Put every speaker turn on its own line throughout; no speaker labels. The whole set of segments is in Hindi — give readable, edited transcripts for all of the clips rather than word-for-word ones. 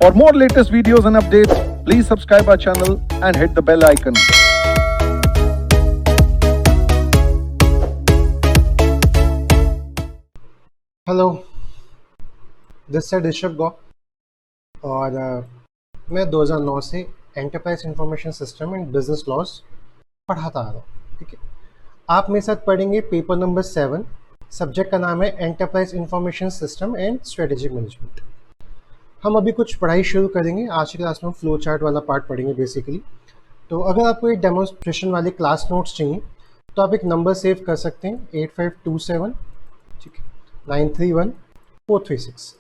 For more latest videos and updates, please subscribe our channel and hit the bell icon.
Hello, this है ऋषभ गौ और मैं 2009 से enterprise information system and business laws पढ़ाता आ रहा हूँ। ठीक है, आप मेरे साथ पढ़ेंगे पेपर नंबर 7। सब्जेक्ट का नाम है enterprise information system and strategic management. हम अभी कुछ पढ़ाई शुरू करेंगे। आज की क्लास में हम फ्लो चार्ट वाला पार्ट पढ़ेंगे बेसिकली। तो अगर आपको ये डेमोन्स्ट्रेशन वाले क्लास नोट्स चाहिए तो आप एक नंबर सेव कर सकते हैं 8527, ठीक है, 931436।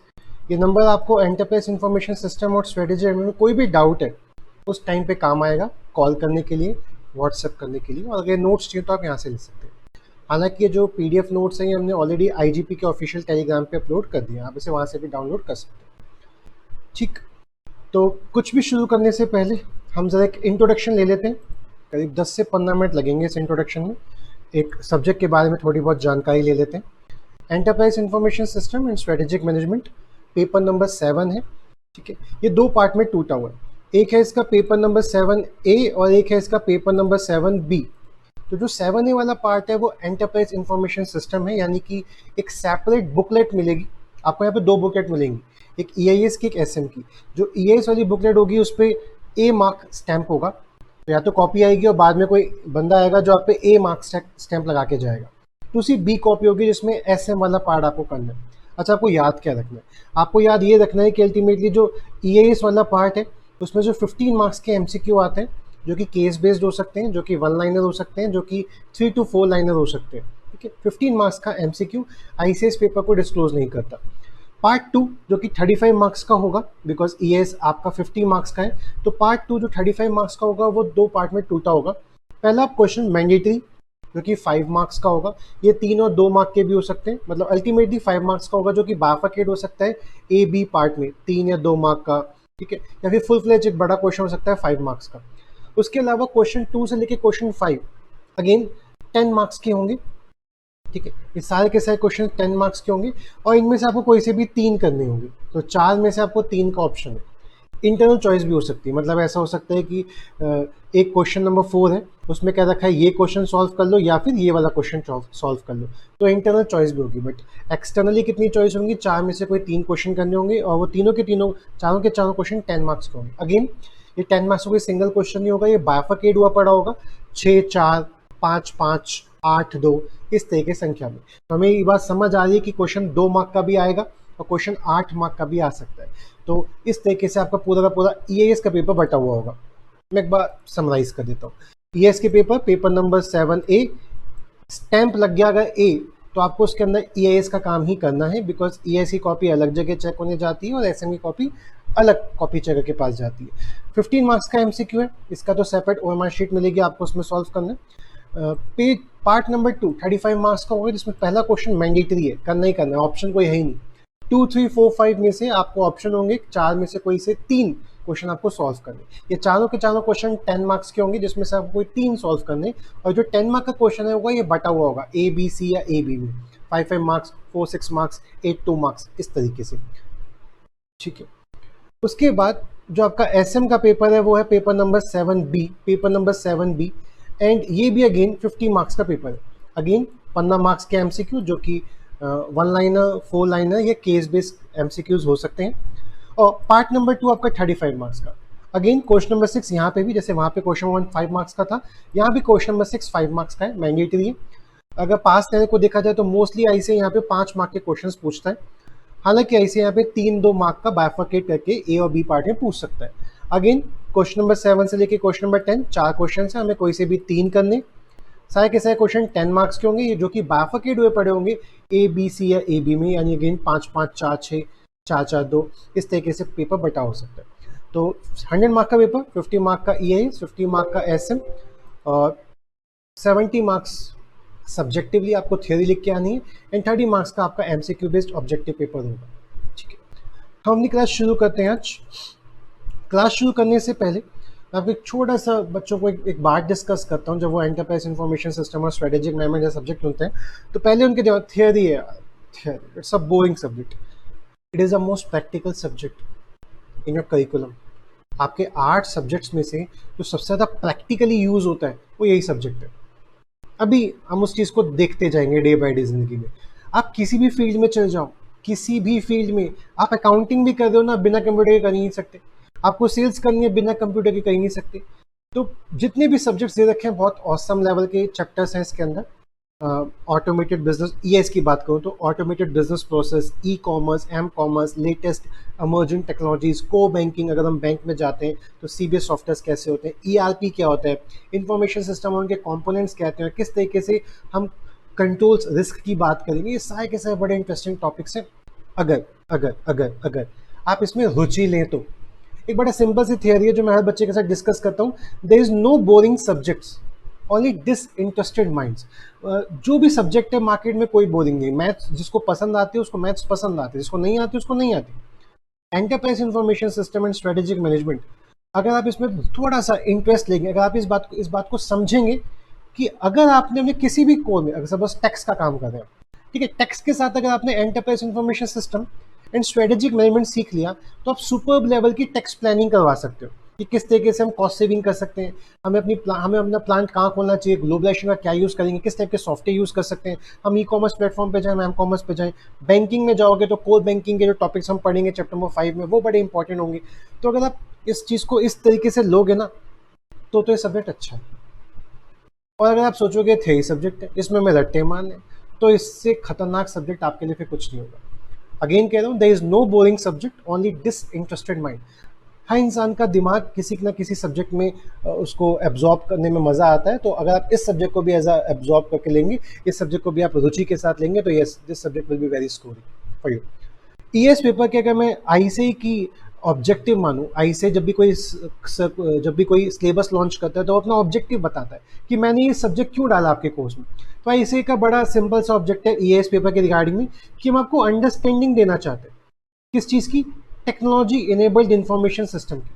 ये नंबर आपको एंटरप्राइज इंफॉर्मेशन सिस्टम और स्ट्रेटेजी में कोई भी डाउट है उस टाइम पे काम आएगा, कॉल करने के लिए, व्हाट्सएप करने के लिए। और अगर नोट्स चाहिए तो आप यहाँ से ले सकते हैं। हालांकि ये जो पीडीएफ नोट्स हैं ये हमने ऑलरेडी आईजीपी के ऑफिशियल टेलीग्राम पे अपलोड कर दिया, आप इसे वहाँ से भी डाउनलोड कर सकते हैं। ठीक, तो कुछ भी शुरू करने से पहले हम ज़रा एक इंट्रोडक्शन ले लेते हैं। करीब 10 से 15 मिनट लगेंगे इस इंट्रोडक्शन में। एक सब्जेक्ट के बारे में थोड़ी बहुत जानकारी ले लेते हैं। Enterprise information system and strategic management paper number 7 है। ठीक है, ये दो पार्ट में टूटा हुआ है। एक है इसका पेपर नंबर 7A और एक है इसका पेपर नंबर 7B। तो जो 7A वाला पार्ट है वो एंटरप्राइज इंफॉर्मेशन सिस्टम है, यानी कि एक सेपरेट बुकलेट मिलेगी आपको। यहाँ पे दो बुकलेट मिलेंगी, एक EIS की, एक SM की। जो EIS वाली बुकलेट होगी उस पर A मार्क स्टैंप होगा, तो या तो कॉपी आएगी और बाद में कोई बंदा आएगा जो आप पे A मार्क स्टैंप लगा के जाएगा। दूसरी B कॉपी होगी जिसमें SM वाला पार्ट आपको करना है। अच्छा, आपको याद क्या रखना है? आपको याद ये रखना है कि अल्टीमेटली जो EIS वाला पार्ट है उसमें जो 15 मार्क्स के MCQ आते हैं, जो कि केस बेस्ड हो सकते हैं, जो कि 1 लाइनर हो सकते हैं, जो कि 3 to 4 लाइनर हो सकते हैं। ठीक है, 15 मार्क्स का MCQ ICS पेपर को डिस्क्लोज नहीं करता। पार्ट 2 जो कि 35 मार्क्स का होगा, बिकॉज ES आपका 50 मार्क्स का है, तो पार्ट 2 जो 35 मार्क्स का होगा वो दो पार्ट में टूटा होगा। पहला क्वेश्चन मैंडेटरी जो कि 5 मार्क्स का होगा। ये 3 और 2 मार्क के भी हो सकते हैं, मतलब अल्टीमेटली 5 मार्क्स का होगा, जो कि बाइफरकेट हो सकता है A-B पार्ट में 3 या 2 मार्क का। ठीक है, या फिर फुल फ्लेज एक बड़ा क्वेश्चन हो सकता है 5 मार्क्स का। उसके अलावा क्वेश्चन 2 से लेके क्वेश्चन 5 अगेन 10 मार्क्स के होंगे। ठीक है, ये सारे के सारे क्वेश्चन 10 मार्क्स के होंगे और इनमें से आपको कोई से भी 3 करने होंगे, तो 4 में से आपको 3 का ऑप्शन है। इंटरनल चॉइस भी हो सकती है, मतलब ऐसा हो सकता है कि एक क्वेश्चन नंबर 4 है, उसमें क्या रखा है ये क्वेश्चन सॉल्व कर लो या फिर ये वाला क्वेश्चन सॉल्व कर लो, तो इंटरनल चॉइस भी होगी। बट एक्सटर्नली कितनी चॉइस होंगी? 4 में से कोई 3 क्वेश्चन करने होंगे और वो तीनों के तीनों, चारों के चारों क्वेश्चन 10 मार्क्स के होंगे। अगेन ये 10 मार्क्स का कोई सिंगल क्वेश्चन नहीं होगा, ये बाइफरकेट हुआ पड़ा होगा 6 4 5 5 8 2 इस तरह की संख्या में। तो हमें ये बात समझ आ रही है कि क्वेश्चन 2 मार्क का भी आएगा और क्वेश्चन 8 मार्क का भी आ सकता है। तो इस तरीके से आपका पूरा का पूरा EIS का पेपर बटा हुआ होगा। मैं एक बार समराइज कर देता हूँ। EIS के पेपर नंबर 7A, स्टैंप लग गया अगर A तो आपको उसके अंदर EIS का काम ही करना है, बिकॉज EIS की कॉपी अलग जगह चेक होने जाती है और SM की कॉपी अलग कॉपी चेकर के पास जाती है। 15 मार्क्स का MCQ है, इसका तो सेपरेट OMR शीट मिलेगी आपको, उसमें सॉल्व करना है। पेज पार्ट नंबर 2 35 मार्क्स का होगा, जिसमें पहला क्वेश्चन मैंडेटरी है, करना ही करना है, ऑप्शन कोई है ही नहीं। 2 3 4 5 में से आपको ऑप्शन होंगे, 4 में से कोई से 3 क्वेश्चन आपको सॉल्व करने। ये चारों के चारों क्वेश्चन 10 मार्क्स के होंगे, जिसमें से आपको कोई 3 सॉल्व करने। और जो 10 मार्क का क्वेश्चन है होगा ये बटा हुआ होगा ABC या AB में, 5 मार्क्स, 4 6 मार्क्स, 8 2 मार्क्स, इस तरीके से। ठीक है, उसके बाद जो आपका SM का पेपर है वो है paper number 7B, paper number 7B, and ये भी अगेन 50 मार्क्स का पेपर है। अगेन 15 मार्क्स के MCQ, जो कि 1 लाइनर, 4 लाइनर या केस बेस्ड MCQs हो सकते हैं। और पार्ट नंबर 2 आपका 35 मार्क्स का। अगेन क्वेश्चन नंबर 6 यहाँ पे भी, जैसे वहाँ पे क्वेश्चन 1 5 मार्क्स का था, यहाँ भी क्वेश्चन नंबर 6 5 मार्क्स का है, मैंडेटरी है। अगर पास करने को देखा जाए तो मोस्टली ऐसे यहाँ पे 5 मार्क के क्वेश्चन पूछता है। हालांकि ऐसे यहाँ पे 3-2 मार्क का बाइफरकेट करके A और B पार्ट में पूछ सकता है। अगेन क्वेश्चन नंबर 7 से लेके क्वेश्चन नंबर 10 4 क्वेश्चन है, हमें कोई से भी 3 करने। सारे के सारे क्वेश्चन 10 मार्क्स के होंगे, जो कि बाइफरकेट हुए पड़े होंगे ABC या AB में, यानी अगेन 5 5 4 6 4 4 2 इस तरीके से पेपर बटा हो सकता है। तो 100 मार्क का पेपर, 50 मार्क का EIS, 50 मार्क का SM और 70 मार्क्स सब्जेक्टिवली आपको थ्योरी लिख के आनी है, एंड 30 मार्क्स का आपका MCQ बेस्ड ऑब्जेक्टिव पेपर होगा। ठीक है, हम अपनी क्लास शुरू करते हैं। आज क्लास शुरू करने से पहले आपको एक छोटा सा बच्चों को एक बात डिस्कस करता हूँ। जब वो एंटरप्राइज इंफॉर्मेशन सिस्टम और स्ट्रेटेजिक मैनेजमेंट जैसे सब्जेक्ट होते हैं तो पहले उनके जो थियरी है, theory it's a boring subject, it is a most practical subject. In your curriculum. आपके 8 सब्जेक्ट्स में से जो सबसे ज़्यादा प्रैक्टिकली यूज़ होता है वो यही सब्जेक्ट है। अभी हम उस चीज़ को देखते जाएंगे डे बाय डे ज़िंदगी में। आप किसी भी फील्ड में चल जाओ, किसी भी फील्ड में, आप अकाउंटिंग भी कर रहे हो ना, बिना कंप्यूटर के कर ही नहीं सकते। आपको सेल्स करनी है, बिना कंप्यूटर के कर ही नहीं सकते। तो जितने भी सब्जेक्ट्स दे रखे हैं, बहुत ऑसम लेवल के चैप्टर्स हैं इसके अंदर। ऑटोमेटेड बिजनेस, ईएस की बात करूँ तो automated business process, e commerce, m commerce, latest emerging technologies, को बैंकिंग, अगर हम बैंक में जाते हैं तो सीबीएस सॉफ्टवेयर कैसे होते हैं, ईआरपी क्या होता है, इंफॉर्मेशन सिस्टम उनके कंपोनेंट्स कहते हैं, किस तरीके से हम कंट्रोल्स, रिस्क की बात करेंगे। ये सारे के सारे बड़े इंटरेस्टिंग टॉपिक्स हैं। अगर अगर अगर अगर आप इसमें रुचि लें तो एक बड़ा सिंपल सी थियरी है जो मैं हर बच्चे के साथ डिस्कस करता हूँ, there is no boring subjects, only disinterested minds. जो भी सब्जेक्ट है मार्केट में कोई बोरिंग नहीं। मैथ्स जिसको पसंद आती है उसको मैथ्स पसंद आती है, जिसको नहीं आती उसको नहीं आती। Enterprise information system and strategic management, अगर आप इसमें थोड़ा सा इंटरेस्ट लेंगे, अगर आप इस बात को समझेंगे कि अगर आपने अपने किसी भी कोर में, अगर सपोज टैक्स का काम कर रहे हैं, ठीक है, टैक्स के साथ अगर आपने enterprise information system and strategic management सीख लिया तो आप सुपर्ब लेवल की टैक्स प्लानिंग करवा सकते हो कि किस तरीके से हम कॉस्ट सेविंग कर सकते हैं, हमें अपना प्लांट कहाँ खोलना चाहिए, ग्लोबलाइजेशन का क्या यूज़ करेंगे, किस टाइप के सॉफ्टवेयर यूज़ कर सकते हैं, हम ई कॉमर्स प्लेटफॉर्म पे जाएं, हम एम कॉमर्स पे जाएं। बैंकिंग में जाओगे तो कोर बैंकिंग के जो टॉपिक्स हम पढ़ेंगे चैप्टर नंबर 5 में, वो बड़े इंपॉर्टेंट होंगे। तो अगर आप इस चीज़ को इस तरीके से लोगे ना तो ये सब्जेक्ट अच्छा है। और अगर आप सोचोगे थे सब्जेक्ट है, इसमें मैं रट्टे मारने, तो इससे खतरनाक सब्जेक्ट आपके लिए फिर कुछ नहीं होगा। अगेन कह रहा हूँ, there is no boring subject, only disinterested mind. हर इंसान का दिमाग किसी न किसी सब्जेक्ट में उसको एब्जॉर्ब करने में मज़ा आता है। तो अगर आप इस सब्जेक्ट को भी एज एब्जॉर्ब करके लेंगे, इस सब्जेक्ट को भी आप रुचि के साथ लेंगे, तो yes, this subject will be very scoring for you. ES paper के अगर मैं आईसीएआई की ऑब्जेक्टिव मानूँ, आईसीएआई जब भी कोई सिलेबस लॉन्च करता है तो वो अपना ऑब्जेक्टिव बताता है कि मैंने ये सब्जेक्ट क्यों डाला आपके कोर्स में। तो आईसीएआई का बड़ा सिंपल सा ऑब्जेक्ट है ईएस पेपर के रिगार्डिंग में कि हम आपको अंडरस्टैंडिंग देना चाहते हैं किस चीज़ की, टेक्नोलॉजी इनेबल्ड इंफॉर्मेशन सिस्टम की।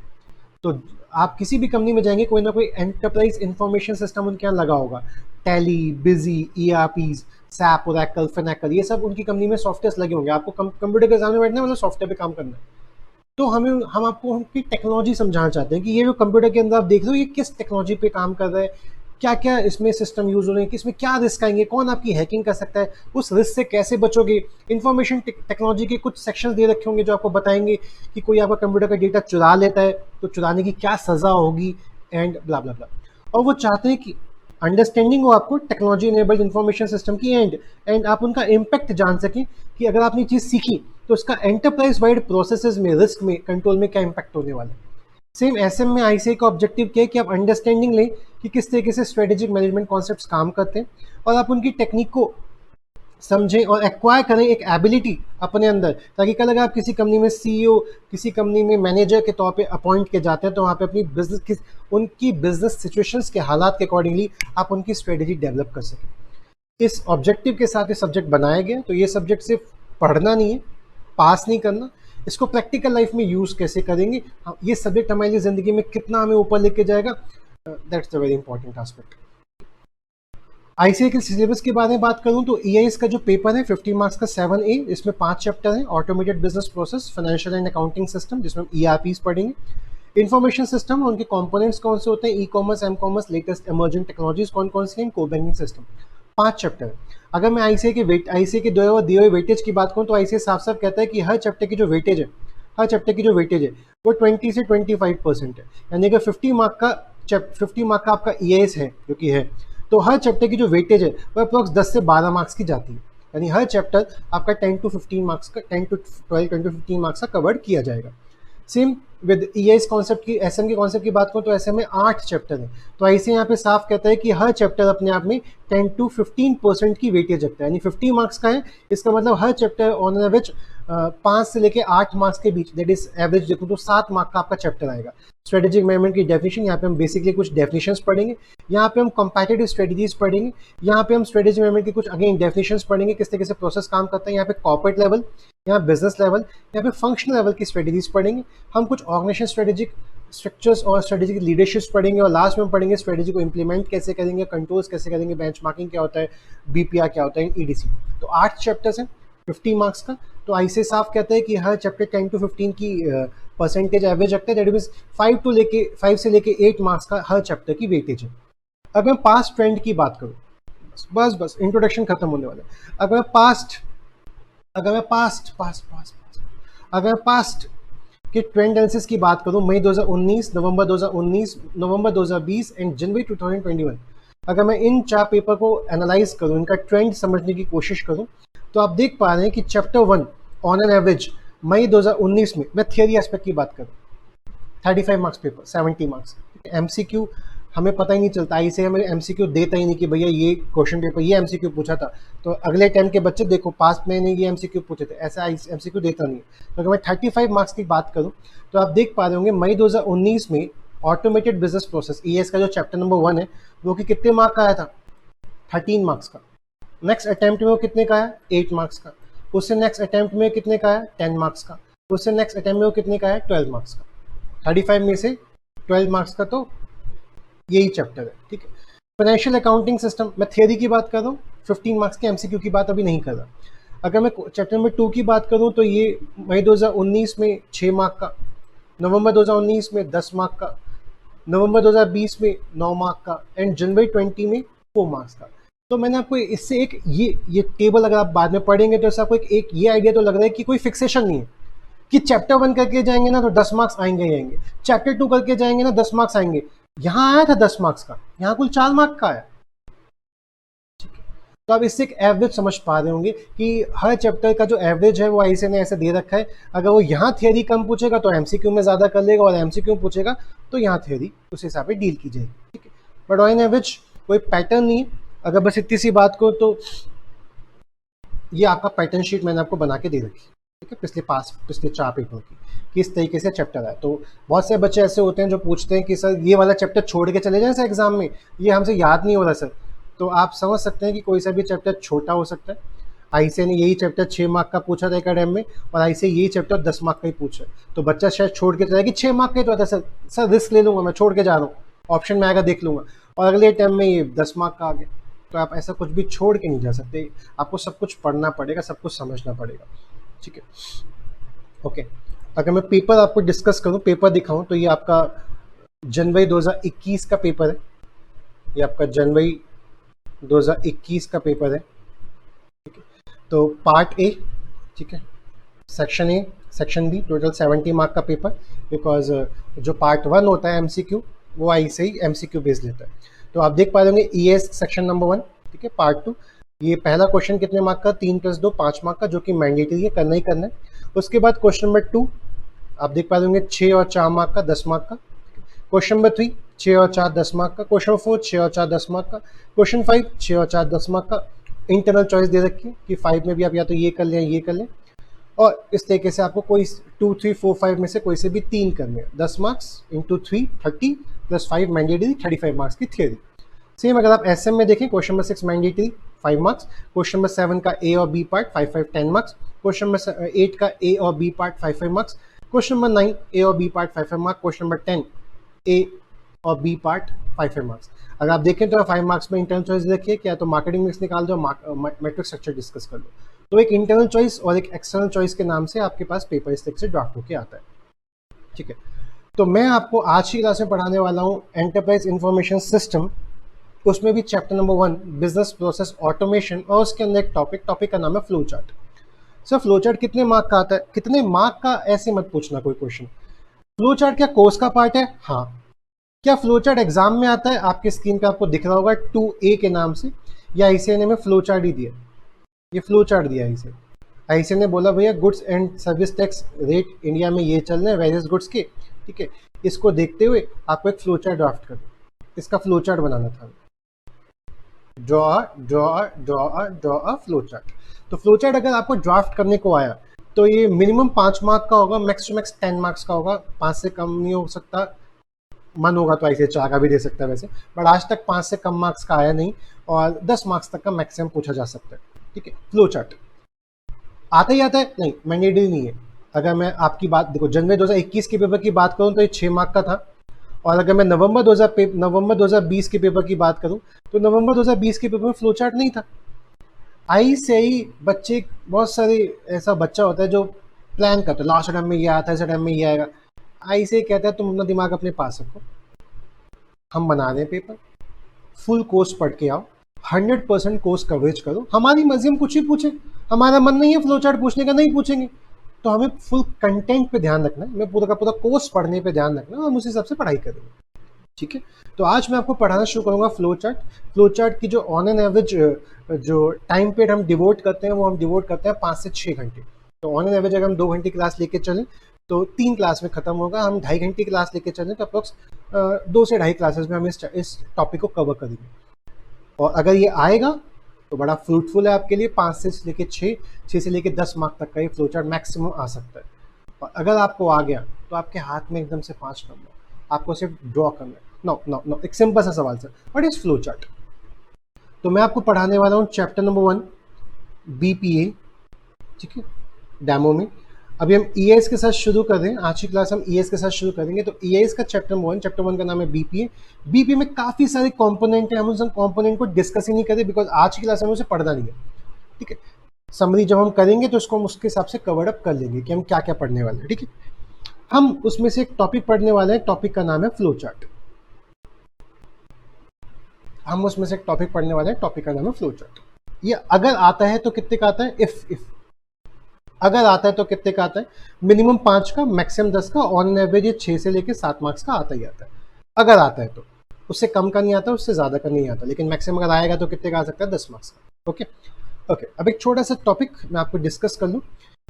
तो आप किसी भी कंपनी में जाएंगे, कोई ना कोई एंटरप्राइज इंफॉर्मेशन सिस्टम उनके यहाँ लगा होगा, Tally, Busy, ERPs, SAP, Oracle, Finacle, ये सब उनकी कंपनी में सॉफ्टवेयर लगे होंगे। आपको कंप्यूटर के सामने बैठना है, मतलब सॉफ्टवेयर पे काम करना है। तो हम आपको उनकी टेक्नोलॉजी समझाना चाहते हैं कि ये जो कंप्यूटर के अंदर आप देख रहे हो, ये किस टेक्नोलॉजी पे काम कर रहा है, क्या क्या इसमें सिस्टम यूज हो रहे हैं, कि इसमें क्या रिस्क आएंगे, कौन आपकी हैकिंग कर सकता है, उस रिस्क से कैसे बचोगे। इंफॉर्मेशन टेक्नोलॉजी के कुछ सेक्शंस दे रखे होंगे जो आपको बताएंगे कि कोई आपका कंप्यूटर का डेटा चुरा लेता है तो चुराने की क्या सज़ा होगी, एंड ब्ला ब्ला ब्ला। और वो चाहते हैं कि अंडरस्टैंडिंग हो आपको टेक्नोलॉजी इनेबल्ड इंफॉर्मेशन सिस्टम की, एंड आप उनका इम्पैक्ट जान सकें कि अगर आपने चीज़ सीखी तो उसका एंटरप्राइज वाइड प्रोसेसेस में, रिस्क में, कंट्रोल में क्या इम्पैक्ट होने वाला है। सेम एसएम में आईसीआई का ऑब्जेक्टिव क्या है कि आप अंडरस्टैंडिंग लें कि किस तरीके से स्ट्रेटेजिक मैनेजमेंट कॉन्सेप्ट्स काम करते हैं, और आप उनकी टेक्निक को समझें और एक्वायर करें एक एबिलिटी अपने अंदर, ताकि कल अगर आप किसी कंपनी में सीईओ, किसी कंपनी में मैनेजर के तौर पे अपॉइंट के जाते हैं तो वहाँ पे अपनी उनकी बिजनेस सिचुएशंस के हालात के अकॉर्डिंगली आप उनकी स्ट्रेटेजी डेवलप कर सकें। इस ऑब्जेक्टिव के साथ ये सब्जेक्ट बनाया गया। तो ये सब्जेक्ट सिर्फ पढ़ना नहीं है, पास नहीं करना, इसको प्रैक्टिकल लाइफ में यूज़ कैसे करेंगे, ये सब्जेक्ट हमारी ज़िंदगी में कितना हमें ऊपर लेके जाएगा, that's the very important aspect. ICI के सिलेबस के बारे में बात करूं तो ईआईएस का जो पेपर है 50 मार्क्स का 7A, इसमें 5 चैप्टर हैं। Automated business process, financial and accounting system, जिसमें हम ईआरपीस पढ़ेंगे। इंफॉर्मेशन सिस्टम और उनके कंपोनेंट्स कौन से होते हैं, e commerce, m commerce, latest emerging technologies कौन कौन सी हैं, को बैंकिंग सिस्टम। 5 चैप्टर। अगर मैं आईसीआई के दिए हुए वेटेज की बात करूँ तो आईसीआई साफ साफ कहता है कि हर चैप्टर की जो वेटेज है, वो 20 से 25% है। यानी कि 50 मार्क का आपका ईआईएस है जो कि है, तो हर चैप्टर की जो वेटेज है वो अप्रॉक्स 10 से 12 मार्क्स की जाती है। यानी हर चैप्टर आपका 10 to 15 मार्क्स का, 10 to 12, 10 to 15 मार्क्स का कवर किया जाएगा। सेम विद ईआईएस कॉन्सेप्ट की, एसएम के कॉन्सेप्ट की बात करूँ तो एसएम में 8 चैप्टर है। तो ऐसे यहाँ पे साफ कहता है कि हर चैप्टर अपने आप में 10 to 15% की वेटेज रखता है। यानी 50 मार्क्स का है, इसका मतलब हर चैप्टर ऑन एवरेज 5 से लेके 8 मार्क्स के बीच, दैट इज एवरेज देखो तो 7 मार्क का आपका चैप्टर आएगा। स्ट्रेटेजिक मैनेजमेंट की डेफिनेशन, यहाँ पे हम बेसिकली कुछ डेफिनेशंस पढ़ेंगे, यहाँ पे हम कॉम्पिटिटिव स्ट्रेटजीज पढ़ेंगे, यहाँ पे हम स्ट्रेटेजिक मैनेजमेंट की कुछ अगेन डेफिनेशंस पढ़ेंगे, किस तरीके से प्रोसेस काम करता है। यहाँ पे कॉर्पोरेट लेवल, यहाँ बिजनेस लेवल, यहाँ पे फंक्शनल लेवल की स्ट्रेटजीज पढ़ेंगे। हम कुछ ऑर्गेनाइजेशन स्ट्रेटेजिक स्ट्रक्चर्स और स्ट्रेटेजिक लीडरशिप्स पढ़ेंगे, और लास्ट में हम पढ़ेंगे स्ट्रेटेजी को इंप्लीमेंट कैसे करेंगे, कंट्रोल्स कैसे करेंगे, बेंचमार्किंग क्या होता है, बीपीआर क्या होता है, ईडीसी। तो 8 चैप्टर्स हैं 50 मार्क्स का। तो आईसीआई साफ कहता है कि हर चैप्टर 10 to 15 की परसेंटेज एवरेज रखते हैं, दैट मीन्स 5 से लेके 8 मार्क्स का हर चैप्टर की वेटेज है। अगर मैं पास्ट ट्रेंड की बात करूँ, बस इंट्रोडक्शन खत्म होने वाला है। अगर मैं पास्ट के ट्रेंड एनालिसिस की बात करूं, मई 2019, नवंबर 2019, नवंबर 2020 एंड जनवरी 2021, अगर मैं इन 4 पेपर को एनालाइज करूं, इनका ट्रेंड समझने की कोशिश करूं, तो आप देख पा रहे हैं कि चैप्टर 1 ऑन एन एवरेज मई 2019 में, मैं थियरी एस्पेक्ट की बात करूं, 35 मार्क्स पेपर, 70 मार्क्स। एमसीक्यू हमें पता ही नहीं चलता, ऐसे हमें एमसीक्यू देता ही नहीं कि भैया ये क्वेश्चन पेपर ये एमसीक्यू पूछा था, तो अगले टाइम के बच्चे देखो पास्ट में ये एमसीक्यू पूछे थे, ऐसा एमसीक्यू देता नहीं है। तो अगर मैं 35 मार्क्स की बात करूं, तो आप देख पा रहे होंगे मई 2019 में ऑटोमेटेड बिजनेस प्रोसेस ईएस का जो चैप्टर नंबर 1 है, वो कि कितने मार्क का आया था, 13 मार्क्स का। नेक्स्ट अटेम्प्ट में वो कितने का आया, 8 मार्क्स का। उससे नेक्स्ट अटेम्प्ट में कितने का आया, 10 मार्क्स का। उससे नेक्स्ट अटेम्प्ट में वो कितने का आया, 12 मार्क्स का। 35 में से 12 मार्क्स का तो यही चैप्टर है, ठीक है। फाइनेंशियल अकाउंटिंग सिस्टम, मैं थियरी की बात कर रहा हूँ, 15 मार्क्स के एमसीक्यू की बात अभी नहीं कर रहा। अगर मैं चैप्टर नंबर 2 की बात करूँ, तो ये मई 2019 में 6 मार्क का, नवंबर 2019 में 10 मार्क का, नवंबर 2020 में 9 मार्क का एंड जनवरी 20 में 4 मार्क्स का। तो मैंने आपको इससे एक ये टेबल अगर आप बाद में पढ़ेंगे तो इससे आपको एक ये आइडिया तो लग रहा है कि कोई फिक्सेशन नहीं है कि चैप्टर 1 करके जाएंगे ना तो 10 मार्क्स आएंगे ही आएंगे, चैप्टर 2 करके जाएंगे ना 10 मार्क्स आएंगे। यहाँ आया था 10 मार्क्स का, यहाँ कुल 4 मार्क का आया, ठीक है। तो आप इससे एक एवरेज समझ पा रहे होंगे कि हर चैप्टर का जो एवरेज है वो ऐसे ने ऐसे दे रखा है। अगर वो यहाँ थियरी कम पूछेगा तो एमसीक्यू में ज़्यादा कर लेगा, और एमसीक्यू पूछेगा तो यहाँ थियरी उस हिसाब से डील की जाएगी, ठीक है। बट ऑन एवरेज कोई पैटर्न नहीं है। अगर बस इतनी सी बात को, तो ये आपका पैटर्न शीट मैंने आपको बना के दे रखी, ठीक है, पिछले 4 पेपर की किस तरीके से चैप्टर है। तो बहुत से बच्चे ऐसे होते हैं जो पूछते हैं कि सर ये वाला चैप्टर छोड़ के चले जाएं सर एग्जाम में, ये हमसे याद नहीं हो रहा सर। तो आप समझ सकते हैं कि कोई सा भी चैप्टर छोटा हो सकता है। आईसीए ने यही चैप्टर 6 मार्क का पूछा था एकेडमी में, और आईसीए यही चैप्टर 10 मार्क का ही पूछा है। तो बच्चा शायद छोड़ के चला कि 6 मार्क का ही तो आता, सर रिस्क ले लूंगा, मैं छोड़ के जा रहा हूँ, ऑप्शन में आएगा देख लूंगा, और अगले टाइम में ये 10 मार्क का आ गया। तो आप ऐसा कुछ भी छोड़ के नहीं जा सकते, आपको सब कुछ पढ़ना पड़ेगा, सब कुछ समझना पड़ेगा, ठीक है। ओके, अगर मैं पेपर आपको डिस्कस करूं, पेपर दिखाऊं, तो ये आपका जनवरी 2021 का पेपर है, ये आपका जनवरी 2021 का पेपर है, ठीक है। तो पार्ट ए, ठीक है, section A, section B, total 70 mark का पेपर, बिकॉज जो पार्ट 1 होता है एमसीक्यू, वो ऐसे ही एमसीक्यू बेस लेता है। तो आप देख पा रहे होंगे ईएस सेक्शन नंबर 1, ठीक है, पार्ट 2, ये पहला क्वेश्चन कितने मार्क का, 3 + 2 5 मार्क का, जो कि मैंडेटरी है, करना ही करना है। उसके बाद क्वेश्चन नंबर 2 आप देख पा रहे होंगे 6 और 4 मार्क का, 10 मार्क का। क्वेश्चन नंबर 3 6 और 4 10 मार्क का। क्वेश्चन 4 6 और 4 10 मार्क का। क्वेश्चन 5 6 और 4 10 मार्क का। इंटरनल चॉइस दे रखी है कि 5 में भी आप या तो ये कर लें ये कर लें, और इस तरीके से आपको कोई 2 3 4 5 में से कोई से भी 3 करने हैं। 10 मार्क्स इंटू 3 30 + 5 मैंडेटरी, 35 मार्क्स की थियरी। सेम अगर आप एसएम में देखें, question number 6 mandatory 5 marks, question number 7 का ए और B part 5 5 10 marks, question number 8 का ए और B part 5 5 marks, question number 9 A और B part 5 5 marks, question number 10 A और बी पार्ट 5 5 मार्क्स। अगर आप देखें तो 5 मार्क्स में इंटरनल चॉइस देखिए, क्या तो मार्केटिंग मिक्स निकाल दो, मैट्रिक्स स्ट्रक्चर डिस्कस कर लो। तो एक इंटरनल चॉइस और एक एक्सटर्नल चॉइस के नाम से आपके पास पेपर इस तरीके से ड्राफ्ट होकर आता है, ठीक है। तो मैं आपको आज की क्लास में पढ़ाने वाला हूँ एंटरप्राइज इंफॉर्मेशन सिस्टम, उसमें भी chapter number 1 business process automation, और उसके अंदर एक टॉपिक का नाम है flow chart. Sir flow chart कितने मार्क का आता है, कितने मार्क का, ऐसे मत पूछना कोई क्वेश्चन। फ्लो चार्ट क्या कोर्स का पार्ट है? हाँ। क्या फ्लो चार्ट एग्जाम में आता है? आपके स्क्रीन पे आपको दिख रहा होगा 2A के नाम से, या आईसीए ने में फ्लो चार्ट ही दिया, ये फ्लो चार्ट दिया है इसे। आईसीए ने बोला भैया goods and service tax rate India में ये चल रहे हैं वेरियस गुड्स के, ठीक है, इसको देखते हुए आपको एक फ्लो चार्ट ड्राफ्ट कर दो, इसका फ्लो चार्ट बनाना था। Draw a flow chart. तो फ्लो चार्ट अगर आपको ड्राफ्ट करने को आया तो ये मिनिमम 5 मार्क का होगा, मैक्स टू मैक्स 10 मार्क्स का होगा, 5 से कम नहीं हो सकता, मन होगा तो ऐसे 4 का भी दे सकता है वैसे, बट आज तक 5 से कम मार्क्स का आया नहीं, और 10 मार्क्स तक का मैक्सिमम पूछा जा सकता है, ठीक है। फ्लो चार्ट आता ही आता है, नहीं मैंडेटरी नहीं है। अगर मैं आपकी बात देखो जनवरी 2021 के पेपर की बात करूं तो ये 6 मार्क का था, और अगर मैं नवंबर 2020 के पेपर की बात करूं तो नवंबर 2020 के पेपर में फ्लो चार्ट नहीं था। आई से ही बच्चे, बहुत सारे ऐसा बच्चा होता है जो प्लान करता है, लास्ट टाइम में ये आता है, इस टाइम में ये आएगा, ICAI कहता है तुम अपना दिमाग अपने पास रखो, हम बना रहे हैं पेपर, फुल कोर्स पढ़ के आओ, 100% कोर्स कवरेज करो, हमारी मर्जी हम कुछ ही पूछे, हमारा मन नहीं है फ्लो चार्ट पूछने का, नहीं पूछेंगे। तो हमें फुल कंटेंट पे ध्यान रखना है, हमें पूरा का पूरा कोर्स पढ़ने पे ध्यान रखना है, और हम उस हिसाब से पढ़ाई करेंगे, ठीक है। तो आज मैं आपको पढ़ाना शुरू करूंगा फ्लो चार्ट। फ्लो चार्ट की जो ऑन एन एवरेज जो टाइम पीरियड हम डिवोट करते हैं वो हम डिवोट करते हैं 5 से 6 घंटे। तो ऑन एन एवरेज अगर हम 2 घंटे क्लास लेके चलें तो 3 क्लास में खत्म होगा, हम 2.5 घंटे क्लास लेके चलें तो अप्रोक्स 2 से 2.5 क्लासेस में हम इस टॉपिक को कवर करेंगे। और अगर ये आएगा तो बड़ा फ्रूटफुल है आपके लिए, 5 से लेके 6 से लेके 10 मार्क तक का ये फ्लो चार्ट मैक्सिमम आ सकता है। और अगर आपको आ गया तो आपके हाथ में एकदम से 5 नंबर, आपको सिर्फ ड्रॉ करना है। नो, एक सिंपल सा सवाल sir, what is flow chart. तो मैं आपको पढ़ाने वाला हूँ चैप्टर नंबर 1 BPA, ठीक है, डेमो में। अभी हम EAS के साथ शुरू कर रहे हैं, आज की क्लास हम EAS के साथ शुरू करेंगे। तो EAS का चैप्टर 1 का नाम है BPA। BPA में काफी सारे कंपोनेंट हैं, हम उन कंपोनेंट को डिस्कस ही नहीं करें बिकॉज आज की क्लास में उसे पढ़ना नहीं है, ठीक है। समरी जब हम करेंगे तो उसको हम उसके हिसाब से कवर अप कर लेंगे कि हम क्या क्या पढ़ने वाले हैं, ठीक है। हम उसमें से एक टॉपिक पढ़ने वाले हैं, टॉपिक का नाम है फ्लो चार्ट। हम उसमें से एक टॉपिक पढ़ने वाले हैं, टॉपिक का नाम है फ्लो चार्ट। ये अगर आता है तो कितने का आता है, इफ अगर आता है तो कितने का आता है, मिनिमम 5 का, मैक्सिमम 10 का, ऑन एवरेज ये 6 से लेके 7 मार्क्स का आता ही आता है। अगर आता है तो उससे कम का नहीं आता, उससे ज्यादा का नहीं आता, लेकिन मैक्सिमम अगर आएगा तो कितने का आ सकता है, 10 मार्क्स का। ओके ओके, अब एक छोटा सा टॉपिक मैं आपको डिस्कस कर लूं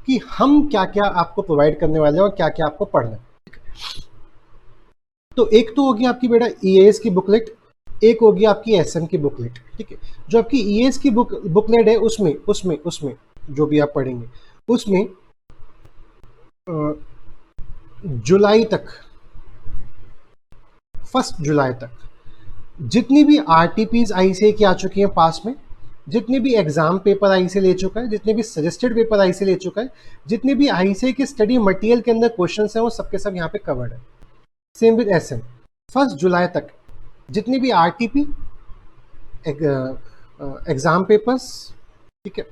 कि हम क्या क्या आपको प्रोवाइड करने वाले हैं और क्या क्या आपको पढ़ना है। तो एक तो होगी आपकी बेटा EAS की बुकलेट, एक होगी आपकी SM की बुकलेट, ठीक है। जो आपकी EAS की बुकलेट है उसमें जो भी आप पढ़ेंगे उसमें जुलाई तक, 1 जुलाई तक जितनी भी RTPs ICAI की आ चुकी हैं पास में, जितने भी एग्जाम पेपर ICAI ले चुका है, जितने भी सजेस्टेड पेपर ICAI ले चुका है, जितने भी ICAI के स्टडी मटेरियल के अंदर क्वेश्चंस हैं वो सबके सब यहाँ पे कवर्ड है। सेम विद SM, 1 जुलाई तक जितनी भी RTP एग्जाम पेपर्स, ठीक है,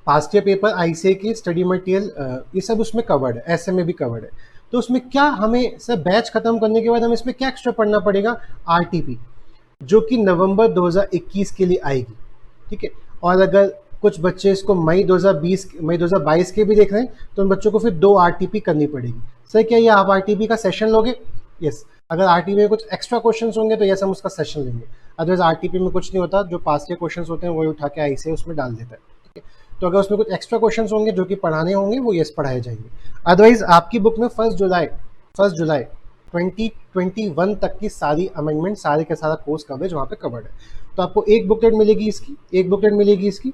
पास्ट ईयर पेपर ICAI की स्टडी मटेरियल, ये सब उसमें कवर्ड है, SM में भी कवर्ड है। तो उसमें क्या हमें सर बैच खत्म करने के बाद हमें इसमें क्या एक्स्ट्रा पढ़ना पड़ेगा, RTP, जो कि नवंबर 2021 के लिए आएगी, ठीक है। और अगर कुछ बच्चे इसको मई 2022 के भी देख रहे हैं तो उन बच्चों को फिर 2 RTP करनी पड़ेगी। सर क्या ये आप RTP का सेशन लोगे, यस। अगर RTP में कुछ एक्स्ट्रा क्वेश्चन होंगे तो यस हम उसका सेशन लेंगे, अदरवाइज RTP में कुछ नहीं होता, जो पास्ट ईयर क्वेश्चन होते हैं वही उठा के ICAI उसमें डाल देता है, ठीक है। तो अगर उसमें कुछ एक्स्ट्रा क्वेश्चन होंगे जो कि पढ़ाने होंगे वो यस पढ़ाए जाएंगे। अदरवाइज आपकी बुक में 1 जुलाई 2021 तक की सारी अमेंडमेंट, सारे का सारा कोर्स कवरेज वहाँ पे कवर्ड है। तो आपको एक बुकलेट मिलेगी इसकी,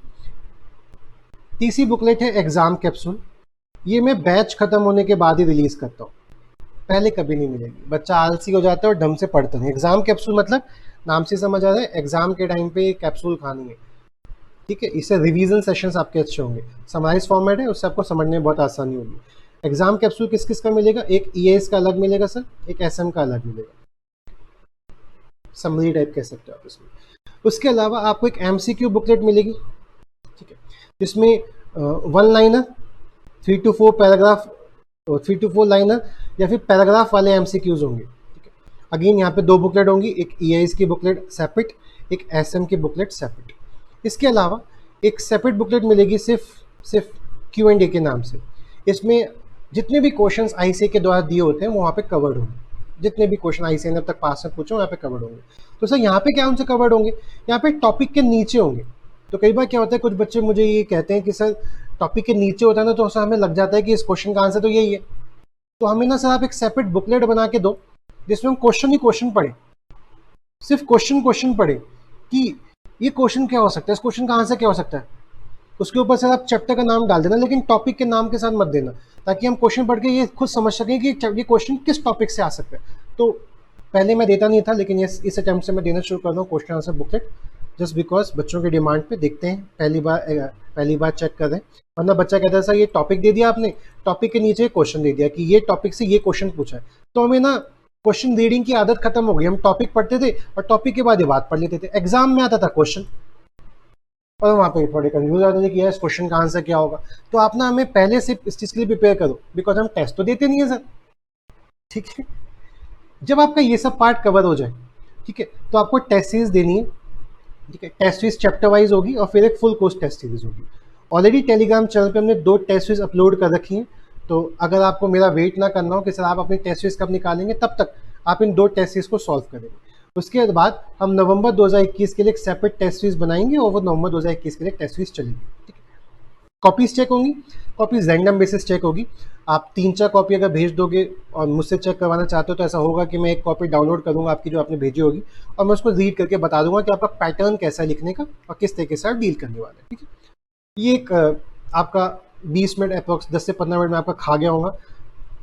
तीसरी बुकलेट है एग्जाम कैप्सूल। ये मैं बैच खत्म होने के बाद ही रिलीज करता हूँ, पहले कभी नहीं मिलेगी। बच्चा आलसी हो जाता है और ढंग से पढ़ता नहीं। एग्जाम कैप्सूल मतलब नाम से समझ आ रहा है, एग्जाम के टाइम पे कैप्सूल खानी है, ठीक है। इससे रिवीजन सेशंस आपके अच्छे होंगे, समराइज फॉर्मेट है, उससे आपको समझने में बहुत आसानी होगी। एग्जाम कैप्सूल किस किस का मिलेगा, एक EAS का अलग मिलेगा सर, एक SM का अलग मिलेगा, समरी टाइप कह सकते हो आप इसमें। उसके अलावा आपको एक MCQ बुकलेट मिलेगी, ठीक है, जिसमें 1 liner, 3 to 4 paragraph, 3 to 4 liner या फिर पैराग्राफ वाले MCQs होंगे, ठीक है। अगेन यहाँ पे 2 बुकलेट होंगी, एक EAS की बुकलेट सेपरेट, एक SM की बुकलेट सेपरेट। इसके अलावा एक सेपरेट बुकलेट मिलेगी सिर्फ Q&A के नाम से। इसमें जितने भी क्वेश्चंस ICAI के द्वारा दिए होते हैं वो वहाँ पे कवर्ड होंगे, जितने भी क्वेश्चन ICAI ने अब तक पास में पूछे वहाँ पे कवर्ड होंगे। तो सर यहाँ पे क्या उनसे कवर्ड होंगे, यहाँ पे टॉपिक के नीचे होंगे। तो कई बार क्या होता है, कुछ बच्चे मुझे ये कहते हैं कि सर टॉपिक के नीचे होता है ना, तो सर हमें लग जाता है कि इस क्वेश्चन का आंसर तो यही है। तो हमें ना सर आप एक सेपरेट बुकलेट बना के दो जिसमें हम क्वेश्चन ही क्वेश्चन पढ़े, सिर्फ क्वेश्चन पढ़े कि ये क्वेश्चन क्या हो सकता है, इस क्वेश्चन का आंसर क्या हो सकता है। उसके ऊपर सर आप चैप्टर का नाम डाल देना, लेकिन टॉपिक के नाम के साथ मत देना, ताकि हम क्वेश्चन पढ़ के ये खुद समझ सकें कि ये क्वेश्चन किस टॉपिक से आ सकता है। तो पहले मैं देता नहीं था, लेकिन इस अटेम्प्ट से मैं देना शुरू कर रहा हूँ question answer booklet, just because बच्चों के डिमांड पे देखते हैं, पहली बार चेक कर रहे हैं। वरना बच्चा कहता है सर ये टॉपिक दे दिया आपने, टॉपिक के नीचे क्वेश्चन दे दिया कि ये टॉपिक से ये क्वेश्चन पूछा है, तो हमें ना क्वेश्चन रीडिंग की आदत खत्म हो गई। हम टॉपिक पढ़ते थे और टॉपिक के बाद ये बात पढ़ लेते थे, एग्जाम में आता था क्वेश्चन और वहाँ पे थोड़े कंफ्यूज आते थे कि यार इस क्वेश्चन का आंसर क्या होगा। तो आप ना हमें पहले से इस चीज़ के लिए प्रिपेयर करो, बिकॉज हम टेस्ट तो देते नहीं है सर, ठीक है। जब आपका ये सब पार्ट कवर हो जाए, ठीक है, तो आपको टेस्ट सीरीज देनी है, ठीक है। टेस्ट सीरीज चैप्टर वाइज होगी और फिर एक फुल कोर्स टेस्ट सीरीज होगी। ऑलरेडी टेलीग्राम चैनल पे हमने 2 टेस्ट सीरीज अपलोड कर रखी हैं, तो अगर आपको मेरा वेट ना करना हो कि सर आप अपनी टेस्ट सीरीज कब निकालेंगे, तब तक आप इन 2 टेस्ट सीरीज को सॉल्व करेंगे। उसके बाद हम नवंबर 2021 के लिए एक सेपरेट टेस्ट सीरीज बनाएंगे और वो नवंबर 2021 के लिए टेस्ट सीरीज चलेगी, ठीक है। कॉपीज चेक होंगी, कॉपीज रैंडम बेसिस चेक होगी। आप 3-4 कॉपी अगर भेज दोगे और मुझसे चेक करवाना चाहते हो, तो ऐसा होगा कि मैं एक कॉपी डाउनलोड करूंगा आपकी जो आपने भेजी होगी, और मैं उसको रीड करके बता दूंगा कि आपका पैटर्न कैसा है लिखने का और किस तरीके से आप डील करने वाले हैं, ठीक है। ये एक आपका 20 मिनट अप्रोक्स 10 से 15 मिनट में आपका खा गया होगा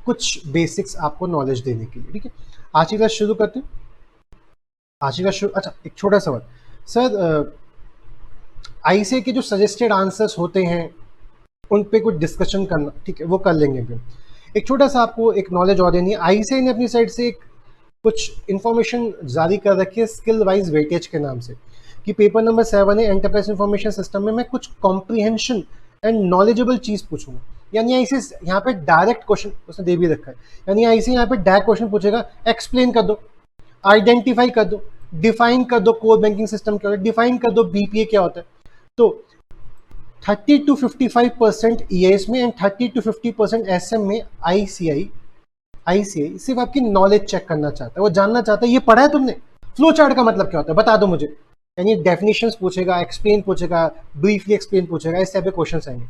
कुछ बेसिक्स आपको नॉलेज देने के लिए, ठीक है। आज की क्लास शुरू करते हैं। आज की क्लास शुरू, अच्छा एक छोटा सवाल सर, आईसीए के जो सजेस्टेड आंसर्स होते हैं उन पे कुछ डिस्कशन करना, ठीक है, वो कर लेंगे फिर। एक छोटा सा आपको एक नॉलेज और देनी है। आईसीए ने अपनी साइड से एक कुछ इन्फॉर्मेशन जारी कर रखी है स्किल वाइज वेटेज के नाम से, कि पेपर नंबर 7 है एंटरप्राइज इंफॉर्मेशन सिस्टम में मैं कुछ कॉम्प्रीहेंशन एंड नॉलेजेबल चीज़ पूछूंगा। यानी आईसीए यहाँ पे डायरेक्ट क्वेश्चन उसने दे भी रखा है, यानी आईसीए यहाँ पे डायरेक्ट क्वेश्चन पूछेगा, एक्सप्लेन कर दो, आइडेंटिफाई कर दो, डिफाइन कर दो कोर बैंकिंग सिस्टम क्या होता है, डिफाइन कर दो बीपीए क्या होता है। तो 30 to 55% ईएएस में एंड 30 to 50% एसएम में आईसीआई सिर्फ आपकी नॉलेज चेक करना चाहता है, वो जानना चाहता है ये पढ़ा है तुमने, फ्लो चार्ट का मतलब क्या होता है बता दो मुझे। यानी डेफिनेशंस पूछेगा, एक्सप्लेन पूछेगा, ब्रीफली एक्सप्लेन पूछेगा, इस टाइप के क्वेश्चंस आएंगे।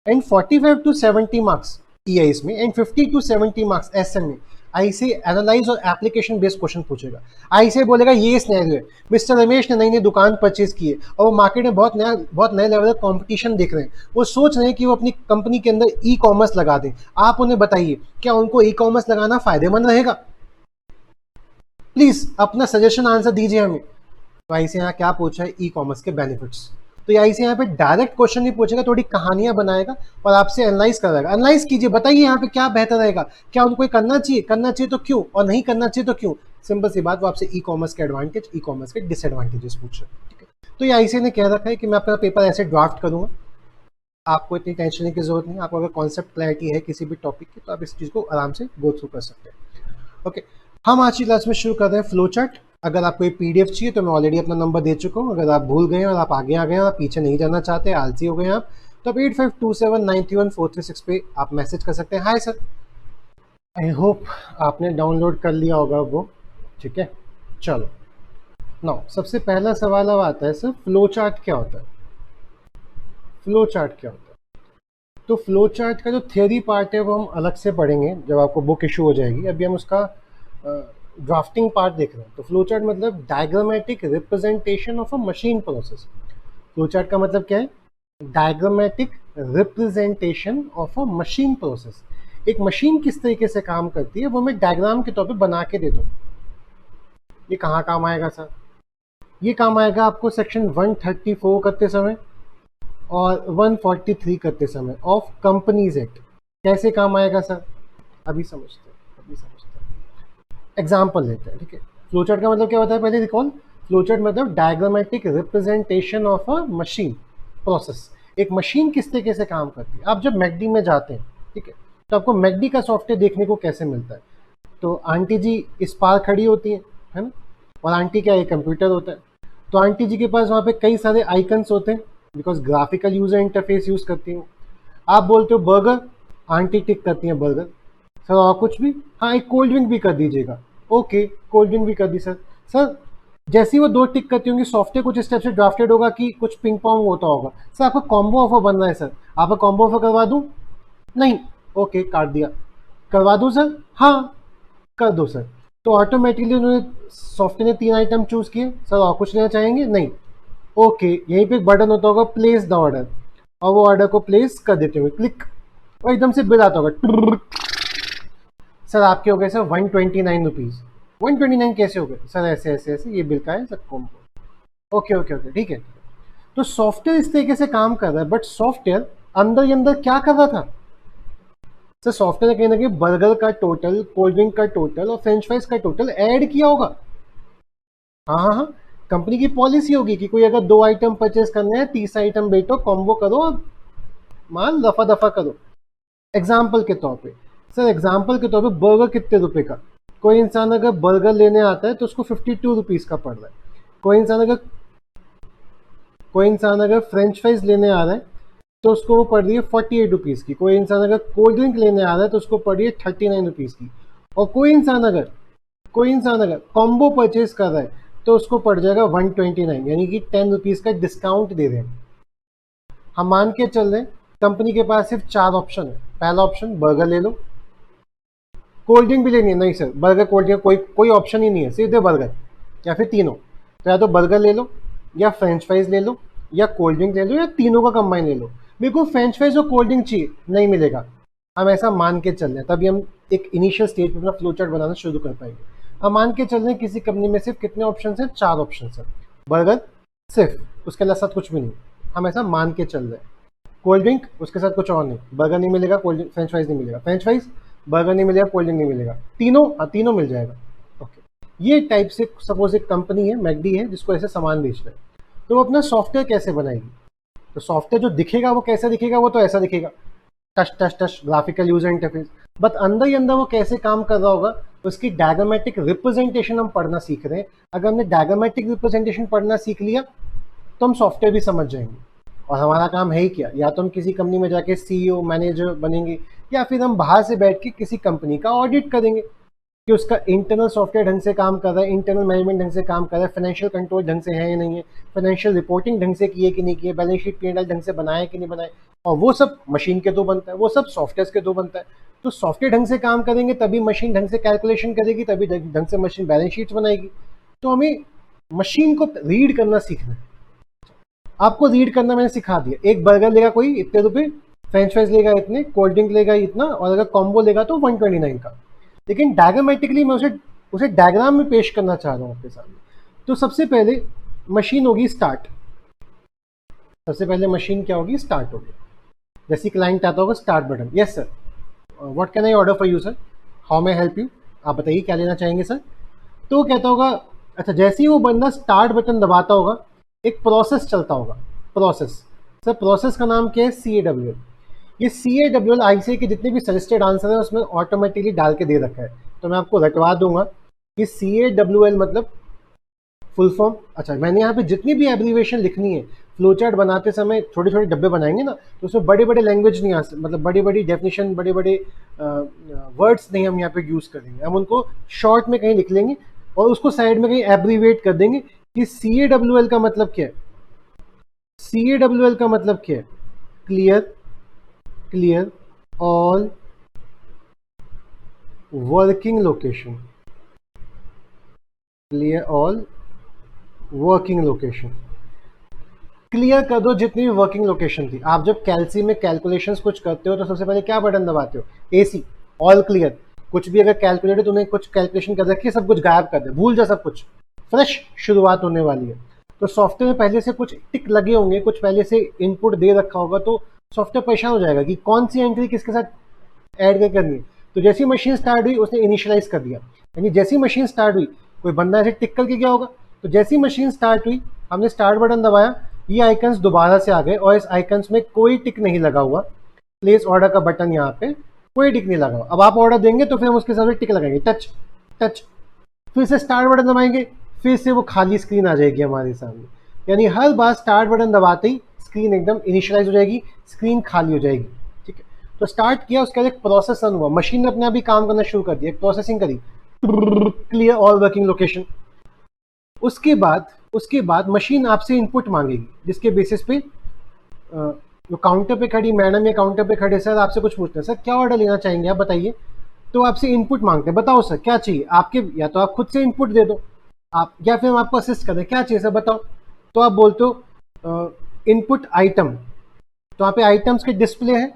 एंड 45 to 70 मार्क्स ईएएस में एंड 50 to 70 मार्क्स एसएम में आईसीआई एनालाइज और एप्लीकेशन बेस्ड क्वेश्चन पूछेगा। आईसीआई बोलेगा ये सिनेरियो है, मिस्टर रमेश ने नई नई दुकान परचेज की है और वो मार्केट में बहुत नए लेवल का कंपटीशन देख रहे हैं, वो सोच रहे हैं कि वो अपनी कंपनी के अंदर ई कॉमर्स लगा दें। आप उन्हें बताइए क्या उनको ई कॉमर्स लगाना फायदेमंद रहेगा? प्लीज अपना सजेशन आंसर दीजिए हमें। तो आईसीआई यहाँ क्या पूछा है, ई कॉमर्स के बेनिफिट्स। तो आईसीआई यहाँ पे डायरेक्ट क्वेश्चन नहीं पूछेगा, थोड़ी कहानियां बनाएगा और आपसे एनालाइज कराएगा। एनालाइज कीजिए, बताइए यहाँ पे क्या बेहतर रहेगा, क्या उनको करना चाहिए तो क्यों, और नहीं करना चाहिए तो क्यों। सिंपल सी बात, वो आपसे ई कॉमर्स के एडवांटेज, ई कॉमर्स के डिसएडवांटेजेस पूछ रहे हैं, ठीक है। तो ये आईसीआई ने कह रखा है कि मैं अपना पेपर ऐसे ड्राफ्ट करूंगा, आपको इतनी टेंशन लेने की जरूरत नहीं। आपको अगर कॉन्सेप्ट क्लैरिटी है किसी भी टॉपिक की, तो आप इस चीज़ को आराम से गो थ्रू कर सकते हैं। ओके, हम आज की क्लास में शुरू कर रहे हैं फ्लो चार्ट। अगर आपको ये पीडीएफ चाहिए तो मैं ऑलरेडी अपना नंबर दे चुका हूँ। अगर आप भूल गए और आप आगे आ गए और आप पीछे नहीं जाना चाहते, आलसी हो गए आप, तो आप 8527931436 पे आप मैसेज कर सकते हैं, हाय सर। आई होप आपने डाउनलोड कर लिया होगा वो, ठीक है। चलो नाउ सबसे पहला सवाल अब आता है, सर फ्लो चार्ट क्या होता है? फ्लो चार्ट क्या होता है? तो फ्लो चार्ट का जो थियोरी पार्ट है वो हम अलग से पढ़ेंगे जब आपको बुक इशू हो जाएगी। अभी हम उसका ड्राफ्टिंग पार्ट देख रहे हैं। तो फ्लो चार्ट मतलब diagrammatic representation of a machine process. Flow chart का मतलब क्या है? Diagrammatic representation of a machine process. एक मशीन किस तरीके से काम करती है वो मैं डायग्राम के तौर पे बना के दे दूँ। ये कहाँ काम आएगा सर? ये काम आएगा आपको सेक्शन 134 करते समय और 143 करते समय ऑफ कंपनीज एक्ट। कैसे काम आएगा सर? अभी समझते हैं। एग्जाम्पल लेते हैं, ठीक है। फ्लोचार्ट का मतलब क्या होता है पहले रिकॉल। फ्लोचार्ट मतलब diagrammatic representation of a machine process. एक मशीन किस तरीके से काम करती है। आप जब मैकडी में जाते हैं, ठीक है, तो आपको मैकडी का सॉफ्टवेयर देखने को कैसे मिलता है? तो आंटी जी इस पार खड़ी होती है ना, और आंटी क्या, एक कंप्यूटर होता है। तो आंटी जी के पास वहाँ पे कई सारे आइकन्स होते हैं, because graphical user interface use करती हैं। आप बोलते हो बर्गर, आंटी टिक करती हैं बर्गर। सर और कुछ भी? हाँ, एक कोल्ड ड्रिंक भी कर दीजिएगा। ओके, कोल्ड ड्रिंक भी कर दी सर। सर जैसे ही वो 2 टिक करती होंगी, सॉफ्टवेयर कुछ स्टेप से ड्राफ्टेड होगा कि कुछ पिंग पोंग होता होगा। सर आपका कॉम्बो ऑफर बन रहा है सर, आपका कॉम्बो ऑफर करवा दूं? नहीं, ओके काट दिया। करवा दूं सर? हाँ कर दो सर। तो ऑटोमेटिकली उन्होंने सॉफ्टवेयर ने 3 आइटम चूज किए। सर और कुछ लेना चाहेंगे? नहीं। ओके, यहीं पे एक बटन होता होगा प्लेस द ऑर्डर, और वो ऑर्डर को प्लेस कर देते हुए क्लिक, और एकदम से बिल आता होगा। सर आपके हो गए सर 129 रुपीज़। 129 कैसे हो गए सर? ऐसे ऐसे ऐसे, ये बिल का है sir combo. Okay okay okay, ठीक है। तो सॉफ्टवेयर इस तरीके से काम कर रहा है, बट सॉफ्टवेयर अंदर ही अंदर क्या कर रहा था सर? सॉफ्टवेयर कहीं ना कहीं बर्गर का टोटल, कोल्ड ड्रिंक का टोटल और फ्रेंच फ्राइज का टोटल ऐड किया होगा। हाँ हाँ हाँ, कंपनी की पॉलिसी होगी कि कोई अगर 2 आइटम परचेज करने हैं, 30 आइटम बेचो, कॉम्बो करो, माल दफा दफा करो। एग्जाम्पल के तौर पे सर एग्जाम्पल के तौर पे बर्गर कितने रुपए का, कोई इंसान अगर बर्गर लेने आता है तो उसको 52 रुपीज़ का पड़ रहा है। कोई इंसान अगर फ्रेंच फ्राइज लेने आ रहा है तो उसको वो पड़ रही है 48 रुपीज़ की। कोई इंसान अगर कोल्ड ड्रिंक लेने आ रहा है तो उसको पड़ रही है 39 रुपीज़ की। और कोई इंसान अगर कॉम्बो परचेज कर रहा है तो उसको पड़ जाएगा 129, यानी कि 10 रुपीज़ का डिस्काउंट दे रहे हैं। हम मान के चल रहे हैं कंपनी के पास सिर्फ 4 ऑप्शन है। पहला ऑप्शन बर्गर ले लो, कोल्ड ड्रिंक भी लेनी है, नहीं सर बर्गर कोल्ड ड्रिंक कोई ऑप्शन ही नहीं है, सीधे बर्गर, या फिर तीनों। तो या तो बर्गर ले लो, या फ्रेंच फ्राइज ले लो, या कोल्ड ड्रिंक ले लो, या तीनों का कंबाइन ले लो। मेरे को फ्रेंच फ्राइज और कोल्ड ड्रिंक चाहिए, नहीं मिलेगा। हम ऐसा मान के चल रहे हैं, तभी हम एक इनिशियल स्टेज पे अपना फ्लो चार्ट बनाना शुरू कर पाएंगे। हम मान के चल रहे हैं किसी कंपनी में सिर्फ कितने ऑप्शन हैं, 4 ऑप्शन है, बर्गर सिर्फ, उसके अलावा साथ कुछ भी नहीं। हम ऐसा मान के चल रहे हैं। कोल्ड ड्रिंक उसके साथ कुछ और नहीं, बर्गर नहीं मिलेगा, कोल्ड ड्रिंक फ्रेंच फ्राइज नहीं मिलेगा, फ्रेंच फ्राइज बर्गर नहीं मिलेगा, कोल्ड ड्रिंक नहीं मिलेगा, तीनों, हाँ तीनों मिल जाएगा। ओके, ये टाइप से सपोज एक कंपनी है मैकडी है जिसको ऐसे सामान बेच रहे हैं, तो वो अपना सॉफ्टवेयर कैसे बनाएगी? तो सॉफ्टवेयर जो दिखेगा वो कैसा दिखेगा, वो तो ऐसा दिखेगा, touch touch touch graphical user interface. But अंदर ही अंदर वो कैसे काम कर रहा होगा, उसकी डायग्रामेटिक रिप्रेजेंटेशन हम पढ़ना सीख रहे हैं। अगर हमने डायग्रामेटिक रिप्रेजेंटेशन पढ़ना सीख लिया तो हम सॉफ्टवेयर भी समझ जाएंगे। और हमारा काम है ही क्या, या तो हम किसी कंपनी में जाके सीईओ मैनेजर बनेंगे, या फिर हम बाहर से बैठ के किसी कंपनी का ऑडिट करेंगे कि उसका इंटरनल सॉफ्टवेयर ढंग से काम कर रहा है, इंटरनल मैनेजमेंट ढंग से काम कर रहा है, फाइनेंशियल कंट्रोल ढंग से है या नहीं है, फाइनेंशियल रिपोर्टिंग ढंग से की है कि नहीं की है, बैलेंस शीट P&L ढंग से बनाया कि नहीं बनाया। और वो सब मशीन के थ्रू बनता है, वो सब सॉफ्टवेयर के थ्रू बनता है। तो सॉफ्टवेयर ढंग से काम करेंगे तभी मशीन ढंग से कैलकुलेशन करेगी, तभी ढंग से मशीन बैलेंस शीट बनाएगी। तो हमें मशीन को रीड करना सीखना है। आपको रीड करना मैंने सिखा दिया। एक बर्गर लेगा कोई इतने रुपए, फ्रेंच फ्राइज लेगा इतने, कोल्ड ड्रिंक लेगा इतना, और अगर कॉम्बो लेगा तो 129 का। लेकिन डायग्रामेटिकली मैं उसे डायग्राम में पेश करना चाह रहा हूँ आपके सामने। तो सबसे पहले मशीन होगी स्टार्ट। सबसे पहले मशीन क्या होगी, स्टार्ट होगी। जैसे क्लाइंट आता होगा, start button, yes sir what can I order for you sir, how may help you, आप बताइए क्या लेना चाहेंगे सर। तो वो कहता होगा, अच्छा जैसे ही वो बंदा स्टार्ट बटन दबाता होगा एक प्रोसेस चलता होगा। प्रोसेस, सर प्रोसेस का नाम क्या है, CAWL। ये CAWL ICA के जितने भी सजेस्टेड आंसर है उसमें ऑटोमेटिकली डाल के दे रखा है, तो मैं आपको रटवा दूंगा कि CAWL मतलब फुल फॉर्म। अच्छा मैंने यहाँ पे जितनी भी एब्रीवेशन लिखनी है, फ्लो चार्ट बनाते समय छोटे छोटे डब्बे बनाएंगे ना, तो उसमें बड़े बड़े लैंग्वेज नहीं आ सकते, मतलब बड़ी बड़ी डेफिनेशन, बड़े बड़े वर्ड्स नहीं हम यहाँ पे यूज़ करेंगे। हम उनको शॉर्ट में कहीं लिख लेंगे और उसको साइड में कहीं एब्रीवेट कर देंगे कि CAWL का मतलब क्या है। CAWL का मतलब क्या है, clear all working location, clear all working location. Clear कर दो जितनी भी वर्किंग लोकेशन थी। आप जब कैलसी में कैलकुलेशंस कुछ करते हो तो सबसे पहले क्या बटन दबाते हो, AC, ऑल क्लियर। कुछ भी अगर कैलकुलेटर तुमने कुछ कैलकुलेशन कर रखी है, सब कुछ गायब कर दे, भूल जा सब कुछ, फ्रेश शुरुआत होने वाली है। तो सॉफ्टवेयर में पहले से कुछ टिक लगे होंगे, कुछ पहले से इनपुट दे रखा होगा, तो सॉफ्टवेयर परेशान हो जाएगा कि कौन सी एंट्री किसके साथ ऐड करनी है। तो जैसी मशीन स्टार्ट हुई उसने इनिशियलाइज कर दिया, यानी जैसी मशीन स्टार्ट हुई कोई बंदा ऐसे टिक करके क्या होगा। तो जैसी मशीन स्टार्ट हुई हमने स्टार्ट बटन दबाया, ये आइकन्स दोबारा से आ गए और इस आइकन्स में कोई टिक नहीं लगा हुआ। प्लेस ऑर्डर का बटन यहाँ पे कोई टिक नहीं लगा हुआ। अब आप ऑर्डर देंगे तो फिर हम उसके साथ टिक लगाएंगे, टच टच, फिर से स्टार्ट बटन दबाएंगे, फिर से वो खाली स्क्रीन आ जाएगी हमारे सामने। यानी हर बार स्टार्ट बटन दबाते ही स्क्रीन एकदम इनिशियलाइज हो जाएगी, स्क्रीन खाली हो जाएगी। ठीक है, तो स्टार्ट किया, उसके बाद एक प्रोसेस रन हुआ, मशीन ने अपने आप ही काम करना शुरू कर दिया, एक प्रोसेसिंग करी, क्लियर ऑल वर्किंग लोकेशन। उसके बाद मशीन आपसे इनपुट मांगेगी, जिसके बेसिस पे जो काउंटर पे खड़ी मैडम या काउंटर पे खड़े सर आपसे कुछ पूछते हैं, सर क्या ऑर्डर लेना चाहेंगे आप बताइए। तो आपसे इनपुट मांगते हैं, बताओ सर क्या चाहिए आपके, या तो आप खुद से इनपुट दे दो आप, या फिर हम आपको असिस्ट करें, क्या चाहिए सर बताओ। तो आप बोलते हो इनपुट आइटम, तो वहाँ पे आइटम्स के डिस्प्ले है,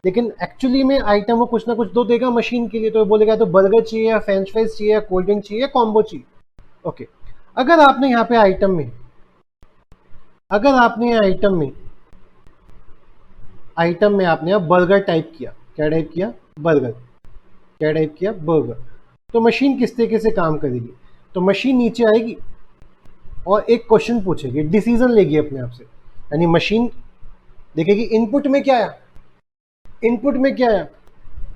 लेकिन एक्चुअली में आइटम वो कुछ ना कुछ दो देगा मशीन के लिए। तो बोलेगा तो बर्गर चाहिए या फ्रेंच फ्राइज चाहिए या कोल्ड ड्रिंक चाहिए या कॉम्बो चाहिए। ओके, अगर आपने यहाँ पे आइटम में आपने बर्गर टाइप किया, क्या टाइप किया, बर्गर, क्या टाइप किया, बर्गर, तो मशीन किस तरीके से काम करेगी। तो मशीन नीचे आएगी और एक क्वेश्चन पूछेगी, डिसीजन लेगी अपने आप से। यानी मशीन देखेगी इनपुट में क्या आया,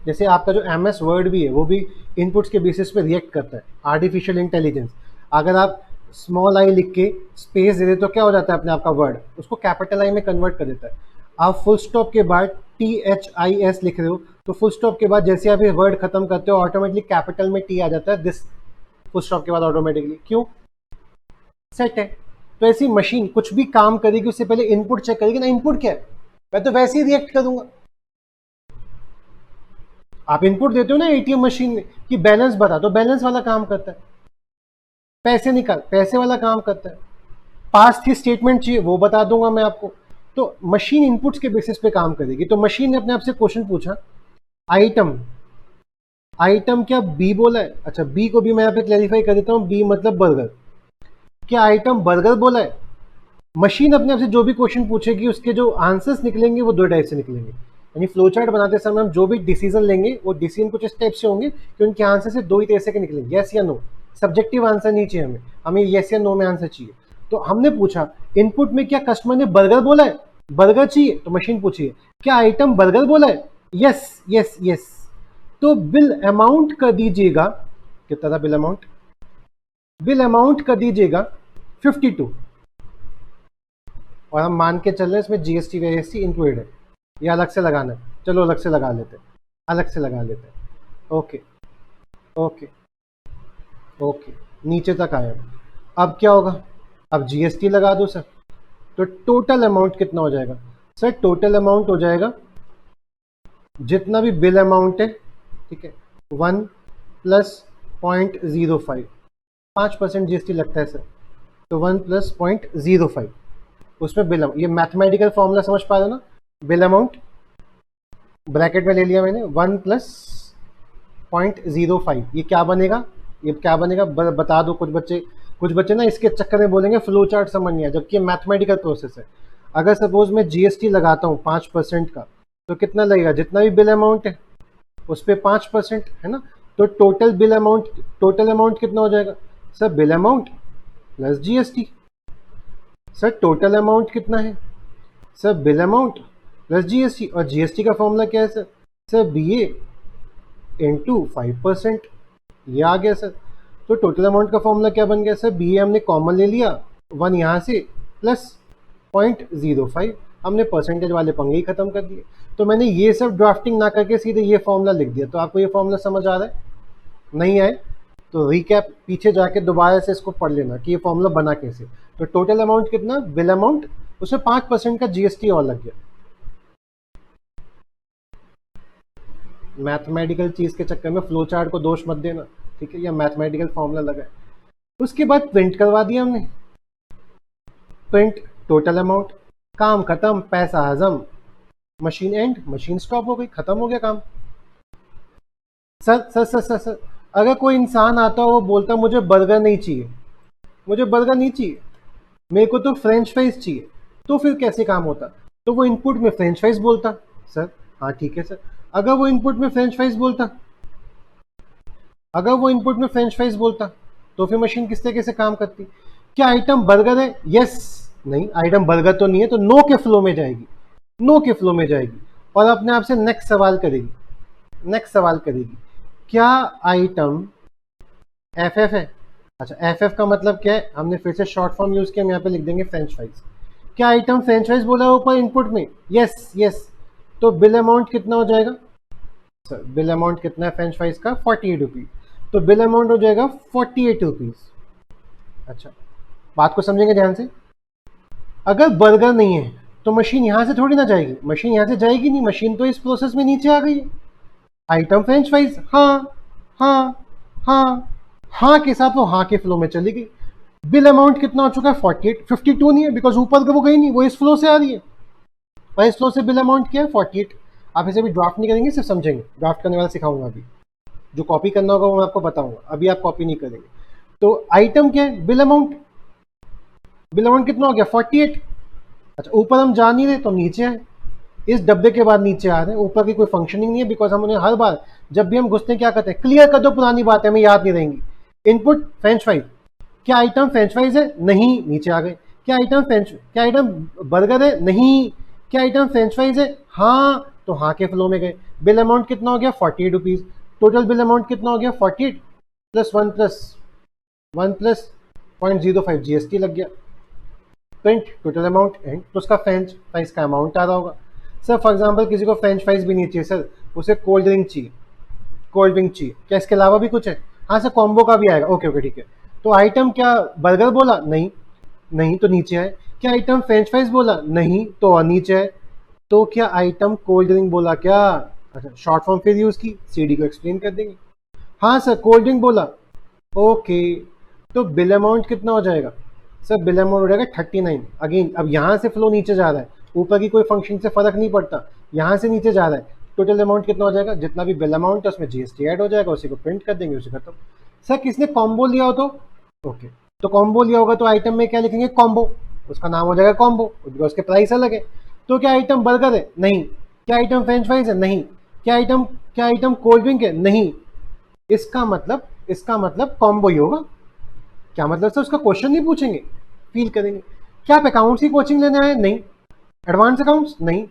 जैसे आपका जो MS वर्ड भी है वो भी इनपुट्स के बेसिस पे रिएक्ट करता है, आर्टिफिशियल इंटेलिजेंस। अगर आप स्मॉल आई लिख के स्पेस दे दे तो क्या हो जाता है अपने आपका वर्ड, उसको कैपिटल आई में कन्वर्ट कर देता है। आप फुल स्टॉप के बाद THIS लिख रहे हो तो फुल स्टॉप के बाद जैसे आप ये वर्ड खत्म करते हो ऑटोमेटिकली कैपिटल में T आ जाता है, दिस फुल स्टॉप के बाद ऑटोमेटिकली, क्यों, सेट है। तो ऐसी मशीन कुछ भी काम करेगी उससे पहले इनपुट चेक करेगी ना, इनपुट क्या है, मैं तो वैसे ही रिएक्ट करूंगा। आप इनपुट देते हो ना ATM मशीन में कि बैलेंस बता, तो बैलेंस वाला काम करता है। पैसे निकाल, पैसे वाला काम करता है। पास की स्टेटमेंट चाहिए, वो बता दूंगा मैं आपको। तो मशीन इनपुट्स के बेसिस पे काम करेगी। तो मशीन ने अपने आप से क्वेश्चन पूछा, आइटम, आइटम क्या बी बोला है, अच्छा बी को भी मैं यहाँ पे क्लैरिफाई कर देता हूँ, बी मतलब बर्गर, क्या आइटम बर्गर बोला है। मशीन अपने आप से जो भी क्वेश्चन पूछेगी उसके जो आंसर्स निकलेंगे वो दो टाइप से निकलेंगे, यानी फ्लो चार्ट बनाते समय हम जो भी डिसीजन लेंगे वो डिसीजन कुछ इस टाइप से होंगे कि उनके आंसर से दो ही तरह के निकलेंगे, यस या नो। सब्जेक्टिव आंसर नहीं चाहिए हमें, हमें यस या नो में आंसर चाहिए। तो हमने पूछा इनपुट में क्या कस्टमर ने बर्गर बोला है, बर्गर चाहिए, तो मशीन पूछिए क्या आइटम बर्गर बोला है, यस यस यस। तो बिल अमाउंट कर दीजिएगा, कितना था बिल अमाउंट, बिल अमाउंट कर दीजिएगा 52, और हम मान के चल रहे हैं इसमें GST VST इंक्लूडेड है, ये अलग से लगाना है, चलो अलग से लगा लेते हैं, अलग से लगा लेते हैं। ओके ओके ओके, नीचे तक आया। अब क्या होगा, अब GST लगा दो सर, तो टोटल अमाउंट कितना हो जाएगा सर, टोटल अमाउंट हो जाएगा जितना भी बिल अमाउंट है, ठीक है, 1 + 0.05, 5% GST लगता है सर, तो 1 + 0.05 उसमें बिल अमाउंट, ये मैथमेटिकल फॉर्मूला समझ पा रहे हो ना, बिल अमाउंट ब्रैकेट में ले लिया मैंने 1 + 0.05, ये क्या बनेगा, ये क्या बनेगा बता दो। कुछ बच्चे ना इसके चक्कर में बोलेंगे फ्लो चार्ट समझ नहीं आया, जबकि ये मैथमेटिकल प्रोसेस है। अगर सपोज मैं GST लगाता हूँ 5% का, तो कितना लगेगा, जितना भी बिल अमाउंट है उस पर 5% है ना, तो total bill amount, total amount कितना हो जाएगा sir, bill amount plus GST। Sir total amount कितना है sir, bill amount plus GST, और GST का फॉर्मूला क्या है सर, BA × 5%, ये आ गया सर। तो टोटल अमाउंट का फॉर्मूला क्या बन गया सर, BA हमने कॉमन ले लिया 1 यहाँ से प्लस 0.05, हमने परसेंटेज वाले पंगे ही खत्म कर दिए। तो मैंने ये सब ड्राफ्टिंग ना करके सीधे ये फॉर्मूला लिख दिया। तो आपको ये फॉर्मूला समझ आ रहा है, नहीं आए तो रिकैप पीछे जाके दोबारा से इसको पढ़ लेना कि ये फॉर्मूला बना कैसे। तो टोटल अमाउंट कितना, बिल अमाउंट, उसमें 5% का GST और लग गया। मैथमेटिकल चीज के चक्कर में फ्लो चार्ट को दोष मत देना, ठीक है, या मैथमेटिकल फॉर्मूला लगा है। उसके बाद प्रिंट करवा दिया हमने, प्रिंट टोटल अमाउंट, काम खत्म, पैसा हजम, मशीन एंड, मशीन स्टॉप हो गई, खत्म हो गया काम। Sir sir sir sir sir अगर कोई इंसान आता हो वो बोलता मुझे बर्गर नहीं चाहिए, मुझे बर्गर नहीं चाहिए, मेरे को तो फ्रेंच फ्राइज चाहिए, तो फिर कैसे काम होता, तो वो इनपुट में फ्रेंच फ्राइज बोलता सर, हाँ ठीक है सर। अगर वो इनपुट में फ्रेंच फ्राइज बोलता, अगर वो इनपुट में फ्रेंच फ्राइज बोलता तो फिर मशीन किस तरीके से काम करती, क्या आइटम बर्गर है, यस, नहीं आइटम बर्गर तो नहीं है, तो नो के फ्लो में जाएगी, नो के फ्लो में जाएगी, और अपने आप से नेक्स्ट सवाल करेगी, नेक्स्ट सवाल करेगी, क्या आइटम FF है, अच्छा FF का मतलब क्या है, हमने फिर से शॉर्ट फॉर्म यूज किया, हम यहाँ पे लिख देंगे फ्रेंच फ्राइज। क्या आइटम फ्रेंच फ्राइज बोला है ऊपर इनपुट में, यस यस, तो बिल अमाउंट कितना हो जाएगा सर, बिल अमाउंट कितना है फ्रेंच फ्राइज का, 48 रुपीज, तो बिल अमाउंट हो जाएगा 48 रुपीज। अच्छा बात को समझेंगे ध्यान से, अगर बर्गर नहीं है तो मशीन यहां से थोड़ी ना जाएगी, मशीन यहां से जाएगी नहीं, मशीन तो इस प्रोसेस में नीचे आ गई है, आइटम फ्रेंच फ्राइज, हाँ हाँ हाँ हाँ के साथ वो हाँ के फ्लो में चली गई। बिल अमाउंट कितना हो चुका है 48, 52 नहीं है बिकॉज ऊपर का वो गई नहीं, वो इस फ्लो से आ रही है, और इस फ्लो से बिल अमाउंट क्या है 48। आप इसे भी ड्राफ्ट नहीं करेंगे, सिर्फ समझेंगे, ड्राफ्ट करने वाला सिखाऊंगा अभी, जो कॉपी करना होगा वो मैं आपको बताऊंगा, अभी आप कॉपी नहीं करेंगे। तो आइटम क्या है, बिल अमाउंट, बिल अमाउंट कितना हो गया 48। अच्छा ऊपर हम जा नहीं रहे तो नीचे है, इस डब्बे के बाद नीचे आ रहे हैं, ऊपर की कोई फंक्शनिंग नहीं है बिकॉज हम उन्हें हर बार जब भी हम घुसते हैं क्या करते हैं, क्लियर कर दो, पुरानी बात है हमें याद नहीं रहेंगी। इनपुट फ्रेंच फ्राइज, क्या आइटम फ्रेंच फ्राइज है, नहीं, नीचे आ गए। क्या आइटम बर्गर है, नहीं। क्या आइटम फ्रेंच फ्राइज है, हाँ तो हाँ के फ्लो में गए। बिल अमाउंट कितना हो गया 48 रुपीज़। टोटल बिल अमाउंट कितना हो गया 48 प्लस 0.05 जीएसटी लग गया। प्रिंट टोटल अमाउंट एंड, तो उसका फ्रेंच फ्राइज का अमाउंट आ रहा होगा। सर फॉर एग्जांपल किसी को फ्रेंच फ्राइज भी नहीं चाहिए सर, उसे कोल्ड ड्रिंक चाहिए, कोल्ड ड्रिंक चाहिए, क्या इसके अलावा भी कुछ है? हाँ सर कॉम्बो का भी आएगा। ओके ओके ठीक है। तो आइटम क्या बर्गर बोला? नहीं, नहीं तो नीचे है। क्या आइटम फ्रेंच फ्राइज बोला? नहीं तो नीचे है। तो क्या आइटम कोल्ड ड्रिंक बोला क्या? अच्छा शॉर्ट फॉर्म फिर यूज की, सीडी को एक्सप्लेन कर देंगे। हाँ सर कोल्ड ड्रिंक बोला, ओके। तो बिल अमाउंट कितना हो जाएगा सर? बिल अमाउंट हो जाएगा 39। अगेन अब यहाँ से फ्लो नीचे जा रहा है, ऊपर की कोई फंक्शन से फर्क नहीं पड़ता, यहाँ से नीचे जा रहा है। टोटल अमाउंट कितना हो जाएगा? जितना भी बिल अमाउंट है उसमें जीएसटी ऐड हो जाएगा, उसी को प्रिंट कर देंगे, उसे खत्म। सर किसने कॉम्बो लिया हो तो ओके, तो कॉम्बो लिया होगा तो आइटम में क्या लिखेंगे? कॉम्बो, उसका नाम हो जाएगा कॉम्बो, बिकॉज उसके प्राइस अलग है। तो क्या आइटम बर्गर है? नहीं। क्या आइटम फ्रेंच फ्राइज है? नहीं। क्या आइटम कोल्ड ड्रिंक है? नहीं। इसका मतलब कॉम्बो ही होगा। क्या मतलब सर? उसका क्वेश्चन नहीं पूछेंगे, फील करेंगे। क्या आप अकाउंट्स की कोचिंग लेने आए? नहीं। Advance accounts? नहीं।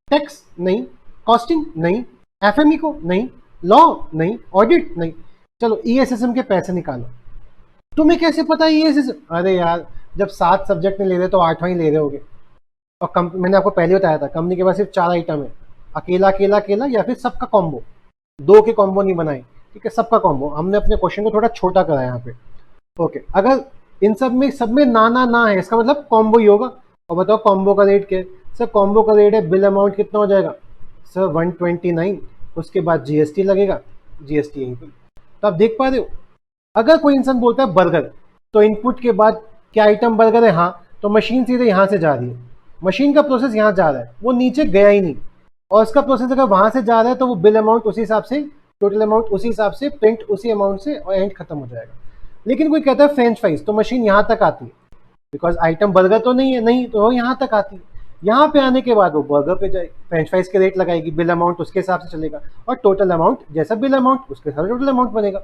टैक्स? नहीं। कॉस्टिंग? नहीं। एफएमई को? नहीं। लॉ? नहीं। ऑडिट? नहीं। चलो ईएसएसएम के पैसे निकालो। तुम्हें कैसे पता ईएसएसएम? अरे यार जब 7 सब्जेक्ट नहीं ले रहे तो 8वां ही ले रहे होगे। और मैंने आपको पहले बताया था कंपनी के पास सिर्फ 4 आइटम है, अकेला अकेला अकेला या फिर सबका कॉम्बो। 2 के कॉम्बो नहीं बनाए, ठीक है, सबका कॉम्बो। हमने अपने क्वेश्चन को थोड़ा छोटा करा यहाँ पे। ओके, अगर इन सब में ना है, इसका मतलब कॉम्बो ही होगा। और बताओ कॉम्बो का रेट क्या है? सर कॉम्बो का रेट है, बिल अमाउंट कितना हो जाएगा सर? 129, उसके बाद जीएसटी लगेगा, जीएसटी यहीं पे। तो आप देख पा रहे हो, अगर कोई इंसान बोलता है बर्गर, तो इनपुट के बाद क्या आइटम बर्गर है? हाँ, तो मशीन सीधे यहाँ से जा रही है, मशीन का प्रोसेस यहाँ जा रहा है, वो नीचे गया ही नहीं। और उसका प्रोसेस अगर वहां से जा रहा है तो वो बिल अमाउंट उसी हिसाब से, टोटल अमाउंट उसी हिसाब से, प्रिंट उसी अमाउंट से, और एंड खत्म हो जाएगा। लेकिन कोई कहता है फ्रेंच फ्राइज, तो मशीन यहाँ तक आती है, बिकॉज आइटम बर्गर तो नहीं है, नहीं तो वो यहाँ तक आती है। यहाँ पे आने के बाद वो बर्गर पे जाएगी, फ्रेंच फ्राइज के रेट लगाएगी, बिल अमाउंट उसके हिसाब से चलेगा, और टोटल अमाउंट जैसा बिल अमाउंट उसके हिसाब से टोटल अमाउंट बनेगा।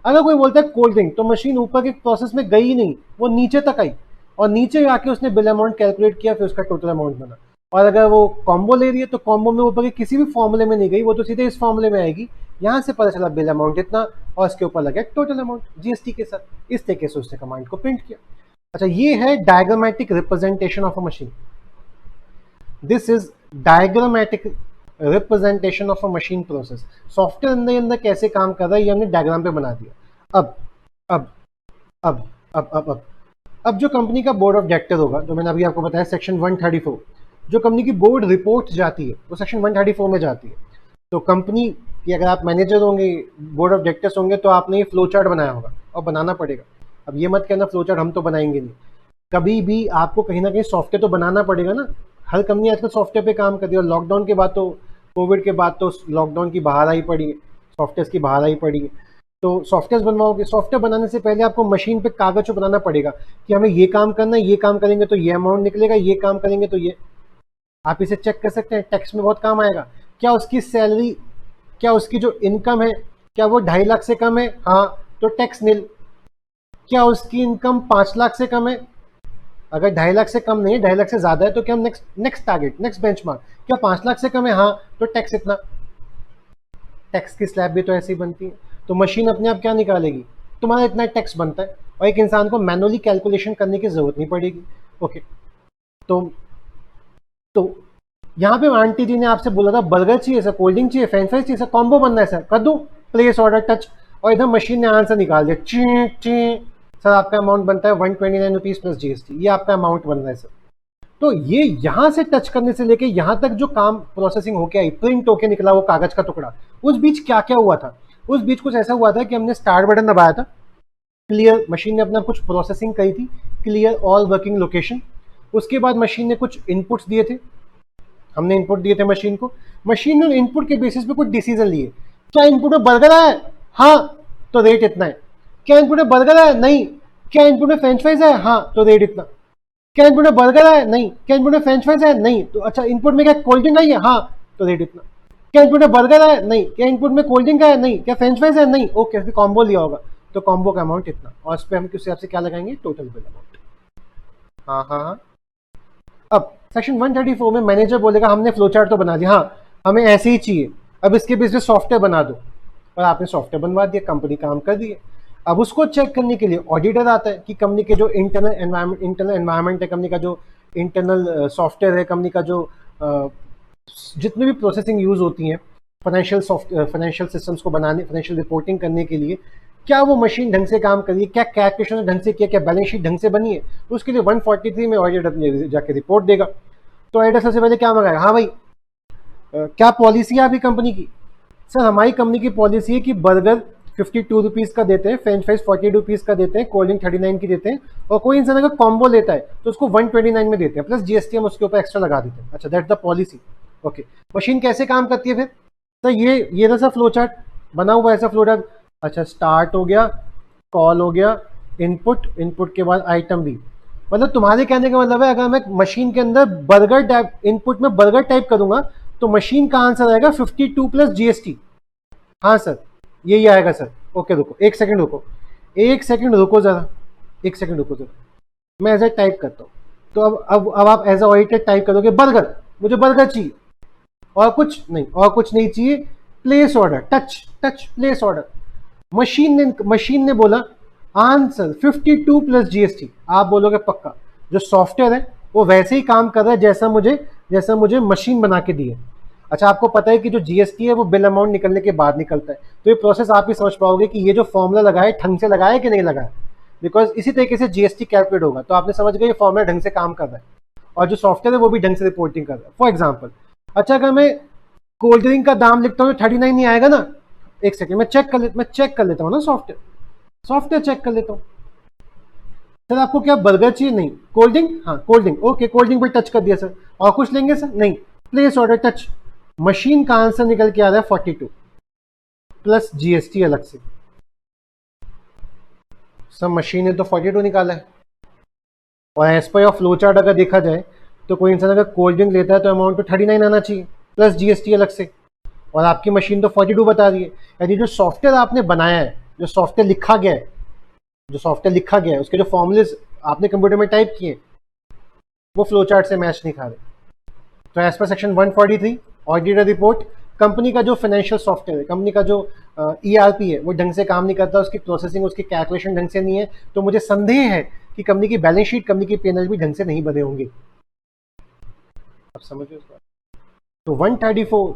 अगर कोई बोलता है कोल्ड ड्रिंक, तो मशीन ऊपर के प्रोसेस में गई नहीं, वो नीचे तक आई, और नीचे आके उसने बिल अमाउंट कैलकुलेट किया, फिर उसका टोटल अमाउंट बना। और अगर वो कॉम्बो ले रही है तो कॉम्बो में ऊपर के किसी भी फॉर्मूले में नहीं गई, वो तो सीधे इस फॉर्मूले में आएगी, यहाँ से पता चला बिल अमाउंट इतना, और इसके ऊपर लगा टोटल अमाउंट जीएसटी के साथ। इस तरीके से उसने कमांड को प्रिंट किया। अच्छा, ये है diagrammatic representation of a machine. This is diagrammatic representation of a machine process. Software अंदर अंदर कैसे काम कर रहा है ये हमने डायग्राम पे बना दिया। अब अब अब अब अब अब अब जो कंपनी का बोर्ड ऑफ डायरेक्टर होगा, जो मैंने अभी आपको बताया सेक्शन 134, जो कंपनी की बोर्ड रिपोर्ट जाती है वो सेक्शन 134 में जाती है। तो कंपनी की अगर आप मैनेजर होंगे, बोर्ड ऑफ डायरेक्टर्स होंगे, तो आपने ये फ्लो चार्ट बनाया होगा और बनाना पड़ेगा। अब ये मत कहना फ्लो चार्ट हम तो बनाएंगे नहीं, कभी भी आपको कहीं ना कहीं सॉफ्टवेयर तो बनाना पड़ेगा ना। हर कंपनी आजकल सॉफ्टवेयर पे काम कर रही है, और लॉकडाउन के बाद तो, कोविड के बाद तो लॉकडाउन की बहार आई पड़ी है, सॉफ्टवेयर की बहार आई पड़ी है। तो सॉफ्टवेयर बनवाओगे, सॉफ्टवेयर बनाने से पहले आपको मशीन पे कागज बनाना पड़ेगा कि हमें ये काम करना है, ये काम करेंगे तो ये अमाउंट निकलेगा, ये काम करेंगे तो ये। आप इसे चेक कर सकते हैं, टैक्स में बहुत काम आएगा। क्या उसकी सैलरी, क्या उसकी जो इनकम है, क्या वो 2.5 लाख से कम है? हाँ, तो टैक्स नील। क्या उसकी इनकम 5 लाख से कम है? अगर 2.5 लाख से कम नहीं है, 2.5 लाख से ज्यादा है, तो क्या हम नेक्स्ट टारगेट, नेक्स्ट बेंचमार्क। क्या 5 लाख से कम है? हाँ, तो टैक्स इतना। टैक्स की स्लैब भी तो ऐसे ही बनती है। तो मशीन अपने आप क्या निकालेगी? तुम्हारा इतना टैक्स बनता है, और एक इंसान को मैनुअली कैलकुलेशन करने की जरूरत नहीं पड़ेगी। ओके, तो यहाँ पे आंटी जी ने आपसे बोला था बर्गर चाहिए सर, कोल्ड ड्रिंक चाहिए, फ्रेंच फ्राइज चाहिए सर, कॉम्बो बनना है सर, कर दूं, प्लेस ऑर्डर टच, और इधर मशीन ने आंसर निकाल दिया, ची ची, सर आपका अमाउंट बनता है 129 रुपीज प्लस जीएसटी, ये आपका अमाउंट बन रहा है सर। तो ये यहाँ से टच करने से लेके यहाँ तक जो काम प्रोसेसिंग होके आई, प्रिंट होके निकला वो कागज का टुकड़ा, उस बीच क्या क्या हुआ था? उस बीच कुछ ऐसा हुआ था कि हमने स्टार्ट बटन दबाया था, क्लियर, मशीन ने अपना कुछ प्रोसेसिंग करी थी, क्लियर ऑल वर्किंग लोकेशन। उसके बाद मशीन ने कुछ इनपुट्स दिए थे, हमने इनपुट दिए थे मशीन को, मशीन ने इनपुट के बेसिस पे कुछ डिसीजन लिए। क्या इनपुट में बर्गर आया? हाँ, तो रेट इतना है। क्या इनपुट में बर्गर आया? नहीं। क्या इनपुट में फ्रेंच फ्राइज है? हाँ, तो रेट इतना। क्या इनपुट में बर्गर आया? नहीं। क्या इनपुट में फ्रेंच फ्राइज है? नहीं। तो अच्छा, इनपुट में क्या कोल्ड ड्रिंक आई है? हाँ, तो रेट इतना। क्या इनपुट में बर्गर आया? नहीं। क्या इनपुट में कोल्ड ड्रिंक आया? नहीं। क्या फ्रेंच फ्राइज है? नहीं। ओके, फिर कॉम्बो लिया होगा, तो कॉम्बो का अमाउंट इतना, और इस पर हम किस हिसाब से क्या लगाएंगे? Total bill amount. हाँ हाँ हाँ। अब सेक्शन 134 में मैनेजर बोलेगा हमने फ्लो चार्ट तो बना दिया, हाँ, हमें ऐसे ही चाहिए, अब इसके बेस पे सॉफ्टवेयर बना दो, और आपने सॉफ्टवेयर बनवा दिया, कंपनी काम कर दी है। अब उसको चेक करने के लिए ऑडिटर आता है कि कंपनी के जो इंटरनल एनवायरनमेंट है, कंपनी का जो इंटरनल सॉफ्टवेयर है, कंपनी का जो जितनी भी प्रोसेसिंग यूज होती हैं फाइनेंशियल सिस्टम्स को बनाने, फाइनेंशियल रिपोर्टिंग करने के लिए, क्या वो मशीन ढंग से काम कर रही है, क्या कैलकुलेशन ढंग से किया, क्या बैलेंस शीट ढंग से बनी है, तो उसके लिए 143 में ऑडिटर जाके रिपोर्ट देगा। तो ऑडिटर सबसे पहले क्या मंगाएगा, हाँ भाई क्या पॉलिसी है आपकी कंपनी की? सर हमारी कंपनी की पॉलिसी है कि बर्गर 52 रुपीज़ का देते हैं, फ्रेंच फ्राइज 40 रुपीज़ का देते हैं, कोल्ड ड्रिंक 39 की देते हैं, और कोई इंसान अगर कॉम्बो लेता है तो उसको 129 में देते हैं, प्लस जीएसटी हम उसके ऊपर एक्स्ट्रा लगा देते हैं। अच्छा, that's the policy. Okay, machine कैसे काम करती है फिर? सर ये ना सर फ्लो चार्ट बना हुआ है, ऐसा फ्लो चार्ट। अच्छा, स्टार्ट हो गया, कॉल हो गया, इनपुट के बाद आइटम भी। मतलब तुम्हारे कहने का मतलब है अगर मैं मशीन के अंदर बर्गर टाइप इनपुट में बर्गर टाइप करूंगा तो मशीन का आंसर आएगा 52 प्लस जीएसटी। हाँ सर, यही आएगा सर। ओके रुको, एक सेकंड रुको जरा, एक सेकंड रुको जरा, मैं एज ए टाइप करता हूँ। तो अब आप एज ए ऑडिटर टाइप करोगे बर्गर, मुझे बर्गर चाहिए और कुछ नहीं चाहिए, place order, touch place order. Machine ने बोला आंसर 52 प्लस जीएसटी। आप बोलोगे पक्का, जो सॉफ्टवेयर है वो वैसे ही काम कर रहा है जैसा मुझे मशीन बना के दी है। अच्छा, आपको पता है कि जो जीएसटी है वो बिल अमाउंट निकलने के बाद निकलता है, तो ये प्रोसेस आप ही समझ पाओगे कि ये जो फॉर्मूला लगाए ढंग से लगाया कि नहीं लगाया, बिकॉज इसी तरीके से जीएसटी कैलकुलेट होगा। तो आपने समझ गया ये फॉर्मूला ढंग से काम कर रहा है और जो सॉफ्टवेयर है वो भी ढंग से रिपोर्टिंग कर रहा है। फॉर एग्जाम्पल, अच्छा अगर मैं कोल्ड ड्रिंक का दाम लिखता हूँ तो 39 नहीं आएगा ना। एक सेकेंड, मैं चेक कर लेता हूँ ना, सॉफ्टवेयर चेक कर लेता हूँ। सर आपको क्या बर्गर चाहिए? नहीं। Cold drink? हाँ cold drink, okay cold drink पे टच कर दिया सर। और कुछ लेंगे सर? नहीं। Place order, touch. मशीन का आंसर निकल के आ रहा है 42 प्लस जीएसटी अलग से। सर मशीन ने तो 42 निकाला है, और एज पर फ्लो चार्ट अगर देखा जाए तो कोई इंसान अगर कोल्ड ड्रिंक लेता है तो अमाउंट तो 39 आना चाहिए प्लस जीएसटी अलग से, और आपकी मशीन तो 42 बता रही है। यानी जो सॉफ्टवेयर आपने बनाया है, जो सॉफ्टवेयर लिखा गया है, उसके जो फॉर्मूलेज आपने कंप्यूटर में टाइप किए वो फ्लो चार्ट से मैच नहीं खा रहे। तो as per section 143 auditor report, company का जो फाइनेंशियल सॉफ्टवेयर है, कंपनी का जो ईआरपी है वो ढंग से काम नहीं करता, उसकी प्रोसेसिंग, उसकी कैलकुलेशन ढंग से नहीं है, तो मुझे संदेह है कि कंपनी की बैलेंस शीट, कंपनी की पीएनएल भी ढंग से नहीं बने होंगे। आप समझ रहे हो? तो 134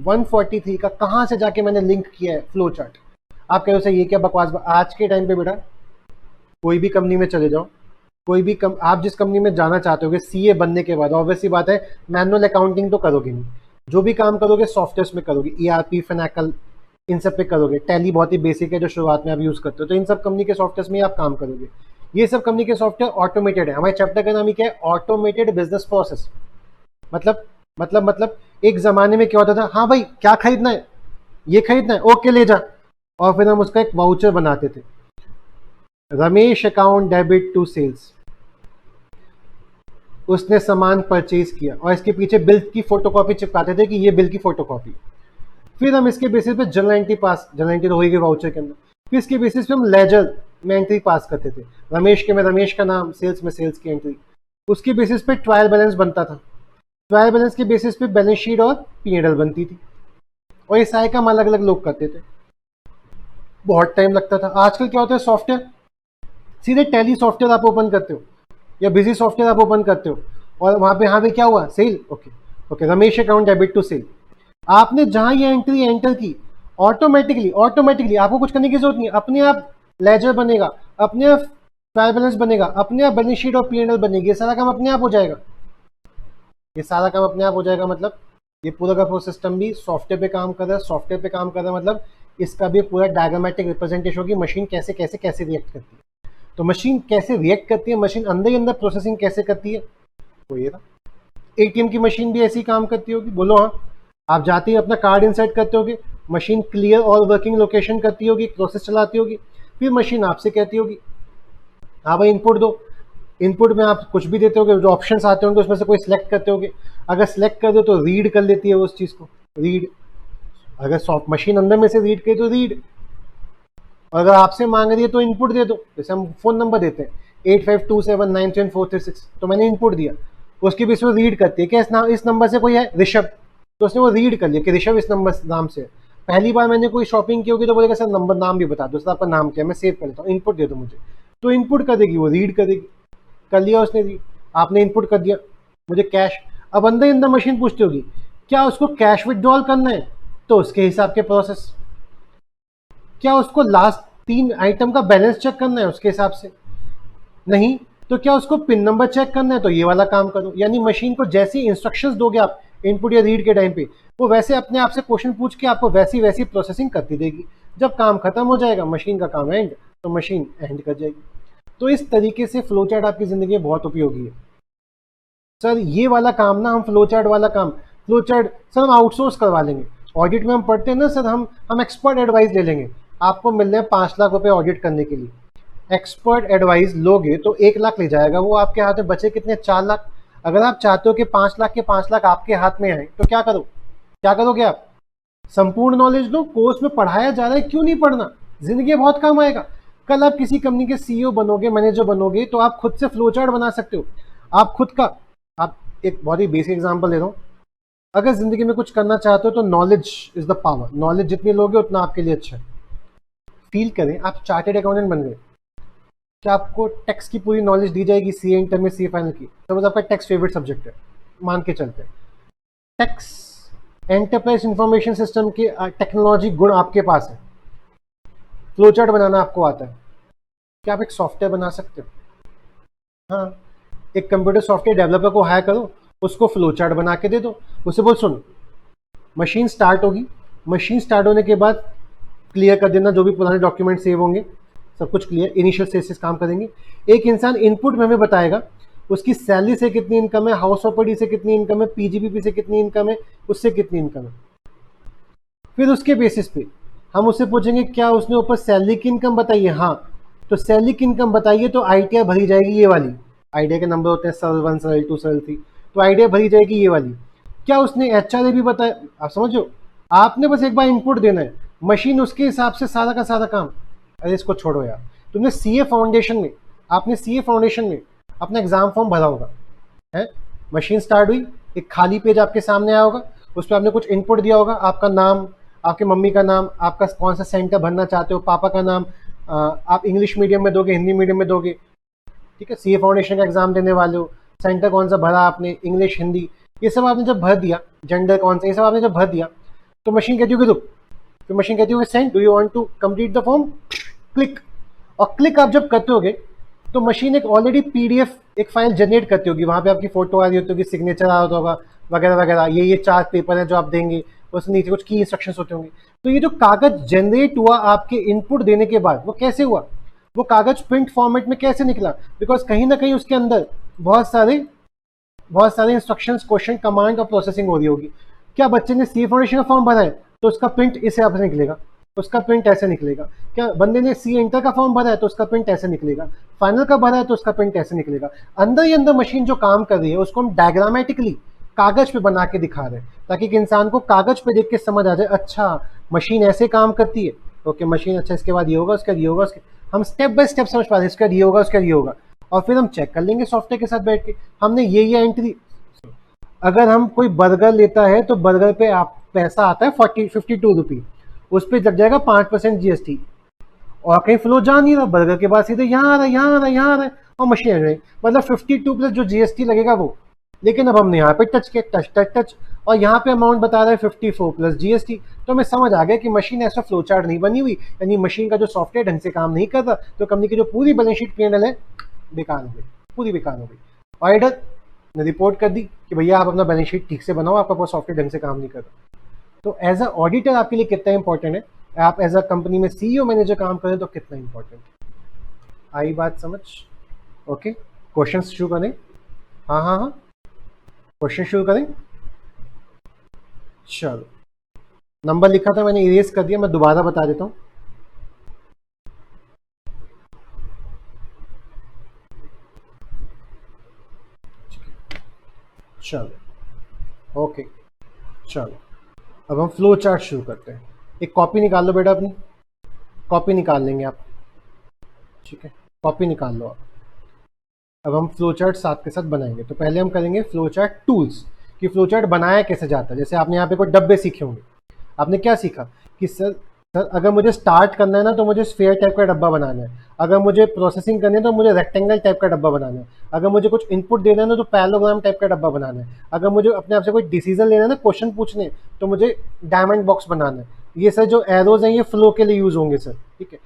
143 का कहां से जाके मैंने लिंक किया है फ्लो चार्ट। आप कहो सर ये क्या बकवास। आज के टाइम पे बेटा कोई भी कंपनी में चले जाओ, आप जिस कंपनी में जाना चाहते होगे सीए बनने के बाद, ऑब्वियसली बात है मैनुअल अकाउंटिंग तो करोगे नहीं, जो भी काम करोगे सॉफ्टवेयर में करोगे, ईआरपी, फिनैकल, इन सब पे करोगे। टैली बहुत ही बेसिक है जो शुरुआत में आप यूज करते हो, तो इन सब कंपनी के सॉफ्टवेयर में आप काम करोगे। ये सब कंपनी के सॉफ्टवेयर ऑटोमेटेड है। हमारे चैप्टर का नाम ही क्या है? Automated business process. मतलब एक जमाने में क्या होता था, हाँ भाई क्या खरीदना है, ये खरीदना है, ओके ले जा, और फिर हम उसका एक वाउचर बनाते थे, Ramesh account debit to sales, उसने सामान परचेज किया, और इसके पीछे बिल की फोटोकॉपी चिपकाते थे कि ये बिल की फोटोकॉपी। फिर हम इसके बेसिस पे जर्नल एंट्री तो होगी वाउचर के अंदर, फिर इसके बेसिस पे हम लेजर में एंट्री पास करते थे, रमेश के में रमेश का नाम, सेल्स में सेल्स की एंट्री। उसके बेसिस पे ट्रायल बैलेंस बनता था, ट्रायल बैलेंस के बेसिस पे बैलेंस शीट और पीएनएल बनती थी, और ये सारे काम अलग अलग लोग करते थे, बहुत टाइम लगता था। आजकल क्या होता है, सॉफ्टवेयर सीधे टैली सॉफ्टवेयर आप ओपन करते हो या बिजी सॉफ्टवेयर आप ओपन करते हो, और वहां पे हाँ भाई क्या हुआ, sale, okay Ramesh account debit to sale. आपने जहां ये एंट्री एंटर की, ऑटोमेटिकली आपको कुछ करने की जरूरत नहीं, अपने आप लेजर बनेगा, अपने आप ट्रायल बैलेंस बनेगा, अपने आप बैलेंस शीट और पीएनएल बनेगी, ये सारा काम अपने आप हो जाएगा। मतलब ये पूरा का पूरा सिस्टम भी सॉफ्टवेयर पे काम कर रहा है, मतलब इसका भी पूरा डायग्रामेटिक रिप्रेजेंटेशन होगी, मशीन कैसे रिएक्ट करती है। तो मशीन कैसे रिएक्ट करती है, मशीन अंदर ही अंदर प्रोसेसिंग कैसे करती है, तो ये ना एटीएम की मशीन भी ऐसी काम करती होगी, बोलो हाँ। आप जाते ही अपना कार्ड इंसर्ट करते होगे, मशीन क्लियर और वर्किंग लोकेशन करती होगी, प्रोसेस चलाती होगी, फिर मशीन आपसे कहती होगी हाँ भाई इनपुट दो। इनपुट में आप कुछ भी देते होगे, जो ऑप्शंस आते होंगे उसमें से कोई सिलेक्ट करते होगे, अगर सिलेक्ट कर दो तो रीड कर लेती है उस चीज़ को, रीड, अगर सॉफ्ट मशीन अंदर में से रीड करे तो रीड, और अगर आपसे मांग रही है तो इनपुट दे दो। जैसे हम फोन नंबर देते हैं 8527933436, तो मैंने इनपुट दिया, उसके बेस पर रीड करती है क्या इस नंबर से कोई है ऋषभ, तो उसने वो रीड कर लिया कि ऋषभ इस नंबर नाम से है। पहली बार मैंने कोई शॉपिंग की होगी तो बोलेगा सर नंबर नाम भी बता दो, सर आपका नाम क्या है, मैं सेव कर लेता हूँ, इनपुट दे दो मुझे। तो इनपुट कर देगी, वो रीड करेगी। कर लिया उसने रीड, आपने इनपुट कर दिया मुझे कैश। अब अंदर अंदर मशीन पूछती होगी क्या उसको कैश विड्रॉल करना है, तो उसके हिसाब के प्रोसेस। क्या उसको लास्ट 3 आइटम का बैलेंस चेक करना है, उसके हिसाब से। नहीं तो क्या उसको पिन नंबर चेक करना है, तो ये वाला काम करो। यानी मशीन को जैसी इंस्ट्रक्शंस दोगे आप इनपुट या रीड के टाइम पे, वो वैसे अपने आप से क्वेश्चन पूछ के आपको वैसी वैसी प्रोसेसिंग करती देगी। जब काम खत्म हो जाएगा, मशीन का काम एंड, तो मशीन एंड कर जाएगी। तो इस तरीके से फ्लो चार्ट आपकी जिंदगी में बहुत उपयोगी है। सर ये वाला काम ना, हम फ्लो चार्ट वाला काम, फ्लो चार्ट सर हम आउटसोर्स करवा लेंगे। ऑडिट में हम पढ़ते हैं ना सर, हम एक्सपर्ट एडवाइस ले लेंगे। आपको मिल रहे हैं 5 लाख रुपए ऑडिट करने के लिए, एक्सपर्ट एडवाइस लोगे तो 1 लाख ले जाएगा वो, आपके हाथ में बचे कितने, 4 लाख। अगर आप चाहते हो कि 5 लाख के 5 लाख आपके हाथ में आए, तो क्या करो, क्या करोगे आप? संपूर्ण नॉलेज लो, कोर्स में पढ़ाया जा रहा है, क्यों नहीं पढ़ना, जिंदगी में बहुत काम आएगा। कल आप किसी कंपनी के सीईओ बनोगे, मैनेजर बनोगे, तो आप खुद से फ्लो चार्ट बना सकते हो। आप खुद का, आप एक बहुत ही बेसिक एग्जांपल ले रहा हूँ, अगर जिंदगी में कुछ करना चाहते हो तो knowledge is the power, knowledge जितनी लोगे उतना आपके लिए अच्छा है। फील करें आप चार्टेड अकाउंटेंट बन गए, क्या आपको टैक्स की पूरी नॉलेज दी जाएगी, सी इंटर में सी फाइनल की, तो आपका टैक्स फेवरेट सब्जेक्ट है, मान के चलते हैं। टैक्स एंटरप्राइज इंफॉर्मेशन सिस्टम के टेक्नोलॉजी गुण आपके पास है, फ्लो चार्ट बनाना आपको आता है, क्या आप एक सॉफ्टवेयर बना सकते हो? हाँ, एक कंप्यूटर सॉफ्टवेयर डेवलपर को हायर करो, उसको फ्लो चार्ट बना के दे दो, उसे बोल सुन मशीन स्टार्ट होगी, मशीन स्टार्ट होने के बाद क्लियर कर देना जो भी पुराने डॉक्यूमेंट सेव होंगे, सब कुछ क्लियर, इनिशियल स्टेजेस काम करेंगे। एक इंसान इनपुट में हमें बताएगा उसकी सैलरी से कितनी इनकम है, हाउस प्रॉपर्टी से कितनी इनकम है, पीजीबीपी से कितनी इनकम है, उससे कितनी इनकम है। फिर उसके बेसिस पे हम उससे पूछेंगे क्या उसने ऊपर सैलरी की इनकम बताई है, हाँ तो सैलरी की इनकम बताइए, तो आईटीआर भरी जाएगी ये वाली, आईडिया के नंबर होते हैं सरल 1 सरल 2 सरल 3, तो आईडिया भरी जाएगी ये वाली। क्या उसने एचआरए भी बताया, आप समझो, आपने बस एक बार इनपुट देना है, मशीन उसके हिसाब से सारा का सारा काम। अरे इसको छोड़ो यार, तुमने सीए फाउंडेशन में, आपने सीए फाउंडेशन में अपना एग्जाम फॉर्म भरा होगा, है, मशीन स्टार्ट हुई, एक खाली पेज आपके सामने आया होगा, उस पर आपने कुछ इनपुट दिया होगा, आपका नाम, आपके मम्मी का नाम, आपका कौन सा सेंटर भरना चाहते हो, पापा का नाम, आप इंग्लिश मीडियम में दोगे, हिंदी मीडियम में दोगे, ठीक है, सीए फाउंडेशन का एग्जाम देने वाले हो, सेंटर कौन सा भरा आपने, इंग्लिश हिंदी, ये सब आपने जब भर दिया, जेंडर कौन सा, ये सब आपने जब भर दिया, तो मशीन कहती होगी रुक, तो मशीन कहती होगी send, do you want to complete the form, click. और क्लिक आप जब करते होगे तो मशीन एक ऑलरेडी पीडीएफ एक फाइल जनरेट करती होगी, वहां पे आपकी फोटो आ रही होती होगी, सिग्नेचर आ रहा होगा, वगैरह वगैरह, ये 4 पेपर है जो आप देंगे, उसके नीचे कुछ की इंस्ट्रक्शंस होते होंगे। तो ये जो कागज जनरेट हुआ आपके इनपुट देने के बाद, वो कैसे हुआ, वो कागज प्रिंट फॉर्मेट में कैसे निकला, बिकॉज कहीं ना कहीं उसके अंदर बहुत सारे इंस्ट्रक्शंस, क्वेश्चन, कमांड और प्रोसेसिंग हो रही होगी। क्या बच्चे ने सी फाउंडेशन का फॉर्म भरा है तो उसका प्रिंट इस हिसाब से निकलेगा, उसका प्रिंट ऐसे निकलेगा। क्या बंदे ने सी इंटर का फॉर्म भरा है तो उसका प्रिंट ऐसे निकलेगा, फाइनल का भरा है तो उसका प्रिंट ऐसे निकलेगा। अंदर ही अंदर मशीन जो काम कर रही है उसको हम डायग्रामेटिकली कागज पे बना के दिखा रहे हैं, ताकि एक इंसान को कागज पे देख के समझ आ जाए, अच्छा मशीन ऐसे काम करती है, ओके मशीन, अच्छा इसके बाद ये होगा, उसके बाद ये होगा, उसके हम स्टेप बाय स्टेप समझ पा रहे हैं, इसके बाद ये होगा, उसके बाद ये होगा, और फिर हम चेक कर लेंगे सॉफ्टवेयर के साथ बैठ के, हमने ये एंट्री। अगर हम कोई बर्गर लेता है तो बर्गर पे आप पैसा आता है 52 रुपी, उस पर लग जाएगा 5% जीएसटी, और कहीं फ्लो जा नहीं रहा, बर्गर के बाद सीधे यहाँ आ रहा है, यहाँ आ रहा है, यहाँ आ रहा है, और मशीन आ जाएगी, मतलब 52 प्लस जो जीएसटी लगेगा वो। लेकिन अब हमने यहाँ पे टच किया, टच टच टच, और यहाँ पे अमाउंट बता रहा है 54 प्लस जीएसटी, तो हमें समझ आ गया कि मशीन ऐसा फ्लो चार्ट नहीं बनी हुई, यानी मशीन का जो सॉफ्टवेयर ढंग से काम नहीं कर रहा, तो कंपनी की जो पूरी बैलेंस शीट पीएनएल है बेकार हो गई, पूरी बेकार हो गई। ऑडिटर ने रिपोर्ट कर दी कि भैया आप अपना बैलेंस शीट ठीक से बनाओ, आपका सॉफ्टवेयर ढंग से काम नहीं कर रहा। तो एज अ ऑडिटर आपके लिए कितना इंपॉर्टेंट है, आप एज अ कंपनी में सीईओ मैनेजर काम करें तो कितना इंपॉर्टेंट है। आई बात समझ? ओके, क्वेश्चन शुरू करें। हाँ हाँ हाँ, क्वेश्चन शुरू करें। चलो, नंबर लिखा था मैंने, इरेज कर दिया, मैं दोबारा बता देता हूँ। चलो ओके, चलो अब हम फ्लो चार्ट शुरू करते हैं। एक कॉपी निकाल लो बेटा अपनी, कॉपी निकाल लेंगे आप, ठीक है, कॉपी निकाल लो आप। अब हम फ्लो चार्ट साथ के साथ बनाएंगे। तो पहले हम करेंगे फ्लो चार्ट टूल्स। कि फ्लो चार्ट बनाया कैसे जाता है। जैसे आपने यहाँ पे कोई डब्बे सीखे होंगे, आपने क्या सीखा कि सर अगर मुझे स्टार्ट करना है ना तो मुझे स्फेयर टाइप का डब्बा बनाना है, अगर मुझे प्रोसेसिंग करनी है तो मुझे रेक्टेंगल टाइप का डब्बा बनाना है, अगर मुझे कुछ इनपुट देना है ना तो पैरेललोग्राम टाइप का डब्बा बनाना है, अगर मुझे अपने आप से कोई डिसीजन लेना है ना, क्वेश्चन पूछने, तो मुझे डायमंड बॉक्स बनाना है। ये सर जो एरोज हैं ये फ्लो के लिए यूज होंगे सर, ठीक है।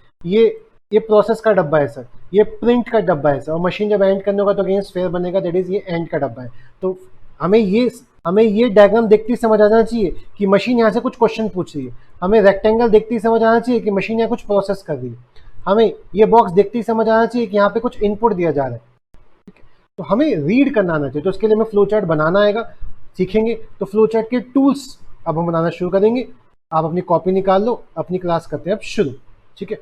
ये प्रोसेस का डब्बा है सर, ये प्रिंट का डब्बा है सर, और मशीन जब एंड करने होगा तो अगेन स्फेयर बनेगा, दैट इज ये एंड का डब्बा है। तो हमें ये डायग्राम देखते ही समझ आ जाना चाहिए कि मशीन यहाँ से कुछ क्वेश्चन पूछ रही है, हमें रेक्टेंगल देखते ही समझ आना चाहिए कि मशीन यहाँ कुछ प्रोसेस कर रही है, हमें ये बॉक्स देखते ही समझ आना चाहिए कि यहाँ पे कुछ इनपुट दिया जा रहा है, ठीक है। तो हमें रीड करना आना चाहिए, तो उसके लिए हमें फ्लो चार्ट बनाना आएगा, सीखेंगे। तो फ्लो चार्ट के टूल्स अब हम बनाना शुरू करेंगे। आप अपनी कॉपी निकाल लो, अपनी क्लास करते हैं अब शुरू, ठीक है।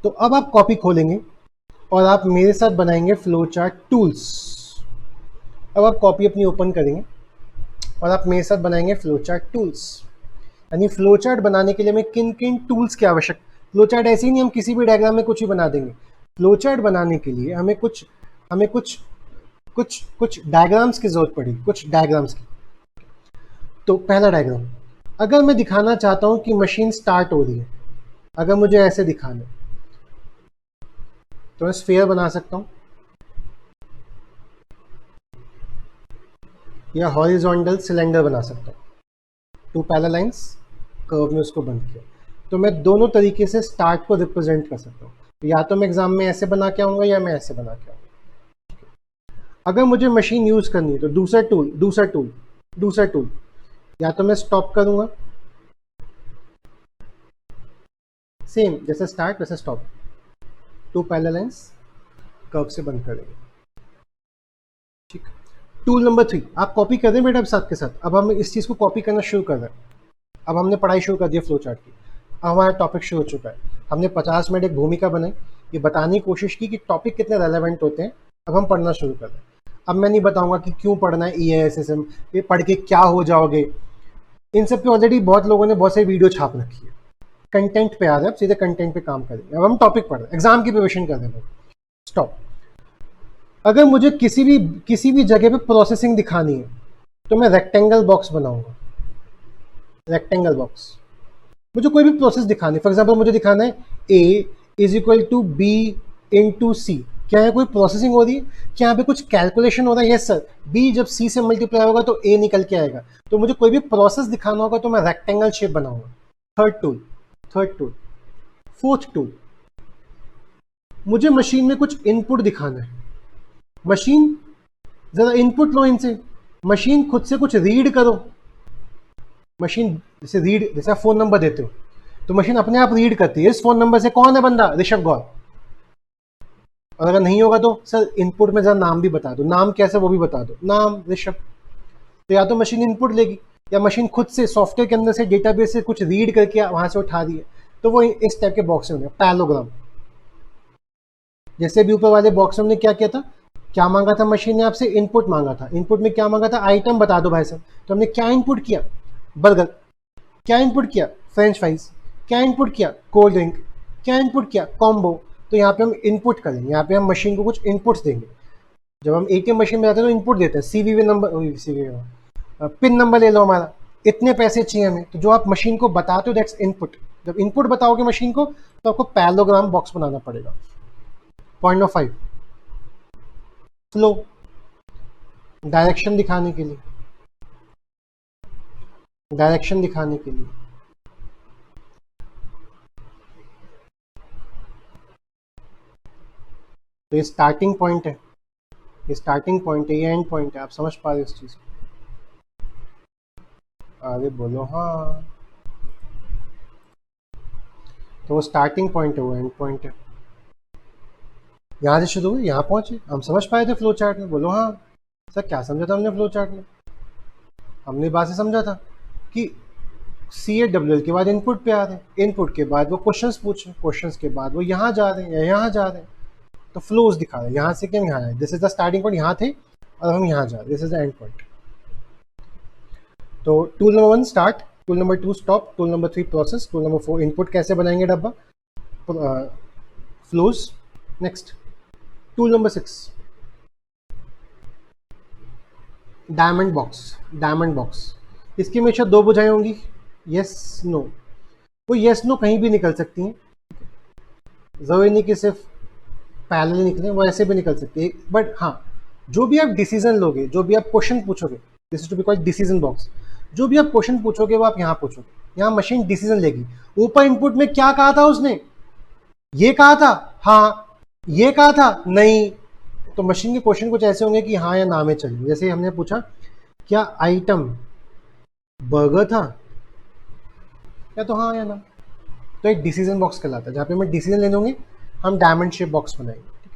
तो अब आप कॉपी खोलेंगे और आप मेरे साथ बनाएंगे फ्लो चार्ट टूल्स। अब आप कॉपी अपनी ओपन करेंगे और आप मेरे साथ बनाएंगे फ्लो चार्ट टूल्स। यानी फ्लो चार्ट बनाने के लिए हमें किन किन टूल्स की आवश्यक, फ्लो चार्ट ऐसे ही नहीं हम किसी भी डायग्राम में कुछ भी बना देंगे। फ्लो चार्ट बनाने के लिए हमें कुछ डायग्राम्स की जरूरत पड़ी, कुछ डायग्राम्स की। तो पहला डायग्राम, अगर मैं दिखाना चाहता हूं कि मशीन स्टार्ट हो रही है, अगर मुझे ऐसे दिखाना है तो मैं स्फीयर बना सकता हूं या हॉरिजॉन्टल सिलेंडर बना सकता हूं। टू पैरेलल लाइंस, कर्व में उसको बंद किया, तो मैं दोनों तरीके से स्टार्ट को रिप्रेजेंट कर सकता हूँ। या तो मैं एग्जाम में ऐसे बना के आऊँगा या मैं ऐसे बना के आऊँगा। अगर मुझे मशीन यूज करनी है तो दूसरा टूल, या तो मैं स्टॉप करूँगा, सेम जैसे स्टार्ट वैसे stop, two parallel lines, curve से बंद करेंगे, ठीक। टूल नंबर 3 आप कॉपी कर रहे हैं बेटा अब साथ के साथ। अब हम इस चीज़ को कॉपी करना शुरू कर रहे हैं। अब हमने पढ़ाई शुरू कर दी फ्लो चार्ट की, अब हमारा टॉपिक शुरू हो चुका है। हमने 50 मिनट एक भूमिका बनाई, ये बताने की कोशिश की कि टॉपिक कितने रेलेवेंट होते हैं। अब हम पढ़ना शुरू कर रहे हैं। अब मैं नहीं बताऊंगा कि क्यों पढ़ना है EISSM, ये पढ़ के क्या हो जाओगे, इन सब पे ऑलरेडी बहुत लोगों ने बहुत सारी वीडियो छाप रखी है। कंटेंट पे आ रहे हैं, अब सीधे कंटेंट पे काम करेंगे। अब हम टॉपिक पढ़ रहे हैं, एग्जाम की प्रिपरेशन कर रहे हैं। स्टॉप। अगर मुझे किसी भी जगह पे प्रोसेसिंग दिखानी है तो मैं रेक्टेंगल बॉक्स बनाऊंगा, रेक्टेंगल बॉक्स। मुझे कोई भी प्रोसेस दिखानी, फॉर एग्जाम्पल मुझे दिखाना है A is equal to B into C। क्या यहाँ कोई प्रोसेसिंग हो रही है, क्या यहाँ पे कुछ कैलकुलेशन हो रहा है? यस सर, B जब C से मल्टीप्लाई होगा तो A निकल के आएगा। तो मुझे कोई भी प्रोसेस दिखाना होगा तो मैं रेक्टेंगल शेप बनाऊंगा। Third tool. फोर्थ टूल, मुझे मशीन में कुछ इनपुट दिखाना है। मशीन, जरा इनपुट लो इनसे, मशीन खुद से कुछ रीड करो। मशीन जैसे आप फोन नंबर देते हो तो मशीन अपने आप रीड करती है, इस फोन नंबर से कौन है बंदा, ऋषभ गौर। और अगर नहीं होगा तो सर इनपुट में जरा नाम भी बता दो, नाम कैसे वो भी बता दो, नाम ऋषभ। तो या तो मशीन इनपुट लेगी या मशीन खुद से सॉफ्टवेयर के अंदर से डेटाबेस से कुछ रीड करके वहां से उठा रही है, तो वो इस टाइप के बॉक्स में होंगे, पैरेललोग्राम। जैसे भी ऊपर वाले बॉक्स में हमने क्या किया था, क्या मांगा था मशीन ने आपसे, इनपुट मांगा था। इनपुट में क्या मांगा था, आइटम बता दो भाई साहब। तो हमने क्या इनपुट किया, बर्गर। क्या इनपुट किया, फ्रेंच फ्राइज। क्या इनपुट किया, कोल्ड ड्रिंक। क्या इनपुट किया, कॉम्बो। तो यहाँ पे हम इनपुट करेंगे, यहाँ पे हम मशीन को कुछ इनपुट्स देंगे। जब हम ATM मशीन में जाते हैं तो इनपुट देते हैं, CVV नंबर, पिन नंबर ले लो हमारा, इतने पैसे चाहिए हमें। तो जो आप मशीन को बताते हो दैट्स इनपुट। जब इनपुट बताओगे मशीन को तो आपको पैरेललोग्राम बॉक्स बनाना पड़ेगा। पॉइंट नंबर 5, फ्लो, डायरेक्शन दिखाने के लिए, तो ये स्टार्टिंग पॉइंट है, ये एंड पॉइंट है। आप समझ पा रहे हो इस चीज को? अरे बोलो हाँ। तो वो स्टार्टिंग पॉइंट है, वो एंड पॉइंट है। यहाँ से शुरू हुई, यहाँ पहुंचे, हम समझ पाए थे फ्लो चार्ट में? बोलो हाँ। सर क्या समझा था हमने फ्लो चार्ट में? हमने बात से समझा था कि CAWL के बाद इनपुट पे आ रहे हैं, इनपुट के बाद वो क्वेश्चंस पूछ रहे हैं, क्वेश्चंस के बाद वो यहाँ जा रहे हैं या यहाँ जा रहे हैं। तो फ्लोज दिखा रहे हैं, यहाँ से क्या यहाँ आए, this is the starting point, यहाँ थे और हम यहाँ जा रहे हैं, this is the end point. तो tool number 1 start, tool number 2 stop, tool number 3 process, tool number 4 input कैसे बनाएंगे डब्बा, flows. Next tool number 6, diamond box, diamond box, इसकी हमेशा दो बुझाएं होंगी, यस नो। वो यस नो कहीं भी निकल सकती हैं, जरूरी नहीं कि सिर्फ पैरेलल निकले, वो ऐसे भी निकल सकती है। बट हाँ, जो भी आप डिसीजन लोगे, जो भी आप क्वेश्चन पूछोगे, this is to be called decision box. जो भी आप क्वेश्चन पूछोगे वो आप यहाँ पूछोगे, यहाँ मशीन डिसीजन लेगी। ऊपर इनपुट में क्या कहा था उसने, ये कहा था, हाँ, ये कहा था, नहीं। तो मशीन के क्वेश्चन कुछ ऐसे होंगे कि हाँ या ना में चलेंगे। जैसे हमने पूछा क्या आइटम बर्गर था, या तो हाँ या ना, तो एक डिसीजन बॉक्स कहलाता है। जहाँ पे हमें डिसीजन लेने होंगे हम डायमंड शेप बॉक्स बनाएंगे।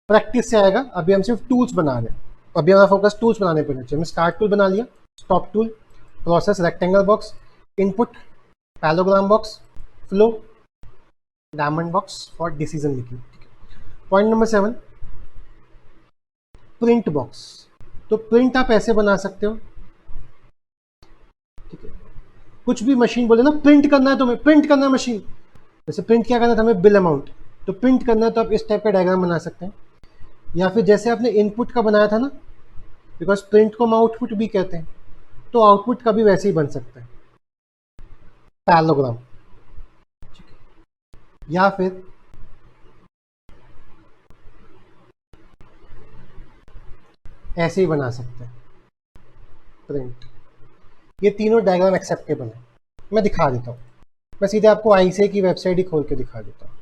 प्रैक्टिस से आएगा, अभी हम सिर्फ टूल्स बना रहे हैं, अभी हमारा फोकस टूल्स बनाने पर है। हमने स्टार्ट टूल बना लिया, stop tool, process rectangle box, input parallelogram box, flow, diamond box for decision making. Point number 7, print box. तो प्रिंट आप ऐसे बना सकते हो, ठीक है, कुछ भी मशीन बोले ना प्रिंट करना है तुम्हें, प्रिंट करना है मशीन, जैसे प्रिंट क्या करना है हमें, बिल अमाउंट, तो प्रिंट करना है तो आप इस टाइप का डायग्राम बना सकते हैं। या फिर जैसे आपने इनपुट का बनाया था ना, बिकॉज प्रिंट को हम आउटपुट भी कहते हैं, तो आउटपुट का भी वैसे ही बन सकता है, पैरेललोग्राम। या फिर ऐसे ही बना सकते हैं प्रिंट। ये तीनों डायग्राम एक्सेप्टेबल है। मैं दिखा देता हूँ, मैं सीधे आपको आईसीए की वेबसाइट ही खोल के दिखा देता हूँ।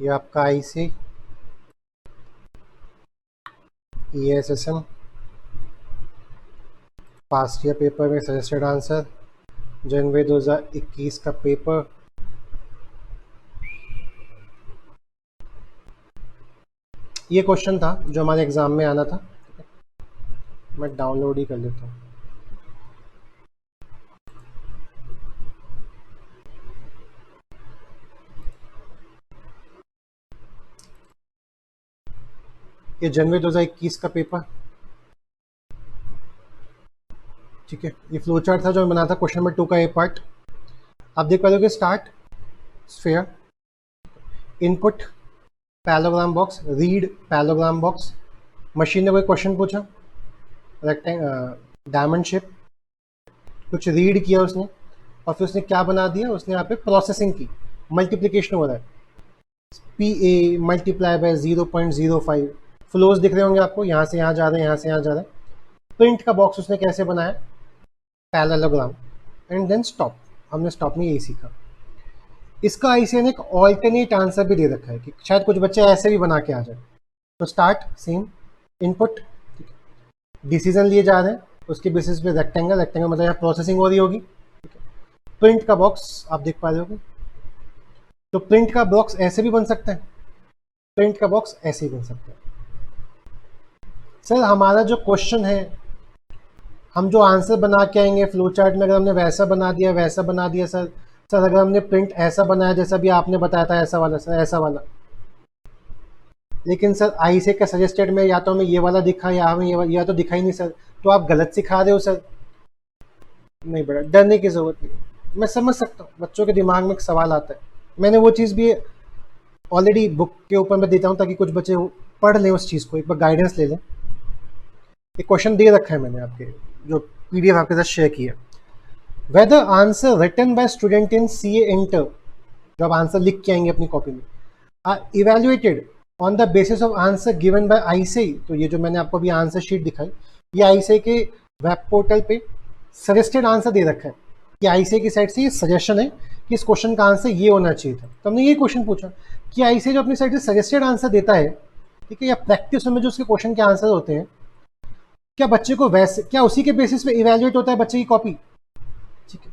ये आपका IC ESSM past year paper में सजेस्टेड आंसर, जनवरी 2021 का पेपर। ये क्वेश्चन था जो हमारे एग्जाम में आना था, मैं डाउनलोड ही कर लेता हूँ। ये जनवरी 2021 का पेपर, ठीक है। ये फ्लो चार्ट था जो मैं बना था क्वेश्चन नंबर 2 का ए पार्ट। आप देख पा रहे हो कि start sphere, input parallelogram box, read parallelogram box, machine ने कोई क्वेश्चन पूछा, डायमंड शेप, कुछ रीड किया उसने, और फिर उसने क्या बना दिया, उसने यहाँ पे प्रोसेसिंग की, मल्टीप्लीकेशन हो रहा है, PA मल्टीप्लाई बाय 0.05, फ्लोज दिख रहे होंगे आपको, यहाँ से यहाँ जा रहे हैं, यहाँ से यहाँ जा रहे हैं। प्रिंट का बॉक्स उसने कैसे बनाया, पैरेललोग्राम, एंड देन स्टॉप, हमने स्टॉप में यही सीखा। इसका आईसीए ने एक ऑल्टरनेट आंसर भी दे रखा है कि शायद कुछ बच्चे ऐसे भी बना के आ जाए। तो स्टार्ट सेम, इनपुट, डिसीजन लिए जा रहे हैं, उसके बेसिस पे रेक्टेंगल, रेक्टेंगल मतलब यहाँ प्रोसेसिंग हो रही होगी, प्रिंट का बॉक्स आप देख पा रहे होगे। तो प्रिंट का बॉक्स ऐसे भी बन सकता है, प्रिंट का बॉक्स ऐसे ही बन सकता है। सर हमारा जो क्वेश्चन है, हम जो आंसर बना के आएंगे फ्लो चार्ट में, अगर हमने वैसा बना दिया, वैसा बना दिया सर, सर अगर हमने प्रिंट ऐसा बनाया जैसा भी आपने बताया था, ऐसा वाला सर, ऐसा वाला, लेकिन सर आईसीए का सजेस्टेड में या तो हमें ये वाला दिखा या हमें ये या तो दिखा ही नहीं सर, तो आप गलत सिखा रहे हो सर। नहीं बेटा, डरने की जरूरत नहीं, मैं समझ सकता हूँ बच्चों के दिमाग में एक सवाल आता है। मैंने वो चीज़ भी ऑलरेडी बुक के ऊपर मैं देता हूँ ताकि कुछ बच्चे पढ़ लें उस चीज़ को, एक बार गाइडेंस ले लें। एक क्वेश्चन दे रखा है मैंने आपके, जो PDF आपके साथ शेयर किया, whether answer written by student in CA inter, जो आप आंसर लिख के आएंगे अपनी कॉपी में, are evaluated on the basis of answer given by ICA. तो ये जो मैंने आपको अभी आंसर शीट दिखाई, ये आईसीए के वेब पोर्टल पे सजेस्टेड आंसर दे रखा है कि आईसीए की साइड से ये सजेशन है कि इस क्वेश्चन का आंसर ये होना चाहिए था। तो हमने ये क्वेश्चन पूछा कि आईसीए जो अपनी साइड से सजेस्टेड आंसर देता है, ठीक है, या प्रैक्टिस में जो उसके क्वेश्चन के आंसर होते हैं, क्या बच्चे को वैसे, क्या उसी के बेसिस पे इवेल्युएट होता है बच्चे की कॉपी, ठीक है।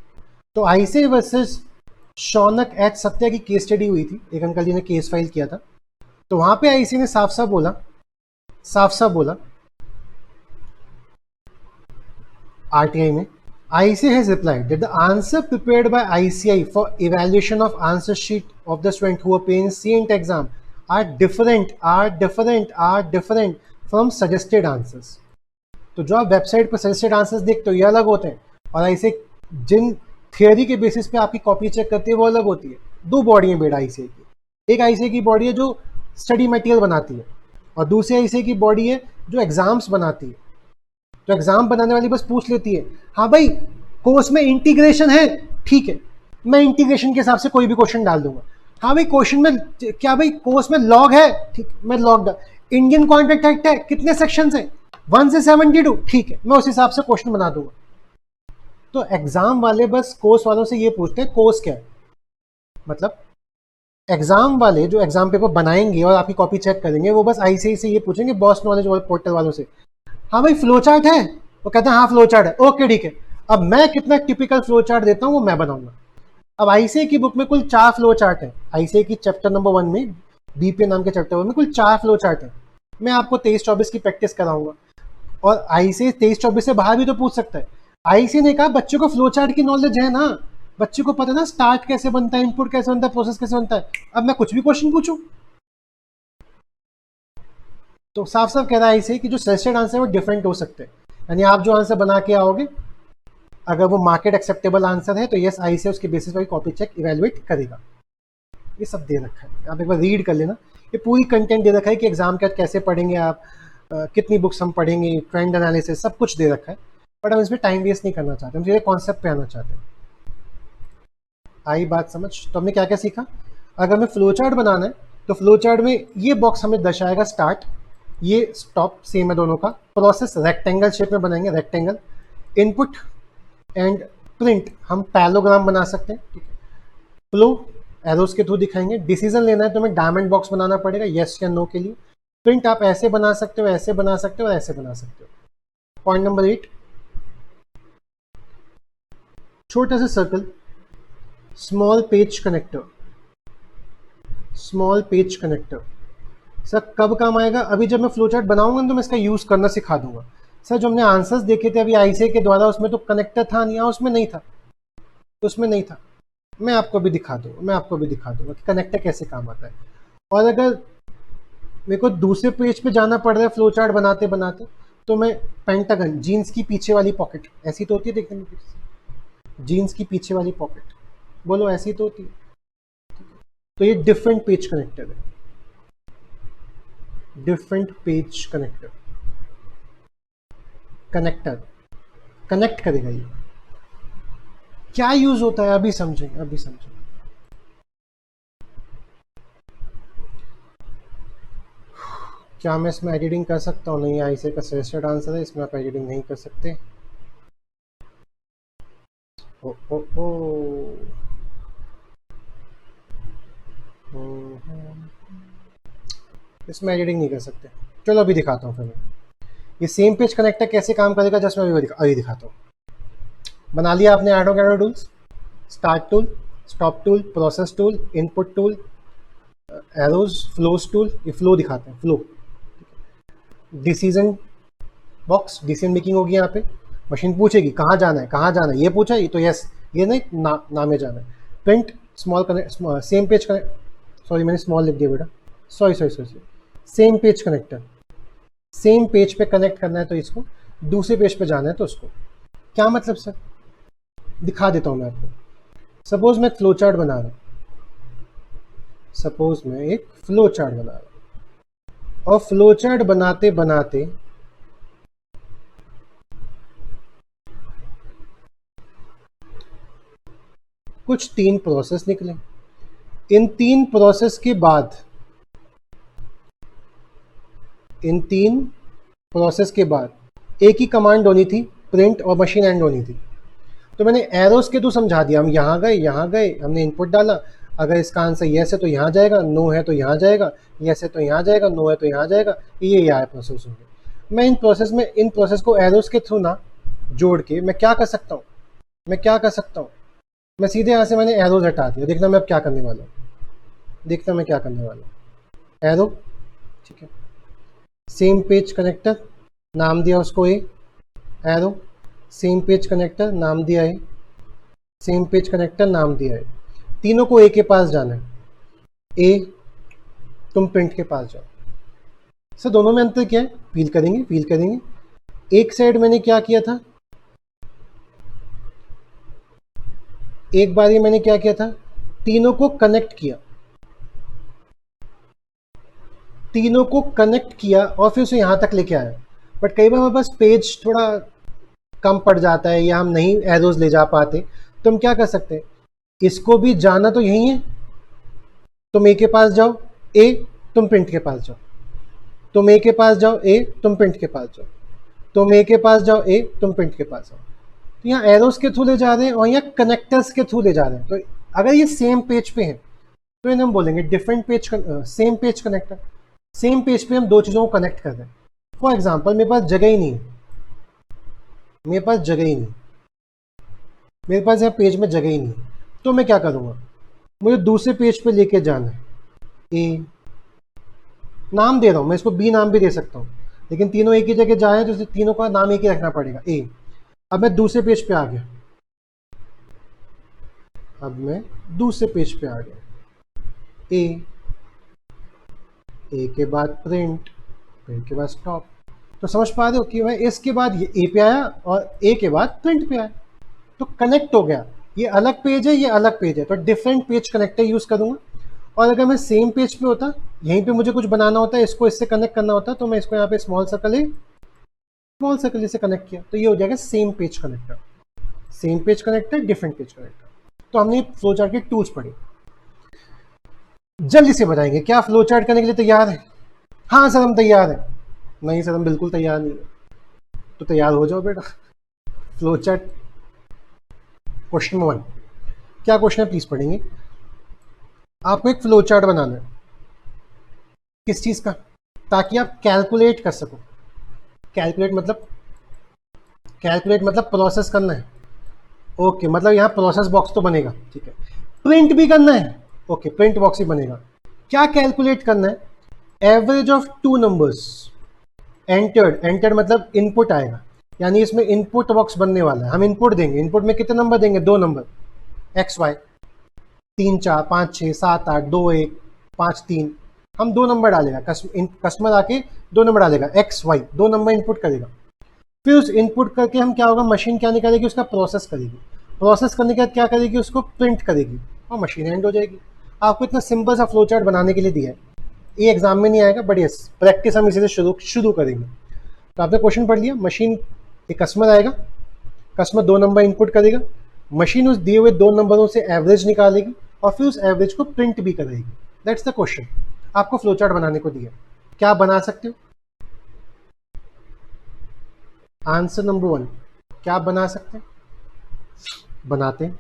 तो ICA versus Shaunak H Satya की केस स्टडी हुई थी, एक अंकल जी ने केस फाइल किया था, तो वहां पे आईसीए ने साफ साफ बोला आरटीआई में, ICAI has replied that the answer prepared by ICAI for evaluation of answer sheet of the student who appear in CENT exam are different from suggested answers. तो जो आप वेबसाइट पर सजेस्टेड आंसर्स देखते हो ये अलग होते हैं, और ऐसे जिन थियोरी के बेसिस पे आपकी कॉपी चेक करती है वो अलग होती है। दो बॉडी है बेटा आईसीए की, एक आईसीए की बॉडी है जो स्टडी मटेरियल बनाती है और दूसरी आईसीए की बॉडी है जो एग्जाम्स बनाती है। तो एग्जाम बनाने वाली बस पूछ लेती है हाँ भाई कोर्स में इंटीग्रेशन है, ठीक है, मैं इंटीग्रेशन के हिसाब से कोई भी क्वेश्चन डाल दूंगा। हाँ भाई क्वेश्चन में क्या भाई कोर्स में लॉग है, ठीक, मैं लॉग इंडियन कॉन्ट्रैक्ट एक्ट है, कितने सेक्शन है, 1 से 72, ठीक है, मैं उस हिसाब से क्वेश्चन बना दूंगा। तो एग्जाम वाले बस कोर्स वालों से ये पूछते हैं कोर्स क्या है, मतलब एग्जाम वाले जो एग्जाम पेपर बनाएंगे और आपकी कॉपी चेक करेंगे वो बस आईसीआई से ये पूछेंगे बॉस नॉलेज पोर्टल वालों से हाँ भाई फ्लो चार्ट है, वो कहते हैं हाँ फ्लो चार्ट है, ओके ठीक है, अब मैं कितना टिपिकल फ्लो चार्ट देता हूँ वो मैं बनाऊंगा। अब आईसीआई की बुक में कुल 4 फ्लो चार्ट है, आईसीआई की चैप्टर नंबर 1 में बीपीए नाम के चैप्टर 1 में कुल 4 फ्लो चार्ट है। मैं आपको 23-24 की प्रैक्टिस कराऊंगा और आईसीआई 23-24 से बाहर भी तो पूछ सकता है। आईसीआई ने कहा बच्चों को फ्लो चार्ट की नॉलेज है ना, बच्चे को पता है ना स्टार्ट कैसे बनता है, इनपुट कैसे बनता है, प्रोसेस कैसे बनता है, अब मैं कुछ भी क्वेश्चन पूछूं। तो साफ साफ कह रहा है आईसीआई कि जो सजेस्टेड आंसर है वो डिफरेंट हो सकते हैं, यानी आप जो आंसर बना के आओगे अगर वो मार्केट एक्सेप्टेबल आंसर है तो यस आईसीआई उसके बेसिस पर कॉपी चेक इवेलुएट करेगा। ये सब दे रखा है, आप एक बार रीड कर लेना, ये पूरी कंटेंट दे रखा है कि एग्जाम का कैसे पढ़ेंगे आप, कितनी बुक्स हम पढ़ेंगे, ट्रेंड एनालिसिस सब कुछ दे रखा है। बट हम इसमें टाइम वेस्ट नहीं करना चाहते, हम सीधे कॉन्सेप्ट पे आना चाहते हैं। आई बात समझ? तो हमने क्या क्या सीखा, अगर हमें फ्लो चार्ट बनाना है तो फ्लो चार्ट में ये बॉक्स हमें दर्शाएगा स्टार्ट, ये स्टॉप सेम है दोनों का, प्रोसेस रेक्टेंगल शेप में बनाएंगे रेक्टेंगल, इनपुट एंड प्रिंट हम पैलोग्राम बना सकते हैं, ठीक है, फ्लो एरोस के थ्रू दिखाएंगे, डिसीजन लेना है तो हमें डायमंड बॉक्स बनाना पड़ेगा यस या नो के लिए, प्रिंट आप ऐसे बना सकते हो, ऐसे बना सकते हो, ऐसे बना सकते हो। पॉइंट नंबर 8, छोटा सा circle, small page connector, small page connector sir कब काम आएगा, अभी जब मैं फ्लो चार्ट बनाऊंगा तो मैं इसका यूज करना सिखा दूंगा। सर जो हमने आंसर्स देखे थे अभी आईसीआई के द्वारा उसमें तो कनेक्टर था नहीं, उसमें नहीं था, उसमें नहीं था, मैं आपको भी दिखा दूंगा कि कनेक्टर कैसे काम आता है। और अगर मेरे को दूसरे पेज पे जाना पड़ रहा है फ्लो चार्ट बनाते बनाते तो मैं पेंटागन, जीन्स की पीछे वाली पॉकेट ऐसी तो होती है देखने में, जीन्स की पीछे वाली पॉकेट बोलो ऐसी तो होती है, तो ये डिफरेंट पेज कनेक्टर है, different page connector, connector connect करेगा ये, क्या यूज होता है अभी समझेंगे, अभी समझेंगे। क्या मैं इसमें एडिटिंग कर सकता हूँ, नहीं, आईसीआई का सजेस्टेड आंसर है, इसमें आप एडिटिंग नहीं कर सकते। ओ ओ ओ इसमें एडिटिंग नहीं कर सकते, चलो अभी दिखाता हूँ फिर मैं ये सेम पेज कनेक्टर कैसे काम करेगा, जस्ट मैं अभी दिखाता हूँ। बना लिया आपने एडोगैरो tools, start tool, stop tool, process tool, input tool, arrows, flows tool, ये फ्लो दिखाते हैं, flow, decision box, decision making होगी यहाँ पे, मशीन पूछेगी कहाँ जाना है, कहाँ जाना है, ये पूछा ये तो यस, ये नहीं नाम में जाना है, print small connect, same page connect, sorry मैंने स्मॉल लिख दिया बेटा, sorry, same page connector, same page पे कनेक्ट करना है तो इसको, दूसरे पेज पे जाना है तो उसको, क्या मतलब सर, दिखा देता हूँ मैं आपको। सपोज मैं फ्लो चार्ट बना रहा हूँ, सपोज मैं एक फ्लो चार्ट बना रहा हूँ और फ्लो चार्ट बनाते बनाते कुछ 3 प्रोसेस निकले, इन 3 प्रोसेस के बाद, इन 3 प्रोसेस के बाद एक ही कमांड होनी थी, प्रिंट और मशीन एंड होनी थी। तो मैंने एरोस के थ्रू समझा दिया, हम यहाँ गए, हमने इनपुट डाला, अगर इसका आंसर यस है तो यहाँ जाएगा, नो है तो यहाँ जाएगा, यस है तो यहाँ जाएगा, नो है तो यहाँ जाएगा, ये आया प्रोसेस हो गया। मैं इन प्रोसेस को एरोस के थ्रू ना जोड़ के मैं क्या कर सकता हूँ, मैं सीधे यहाँ से मैंने एरोज हटा दिया, देखना मैं अब क्या करने वाला हूँ, एरो, ठीक है, सेम पेज कनेक्टर नाम दिया उसको ए, एरो, सेम पेज कनेक्टर नाम दिया है, सेम पेज कनेक्टर नाम दिया है, तीनों को ए के पास जाना है, ए तुम प्रिंट के पास जाओ। सर दोनों में अंतर क्या है, फील करेंगे। एक साइड मैंने क्या किया था, एक बार ये मैंने क्या किया था, तीनों को कनेक्ट किया, तीनों को कनेक्ट किया और फिर उसे यहाँ तक लेके आया। बट कई बार हमारे पास पेज थोड़ा कम पड़ जाता है या हम नहीं एरोज ले जा पाते, तो हम क्या कर सकते हैं, इसको भी जाना तो यही है, तुम ए के पास जाओ, ए तुम प्रिंट के पास जाओ, तुम ए के पास जाओ, ए तुम प्रिंट के पास जाओ, तुम ए के पास जाओ, ए तुम प्रिंट के पास जाओ। तो यहाँ एरोस के थ्रू ले जा रहे हैं और यहाँ कनेक्टर्स के थ्रू ले जा रहे हैं। तो अगर ये सेम पेज पे हैं तो इन्हें हम बोलेंगे different page, same page connector. Same page पे हम दो चीज़ों को कनेक्ट कर रहे हैं। फॉर एग्जाम्पल मेरे पास जगह ही नहीं है, मेरे पास जगह ही नहीं, मेरे पास यहाँ पेज में जगह ही नहीं, तो मैं क्या करूँगा, मुझे दूसरे पेज पे लेके जाना है। ए नाम दे रहा हूँ मैं इसको, बी नाम भी दे सकता हूँ, लेकिन तीनों एक ही जगह जाए तो तीनों का नाम एक ही रखना पड़ेगा, ए। अब मैं दूसरे पेज पे आ गया, अब मैं दूसरे पेज पे आ गया, ए के बाद प्रिंट, प्रिंट के बाद स्टॉप। तो समझ पा रहे हो कि मैं इसके बाद ये ए पे आया और ए के बाद प्रिंट पे आया, तो कनेक्ट हो गया। ये अलग पेज है, ये अलग पेज है, तो डिफरेंट पेज कनेक्टर यूज करूंगा। और अगर मैं सेम पेज पे होता, यहीं पे मुझे कुछ बनाना होता है, इसको इससे कनेक्ट करना होता, तो मैं इसको यहाँ पे स्मॉल सर्कल से कनेक्ट किया, तो ये हो जाएगा same page connector. Same page connector, different page connector. तो हमने फ्लो चार्ट के टूल्स पढ़े। जल्दी से बताएंगे, क्या फ्लो चार्ट करने के लिए तैयार है? हाँ सर हम तैयार हैं। नहीं सर हम बिल्कुल तैयार नहीं है। तो तैयार हो जाओ बेटा। फ्लो चार्ट क्वेश्चन नंबर 1, क्या क्वेश्चन है प्लीज पढ़ेंगे। आपको एक फ्लो चार्ट बनाना है, किस चीज का, ताकि आप कैलकुलेट कर सको। कैलकुलेट मतलब प्रोसेस करना है। ओके, मतलब यहाँ प्रोसेस बॉक्स तो बनेगा, ठीक है। प्रिंट भी करना है, ओके, प्रिंट बॉक्स ही बनेगा। क्या कैलकुलेट करना है? एवरेज ऑफ 2 नंबर्स एंटर्ड मतलब इनपुट आएगा, यानी इसमें इनपुट बॉक्स बनने वाला है। हम इनपुट देंगे, इनपुट में कितने नंबर देंगे? 2 नंबर, एक्स वाई, 3 4 5 6 7 8 2 1 5 3। हम 2 नंबर डालेगा, कस्टमर आके 2 नंबर डालेगा, एक्स वाई 2 नंबर इनपुट करेगा। फिर उस इनपुट करके हम क्या होगा, मशीन क्या निकालेगी, उसका प्रोसेस करेगी। प्रोसेस करने के बाद क्या करेगी, उसको प्रिंट करेगी और मशीन एंड हो जाएगी। आपको इतना सिंपल सा फ्लो चार्ट बनाने के लिए दिया है। ये एग्जाम में नहीं आएगा, बट यस प्रैक्टिस हम इसी से शुरू करेंगे। तो आपने क्वेश्चन पढ़ लिया, मशीन, एक कस्टमर आएगा, कस्टमर 2 नंबर इनपुट करेगा, मशीन उस दिए हुए 2 नंबरों से एवरेज निकालेगी और फिर उस एवरेज को प्रिंट भी करेगी। That's the question. आपको फ्लो चार्ट बनाने को दिया, क्या बना सकते हो? आंसर नंबर 1, क्या बना सकते हैं? बनाते हैं।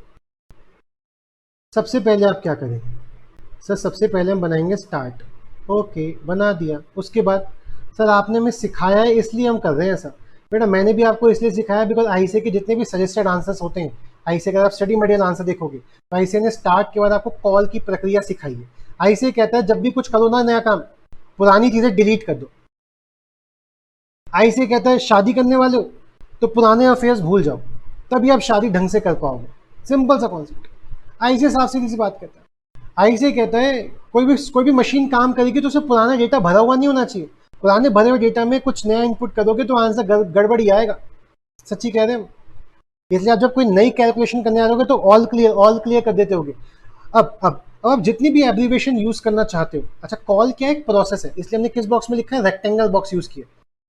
सबसे पहले आप क्या करेंगे? सर सबसे पहले हम बनाएंगे स्टार्ट। ओके, बना दिया। उसके बाद सर आपने हमें सिखाया है इसलिए हम कर रहे हैं सर। बेटा मैंने भी आपको इसलिए सिखाया बिकॉज आईसीए के जितने भी सजेस्टेड आंसर्स होते हैं, आईसीए अगर आप स्टडी मटेरियल आंसर देखोगे तो आईसीए ने स्टार्ट के बाद आपको कॉल की प्रक्रिया सिखाई है। आईसीए कहता है जब भी कुछ करो ना नया काम, पुरानी चीजें डिलीट कर दो। आईसीए कहता है शादी करने वाले हो तो पुराने अफेयर्स भूल जाओ, तभी आप शादी ढंग से कर पाओगे। सिंपल सा कॉन्सेप्ट। आईसीए साफ सीधी सी बात कहता है। आईसीए कहता है कोई भी मशीन काम करेगी तो उसमें पुराना डेटा भरा हुआ नहीं होना चाहिए। पुराने भरे हुए डेटा में कुछ नया इनपुट करोगे तो आंसर गड़बड़ ही आएगा। सच्ची कह रहे हैं। इसलिए आप जब कोई नई कैलकुलेशन करने आ रहे हो तो ऑल क्लियर कर देते होगे। अब आप जितनी भी एब्रीविएशन यूज करना चाहते हो, अच्छा कॉल क्या एक प्रोसेस है, इसलिए हमने किस बॉक्स में लिखा है, रेक्टेंगल बॉक्स यूज किया,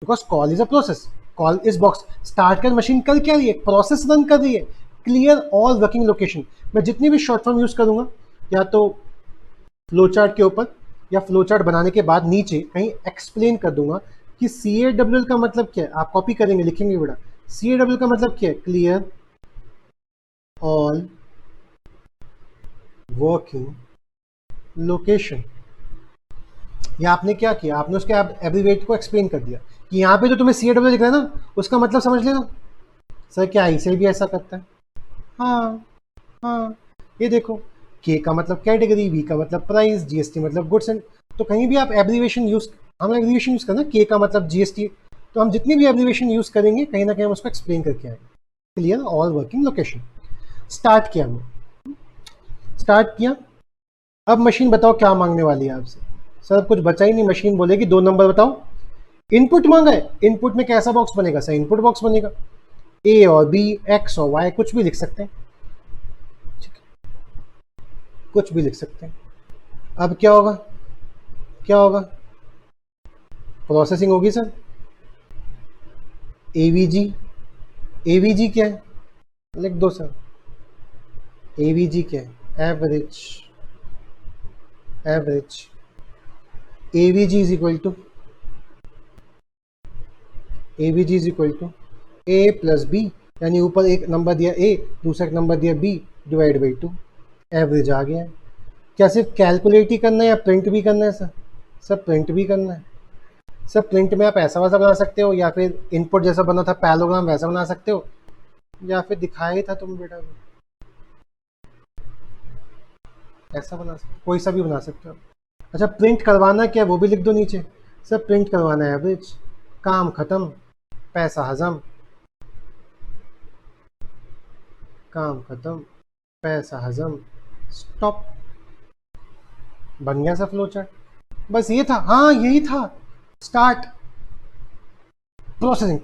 because call is a process. Call इस बॉक्स स्टार्ट कर मशीन कर क्या रही है, प्रोसेस रन कर रही है। Clear all working location. मैं जितनी भी शॉर्ट फॉर्म यूज करूंगा, या तो फ्लो चार्ट के ऊपर या फ्लो चार्ट बनाने के बाद नीचे कहीं एक्सप्लेन कर दूंगा कि CAWL का मतलब क्या है। आप कॉपी करेंगे, लिखेंगे बेटा, CAWL का मतलब क्या है, क्लियर ऑल वर्किंग लोकेशन। या आपने क्या किया, आपने उसके एब्रीवेट को एक्सप्लेन कर दिया कि यहाँ पे जो तुम्हें CAWL लिख रहा है ना, उसका मतलब समझ लेना। सर क्या ऐसे भी ऐसा करता है? हाँ, ये देखो, K का मतलब कैटेगरी, V का मतलब प्राइस, GST मतलब गुड्स एंड। तो कहीं भी आप एब्रीवेशन यूज, हम एब्रीवेशन यूज करना, K का मतलब GST। तो हम जितनी भी एब्रीवेशन यूज करेंगे कहीं ना कहीं हम उसको एक्सप्लेन करके आएंगे। Clear all working location. Start किया हमने, स्टार्ट किया। अब मशीन बताओ क्या मांगने वाली है आपसे। सर अब कुछ बचा ही नहीं, मशीन बोलेगी 2 नंबर बताओ। इनपुट मांगा है, इनपुट में कैसा बॉक्स बनेगा? सर इनपुट बॉक्स बनेगा, A और B, X और Y कुछ भी लिख सकते हैं। कुछ भी लिख सकते हैं। अब क्या होगा, क्या होगा, प्रोसेसिंग होगी सर। एवीजी, एवीजी क्या है, लिख दो सर। एवीजी क्या है, average, average. AVG is equal to, AVG is equal to A plus B, यानी ऊपर एक नंबर दिया ए, दूसरा एक नंबर दिया बी, डिवाइड बाई 2, एवरेज आ गया है। क्या सिर्फ कैलकुलेट ही करना है या प्रिंट भी करना है सर? सर प्रिंट भी करना है सर। प्रिंट में आप ऐसा वैसा बना सकते हो, या फिर इनपुट जैसा बना था पैलोग्राम वैसा बना सकते हो, या फिर दिखाया ही था तुम बेटा, ऐसा बना सकते हो, कोई सा भी बना सकते हो। अच्छा प्रिंट करवाना क्या है वो भी लिख दो नीचे। सर प्रिंट करवाना है एवरेज, काम खत्म, पैसा हजम, काम खत्म, पैसा हजम, स्टॉप। बन गया सा फ्लो चार्ट, बस ये था, हाँ यही था। स्टार्ट प्रोसेसिंग,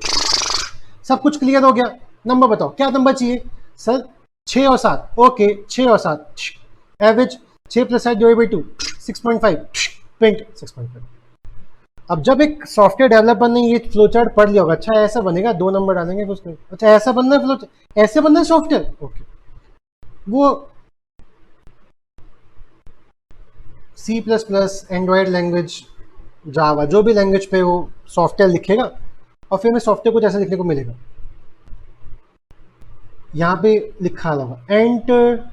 सब कुछ क्लियर हो गया। नंबर बताओ क्या नंबर चाहिए सर? 6 और 7, ओके 6 और 7, average 6 plus 7 divide by 2, 6.5, print 6.5। अब जब एक सॉफ्टवेयर डेवलपर ने ये फ्लो चार्ट पढ़ लिया होगा, अच्छा ऐसा बनेगा, 2 नंबर डालेंगे उसमें, अच्छा ऐसा बनना है फ्लो चार्ट, ऐसे बनना है सॉफ्टवेयर, ओके। वो C plus plus, android language, Java, जो भी लैंग्वेज पे वो सॉफ्टवेयर लिखेगा, और फिर हमें सॉफ्टवेयर कुछ ऐसा लिखने को मिलेगा। यहाँ पे लिखा होगा enter,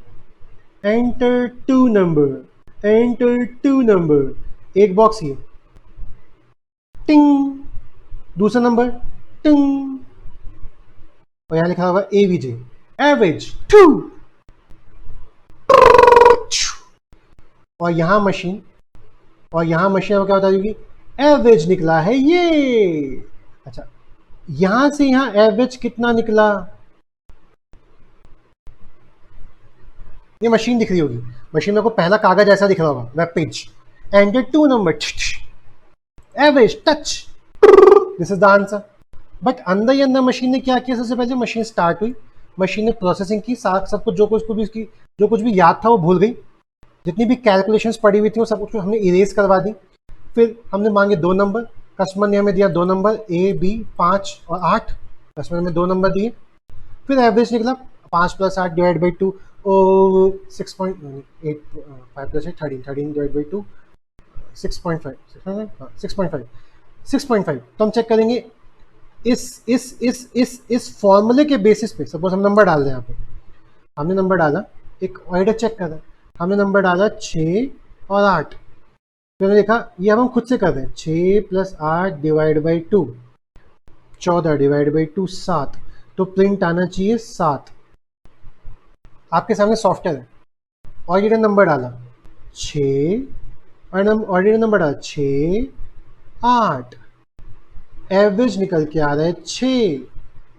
enter 2 number, enter 2 number, एक बॉक्स ये, टिंग, दूसरा नंबर टिंग, और यहाँ लिखा होगा एवीजे, एवरेज 2, और यहाँ मशीन, और यहाँ मशीन को क्या बता दूंगी, एवरेज निकला है ये। अच्छा यहां से यहां एवरेज कितना निकला, ये मशीन दिख रही होगी, मशीन में को पहला कागज ऐसा दिख रहा होगा, web page, enter 2 number, average touch, this is the answer. But अंदर ही अंदर मशीन ने क्या किया, सबसे पहले मशीन स्टार्ट हुई, मशीन ने प्रोसेसिंग की, सब कुछ जो कुछ भी याद था वो भूल गई, जितनी भी कैलकुलेशंस पड़ी हुई थी वो सब कुछ हमने इरेज करवा दी। फिर हमने मांगे 2 नंबर, कस्टमर ने हमें दिया 2 नंबर, ए बी 5 और 8, कस्टमर ने 2 नंबर दिए। फिर एवरेज निकला 5 plus 8 divide by 2, 6.8, 5 plus 8 13, 13 divide by 2, 6.5, 6.5, 6.5। तो हम चेक करेंगे इस फॉर्मूले के बेसिस पे, सपोज हम नंबर डाल दें, यहाँ पे हमने नंबर डाला, एक ऑर्डर चेक कर रहे हैं, हमने नंबर डाला 6 और 8, फिर मैंने देखा ये अब हम खुद से कर रहे हैं, 6 plus 8 divide by 2, 14 divide by 2 7, तो प्रिंट आना चाहिए 7। आपके सामने सॉफ्टवेयर है, ऑर्डर नंबर डाला 6, और ऑर्डर नंबर डाला 6 8, एवरेज निकल के आ रहा है 6।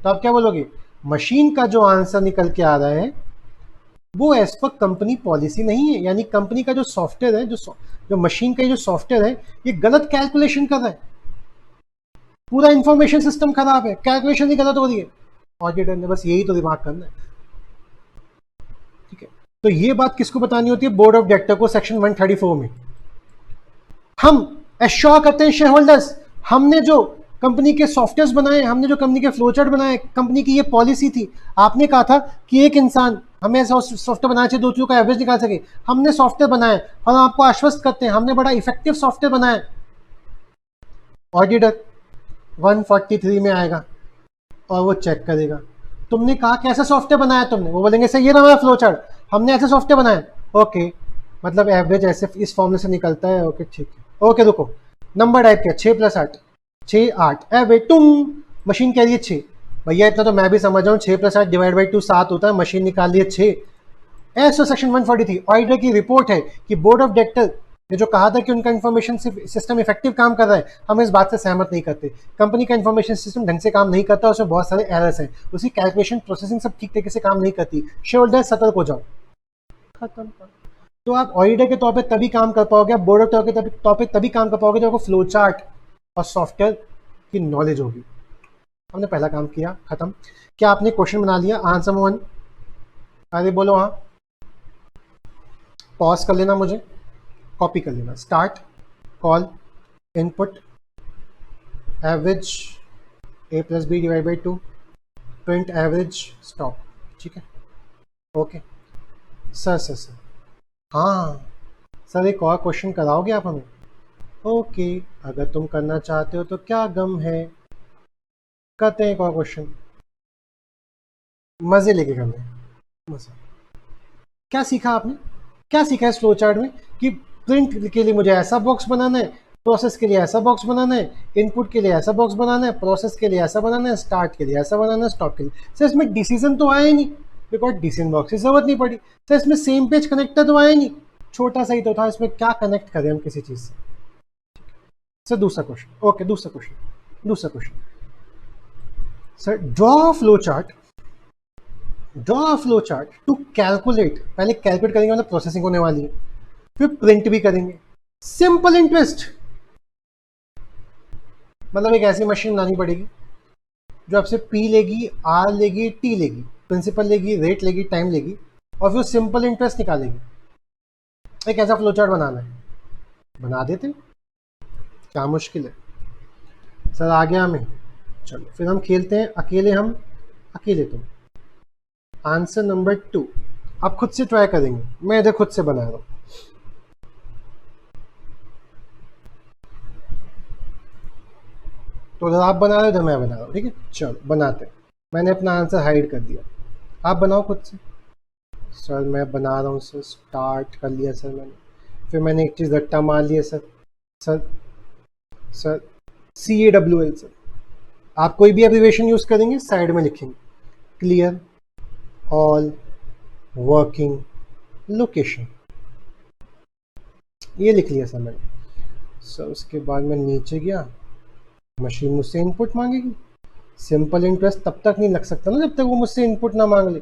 तो आप क्या बोलोगे, मशीन का जो आंसर निकल के आ रहा है वो एज पर कंपनी पॉलिसी नहीं है, यानी कंपनी का जो सॉफ्टवेयर है, जो मशीन का जो सॉफ्टवेयर है, ये गलत कैलकुलेशन कर रहा है, पूरा इंफॉर्मेशन सिस्टम खराब है, कैलकुलेशन ही गलत हो रही है। ऑडिटर ने बस यही तो दिमाग करना है, ठीक है। तो ये बात किसको बतानी होती है, बोर्ड ऑफ डायरेक्टर को, सेक्शन 134 में। हम एश्योर करते हैं शेयर होल्डर्स, हमने जो कंपनी के सॉफ्टवेयर बनाए, हमने जो कंपनी के फ्लोचार्ट बनाए, कंपनी की ये पॉलिसी थी, आपने कहा था कि एक इंसान हमें सॉफ्टवेयर बनाना चाहिए 2 चीजों का एवरेज निकाल सके, हमने सॉफ्टवेयर बनाया और हम आपको आश्वस्त करते हैं हमने बड़ा इफेक्टिव सॉफ्टवेयर बनाया। ऑडिटर 143 में आएगा और वो चेक करेगा, तुमने कहा कैसा सॉफ्टवेयर बनाया तुमने, वो बोलेंगे सर ये ना हमारा फ्लोचार्ट, हमने ऐसे सॉफ्टवेयर बनाया, ओके मतलब एवरेज ऐसे इस फॉर्मूले से निकलता है, ओके ठीक है, ओके रुको, नंबर टाइप किया 6 प्लस 8, 6 8, एवरेज तुम, मशीन कह रही है 6, भैया इतना तो मैं भी समझ रहा हूँ, 6 प्लस 8 डिवाइड बाई 2 7 होता है, मशीन निकाल ली है 6। ऐसा सेक्शन 143 ऑडिटर की रिपोर्ट है कि बोर्ड ऑफ डायरेक्टर ने जो कहा था कि उनका इंफॉर्मेशन सिस्टम इफेक्टिव काम कर रहा है, हम इस बात से सहमत नहीं करते, कंपनी का इंफॉर्मेशन सिस्टम ढंग से काम नहीं करता, उसमें बहुत सारे एरर्स हैं, उसकी कैलकुलेशन प्रोसेसिंग सब ठीक तरीके से काम नहीं करती, शेयर होल्डर सतर्क हो जाओ, खत्म। तो आप ऑडिटर के तौर पे तभी काम कर पाओगे, बोर्ड ऑफ डायरेक्टर के तौर पे तभी काम कर पाओगे जब आपको फ्लो चार्ट और सॉफ्टवेयर की नॉलेज होगी। हमने पहला काम किया, खत्म। क्या आपने क्वेश्चन बना लिया, आंसर 1, अरे बोलो हाँ। पॉज कर लेना, मुझे कॉपी कर लेना। Start, call, input, average a plus B divide by 2, print average, stop. ठीक है, ओके सर हाँ सर, एक और क्वेश्चन कराओगे आप हमें? ओके, अगर तुम करना चाहते हो तो क्या गम है, करते हैं एक और क्वेश्चन, मजे लेके करना है, मजा। क्या सीखा आपने, क्या सीखा है फ्लो चार्ट में कि प्रिंट के लिए मुझे ऐसा बॉक्स बनाना है, प्रोसेस के लिए ऐसा बॉक्स बनाना है, इनपुट के लिए ऐसा बॉक्स बनाना है, प्रोसेस के लिए ऐसा बनाना है, स्टार्ट के लिए ऐसा बनाना है, स्टॉप के लिए। सर इसमें डिसीजन तो आया ही नहीं, बिकॉज डिसीजन बॉक्स की जरूरत नहीं पड़ी। सर इसमें सेम पेज कनेक्टर तो आया ही नहीं, छोटा सा ही तो था, इसमें क्या कनेक्ट करें हम किसी चीज से। सर दूसरा क्वेश्चन, ओके दूसरा question sir, draw flow chart to calculate, पहले कैलकुलेट करेंगे मतलब प्रोसेसिंग होने वाली है, फिर प्रिंट भी करेंगे। सिंपल इंटरेस्ट, मतलब एक ऐसी मशीन बनानी पड़ेगी जो आपसे पी लेगी, आर लेगी, टी लेगी, प्रिंसिपल लेगी, रेट लेगी, टाइम लेगी, और फिर सिंपल इंटरेस्ट निकालेगी। एक ऐसा फ्लो चार्ट बनाना है, बना देते हैं, क्या मुश्किल है सर, आ गया हमें। चलो फिर हम खेलते हैं अकेले हम, अकेले तुम। आंसर नंबर 2 आप खुद से ट्राई करेंगे, मैं इधर खुद से बना रहा हूं। तो अगर आप बना रहे हो तो मैं बना रहा हूँ, ठीक है, चलो बनाते हैं। मैंने अपना आंसर हाइड कर दिया, आप बनाओ खुद से। सर मैं बना रहा हूँ सर, स्टार्ट कर लिया सर मैंने, फिर मैंने एक चीज़ रट्टा मार लिया sir. Sir sir CAWL sir, आप कोई भी एब्रिविएशन यूज़ करेंगे साइड में लिखेंगे क्लियर ऑल वर्किंग लोकेशन, ये लिख लिया सर मैंने। सर उसके बाद मैं नीचे गया, मशीन मुझसे इनपुट मांगेगी, सिंपल इंटरेस्ट तब तक नहीं लग सकता ना जब तक वो मुझसे इनपुट ना मांग ले।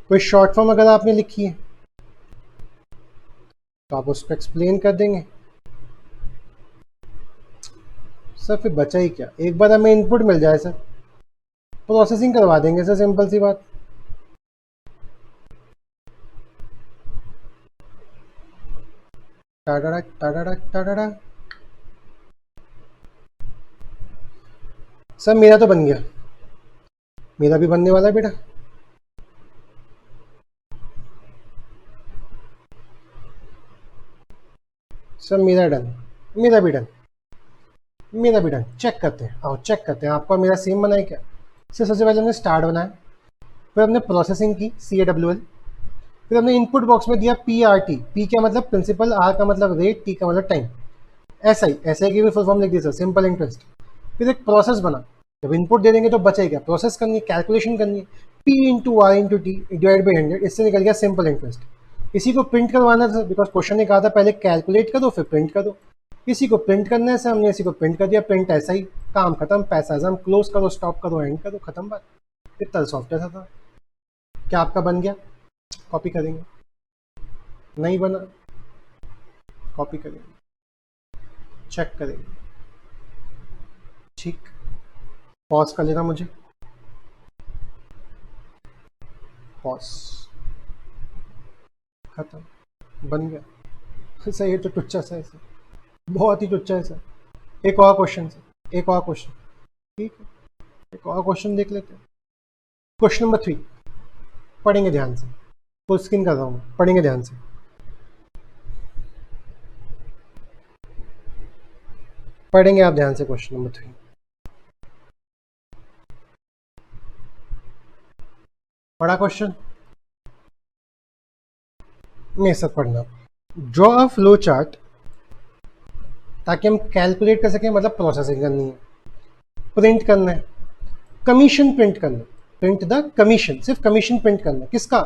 कोई शॉर्ट फॉर्म अगर आपने लिखी है तो आप उसको एक्सप्लेन कर देंगे। सर फिर बचा ही क्या, एक बार हमें इनपुट मिल जाए सर, प्रोसेसिंग करवा देंगे सर, सिंपल सी बात। टाडा टाडा टाडा, सर मेरा तो बन गया, मेरा भी बनने वाला है बेटा। सर मेरा डन, मेरा भी डन, मेरा भी डन। चेक करते हैं, आओ चेक करते हैं आपका मेरा सेम बना है क्या। सर सबसे पहले हमने स्टार्ट बनाया, फिर हमने प्रोसेसिंग की CAWL, फिर हमने इनपुट बॉक्स में दिया PRT, P का मतलब प्रिंसिपल, R का मतलब रेट, T का मतलब टाइम, SI की भी फुल फॉर्म लिख दी सर, सिंपल इंटरेस्ट। फिर एक प्रोसेस बना, जब इनपुट दे देंगे तो बचेगा, प्रोसेस करनी है, कैलकुलेशन करनी है, P into R into T divide by 100, इससे निकल गया सिंपल इंटरेस्ट। इसी को प्रिंट करवाना था बिकॉज क्वेश्चन ने कहा था पहले कैलकुलेट करो फिर प्रिंट करो, इसी को प्रिंट करना है सर, हमने इसी को प्रिंट कर दिया, प्रिंट ऐसा ही, काम खत्म, पैसा हम क्लोज करो, स्टॉप करो, एंड करो, खत्म बात। इतना सॉफ्टवेयर था। क्या आपका बन गया? कॉपी करेंगे, नहीं बना कॉपी करेंगे, चेक करेंगे, ठीक, पॉज कर लेना मुझे, पॉज, खत्म, बन गया सर। ये तो टुच्चा सा है सर, बहुत ही टुच्चा है सर। एक और क्वेश्चन सर, एक और क्वेश्चन, ठीक है, एक और क्वेश्चन देख लेते हैं। क्वेश्चन नंबर 3 पढ़ेंगे ध्यान से, फुल स्क्रीन कर रहा हूँ, पढ़ेंगे ध्यान से, पढ़ेंगे आप ध्यान से। क्वेश्चन नंबर 3 पढ़ा क्वेश्चन, मेरे साथ पढ़ना। ड्रॉ अ फ्लो चार्ट, ताकि हम कैलकुलेट कर सकें, मतलब प्रोसेसिंग करनी है, प्रिंट करना है, कमीशन प्रिंट करना है, प्रिंट द कमीशन, सिर्फ कमीशन प्रिंट करना है, किसका?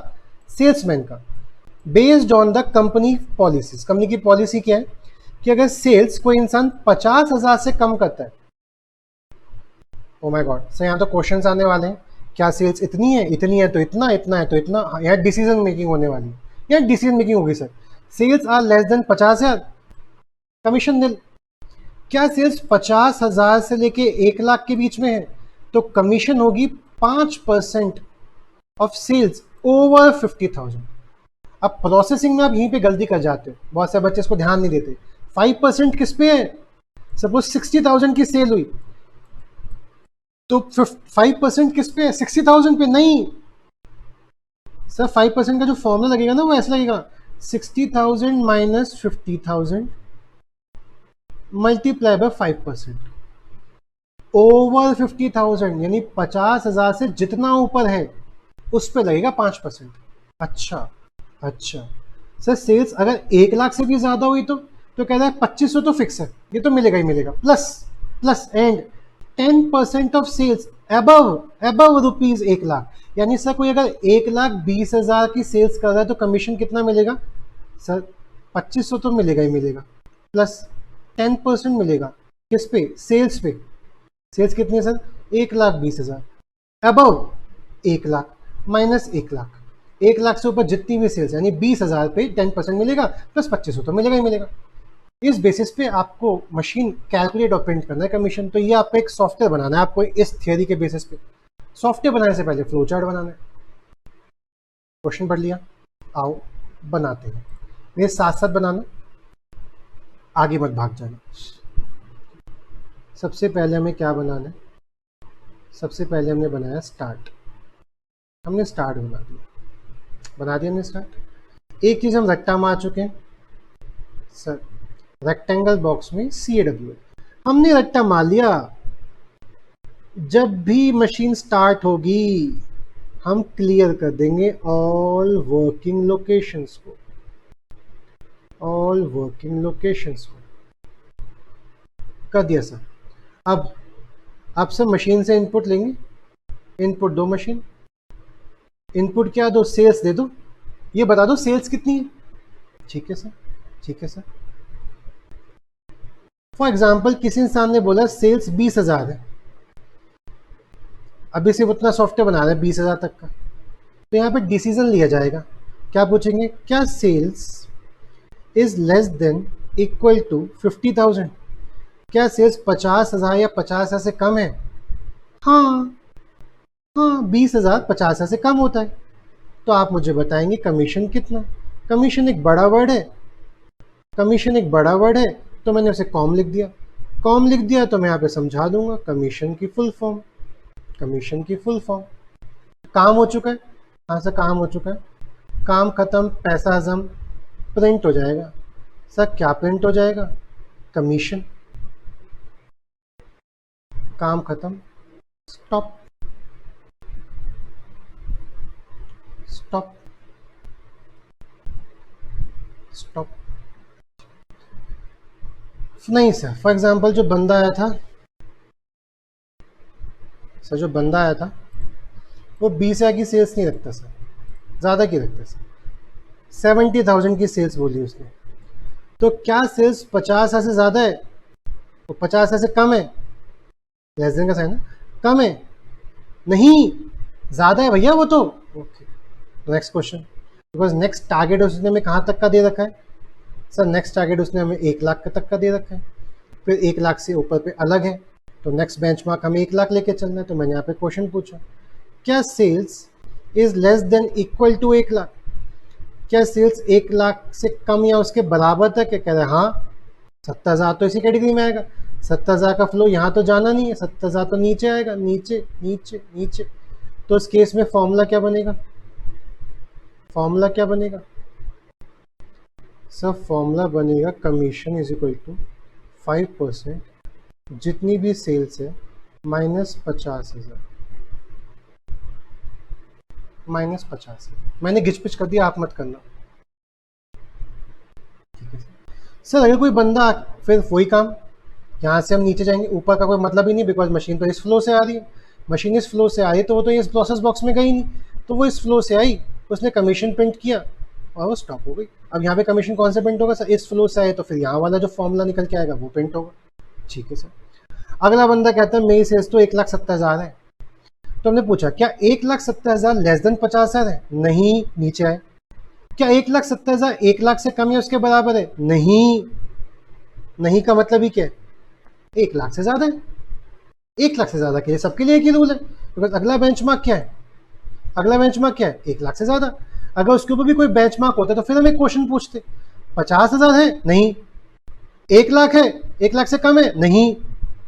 सेल्समैन का। Based on the company policies, company की पॉलिसी क्या है कि अगर सेल्स कोई इंसान 50,000 से कम करता है, ओ माय गॉड सर, यहाँ तो क्वेश्चंस आने वाले हैं, क्या सेल्स इतनी है, इतनी है तो इतना, इतना है तो इतना, यहाँ डिसीजन मेकिंग होने वाली है, यहाँ डिसीजन मेकिंग होगी sir. Sales are less than 50,000, commission nil. क्या सेल्स 50,000 से लेके 1 लाख के बीच में है तो कमीशन होगी 5% ऑफ सेल्स ओवर 50,000। अब प्रोसेसिंग में आप यहीं पे गलती कर जाते हो, बहुत से बच्चे इसको ध्यान नहीं देते। 5% किस पे है? सपोज 60,000 की सेल हुई तो 5% किस पे है? 60,000 पे नहीं सर, 5% का जो फॉर्मूला लगेगा ना वो ऐसा लगेगा 60,000 माइनस 50,000 मल्टीप्लाई बाय 5%। ओवर 50,000 यानी 50,000 से जितना ऊपर है उस पे लगेगा 5%। अच्छा अच्छा सर, सेल्स अगर 1 लाख से भी ज्यादा हुई तो कह रहा है 2500 तो फिक्स है, ये तो मिलेगा ही मिलेगा, plus plus and 10% of sales above rupees 1 lakh. यानी सर कोई अगर 1,20,000 की सेल्स कर रहा है तो कमीशन कितना मिलेगा? सर 2500 तो मिलेगा ही मिलेगा, प्लस 10% मिलेगा किस पे? सेल्स पे। सेल्स कितनी है sir? 1,20,000 above 1 lakh minus 1 lakh. 1 lakh से ऊपर जितनी भी सेल्स यानी 20,000 पे 10% मिलेगा, प्लस 2500 तो मिलेगा ही मिलेगा। इस बेसिस पे आपको मशीन कैलकुलेट और प्रिंट करना है कमीशन। तो ये आपको एक सॉफ्टवेयर बनाना है, आपको इस थियोरी के बेसिस पे। सॉफ्टवेयर बनाने से पहले फ्लो चार्ट बनाना है। क्वेश्चन पढ़ लिया, आओ बनाते हैं। मेरे साथ साथ बनाना, आगे मत भाग जाना। सबसे पहले हमें क्या बनाना है? सबसे पहले हमने बनाया स्टार्ट। हमने स्टार्ट बना दिया हमने स्टार्ट। एक चीज हम रट्टा मार चुके हैं सर, रेक्टेंगल बॉक्स में CAW हमने रट्टा मार लिया। जब भी मशीन स्टार्ट होगी हम क्लियर कर देंगे ऑल वर्किंग लोकेशंस को, ऑल वर्किंग लोकेशंस को कर दिया सर। अब सर मशीन से इनपुट लेंगे, इनपुट दो मशीन, इनपुट क्या दो? सेल्स दे दो, ये बता दो सेल्स कितनी है। ठीक है सर, ठीक है सर। फॉर एग्जाम्पल किसी इंसान ने बोला सेल्स 20,000 है, अभी सिर्फ उतना सॉफ्टवेयर बना रहे हैं 20,000 तक का, तो यहाँ पे डिसीजन लिया जाएगा। क्या पूछेंगे? क्या sales is less than equal to 50,000? क्या सेल्स 50,000 या 50,000 से कम है? हाँ हाँ, 20,000 50,000 से कम होता है। तो आप मुझे बताएंगे कमीशन कितना? कमीशन एक बड़ा वर्ड है, कमीशन एक बड़ा वर्ड है, तो मैंने उसे कॉम लिख दिया। कॉम लिख दिया तो मैं यहाँ पे समझा दूंगा कमीशन की फुल फॉर्म, कमीशन की फुल फॉर्म। काम हो चुका है, हाँ सर काम हो चुका है, काम खत्म, पैसा हजम, प्रिंट हो जाएगा। सर क्या प्रिंट हो जाएगा? कमीशन। काम खत्म, स्टॉप, स्टॉप, स्टॉप। नहीं सर, फॉर एग्जांपल जो बंदा आया था सर, जो बंदा आया था वो 20,000 की सेल्स नहीं रखता सर, ज़्यादा की रखता सर, 70,000 की सेल्स बोली उसने। तो क्या सेल्स 50,000 से ज़्यादा है? वो 50,000 से कम है? लेस देन का साइन है, कम है? नहीं, ज़्यादा है भैया वो तो। Okay, next question. Because next target उसने हमें कहाँ तक का दे रखा है सर? नेक्स्ट टारगेट उसने हमें 1 लाख तक का दे रखा है, फिर 1 लाख से ऊपर पे अलग है, तो नेक्स्ट बेंचमार्क हमें 1 लाख लेके चलना है। तो मैंने यहाँ पे क्वेश्चन पूछा, क्या sales is less than equal to 1 lakh? क्या सेल्स 1 लाख से कम या उसके बराबर तक है? कह रहे हैं हाँ। 70,000 तो इसी कैटेगरी में आएगा, 70,000 का फ्लो यहाँ तो जाना नहीं है, 70,000 तो नीचे आएगा, नीचे नीचे नीचे। तो इस केस में फॉर्मूला क्या बनेगा? फॉर्मूला क्या बनेगा सर? फॉर्मूला बनेगा कमीशन इज इक्वल टू 5% जितनी भी सेल्स है माइनस 50,000, माइनस 50। मैंने घिचपिच कर दिया, आप मत करना, ठीक है सर। अगर कोई बंदा, फिर वही काम, यहाँ से हम नीचे जाएंगे, ऊपर का कोई मतलब ही नहीं, बिकॉज मशीन तो इस फ्लो से आ रही है, मशीन इस फ्लो से आ रही है, तो वो तो इस प्रोसेस बॉक्स में गई नहीं, तो वो इस फ्लो से आई, उसने कमीशन प्रिंट किया और वो स्टॉप हो गई। अब यहाँ पे कमीशन कौन सा प्रिंट होगा सर? इस फ्लो से आए तो फिर यहाँ वाला जो फॉर्मूला निकल के आएगा वो प्रिंट होगा, ठीक है सर। अगला बंदा कहता है मेरी सेल्स तो 1,70,000 है, तो हमने पूछा क्या 1,70,000 लेस देन 50,000 है? नहीं, नीचे आए। क्या 1,70,000 1 लाख से कम या उसके बराबर है? नहीं। नहीं का मतलब ही क्या है? 1 लाख से ज्यादा है। 1 लाख से ज्यादा के लिए सबके लिए एक ही रूल है, बिकॉज अगला बेंचमार्क क्या है? अगला बेंचमार्क क्या है, 1 लाख से ज़्यादा। अगर उसके ऊपर भी कोई बेंचमार्क होता तो फिर हम एक क्वेश्चन पूछते, 50,000 है, नहीं। 1 लाख है, 1 लाख से कम है, नहीं।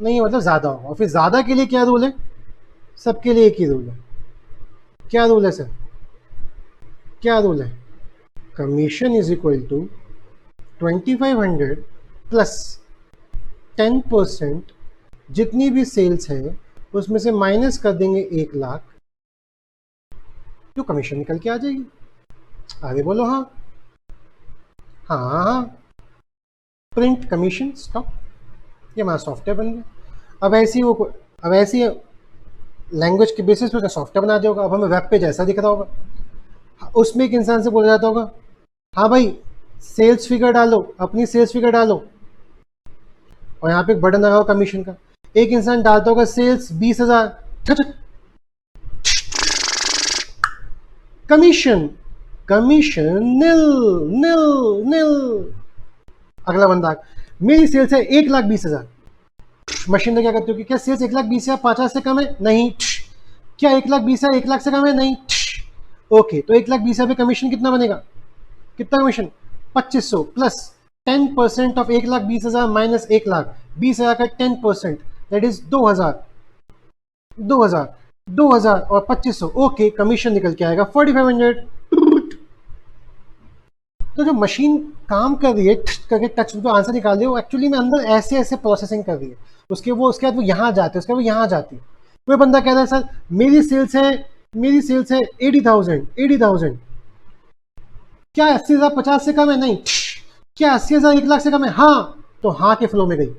नहीं मतलब ज़्यादा होगा। और फिर ज़्यादा के लिए क्या रूल है, सबके लिए एक ही रूल है। क्या रूल है सर, क्या रूल है, commission is equal to 2500 plus 10%, जितनी भी सेल्स है उसमें से माइनस कर देंगे 1 लाख, जो कमीशन निकल के आ जाएगी। आगे बोलो हाँ। हाँ हाँ हाँ, प्रिंट कमीशन स्टॉप, ये हमारा सॉफ्टवेयर बन गया। अब ऐसी लैंग्वेज के बेसिस पे सॉफ्टवेयर बना दिया होगा। अब हमें वेब पेज ऐसा दिख रहा होगा, उसमें एक इंसान से बोला जाता होगा, हाँ भाई सेल्स फिगर डालो, अपनी सेल्स फिगर डालो, और यहाँ पे एक बटन लगा होगा कमीशन का। एक इंसान डालता होगा सेल्स 20,000, कमीशन कमीशन नील नील नील। अगला बंदा, मेरी सेल्स है 1,20,000, मशीन ने क्या करती होगी, क्या सेल्स 1,20,000 50 से कम है, नहीं। क्या 1,20,000 1 लाख से कम है, नहीं। ओके, तो 1,20,000 पे कमीशन कितना बनेगा, कितना commission, 2500 plus 10% of 1,20,000 minus 1 lakh, 20,000 का 10%, दैट इज 2,000 2,000 2,000 और 2500। ओके, कमीशन निकल के आएगा 4,500। तो जो मशीन काम कर रही है करके टच पे आंसर निकाल रही है, वो एक्चुअली में अंदर ऐसे ऐसे प्रोसेसिंग कर रही है। उसके बाद वो यहाँ जाते हैं, उसके बाद वो यहाँ जाती है। कोई बंदा कह रहा है सर मेरी सेल्स है 80,000, क्या 80,000 50 से कम है, नहीं। क्या 80,000 1 लाख से कम है, हाँ। तो हाँ के फ्लो में गई।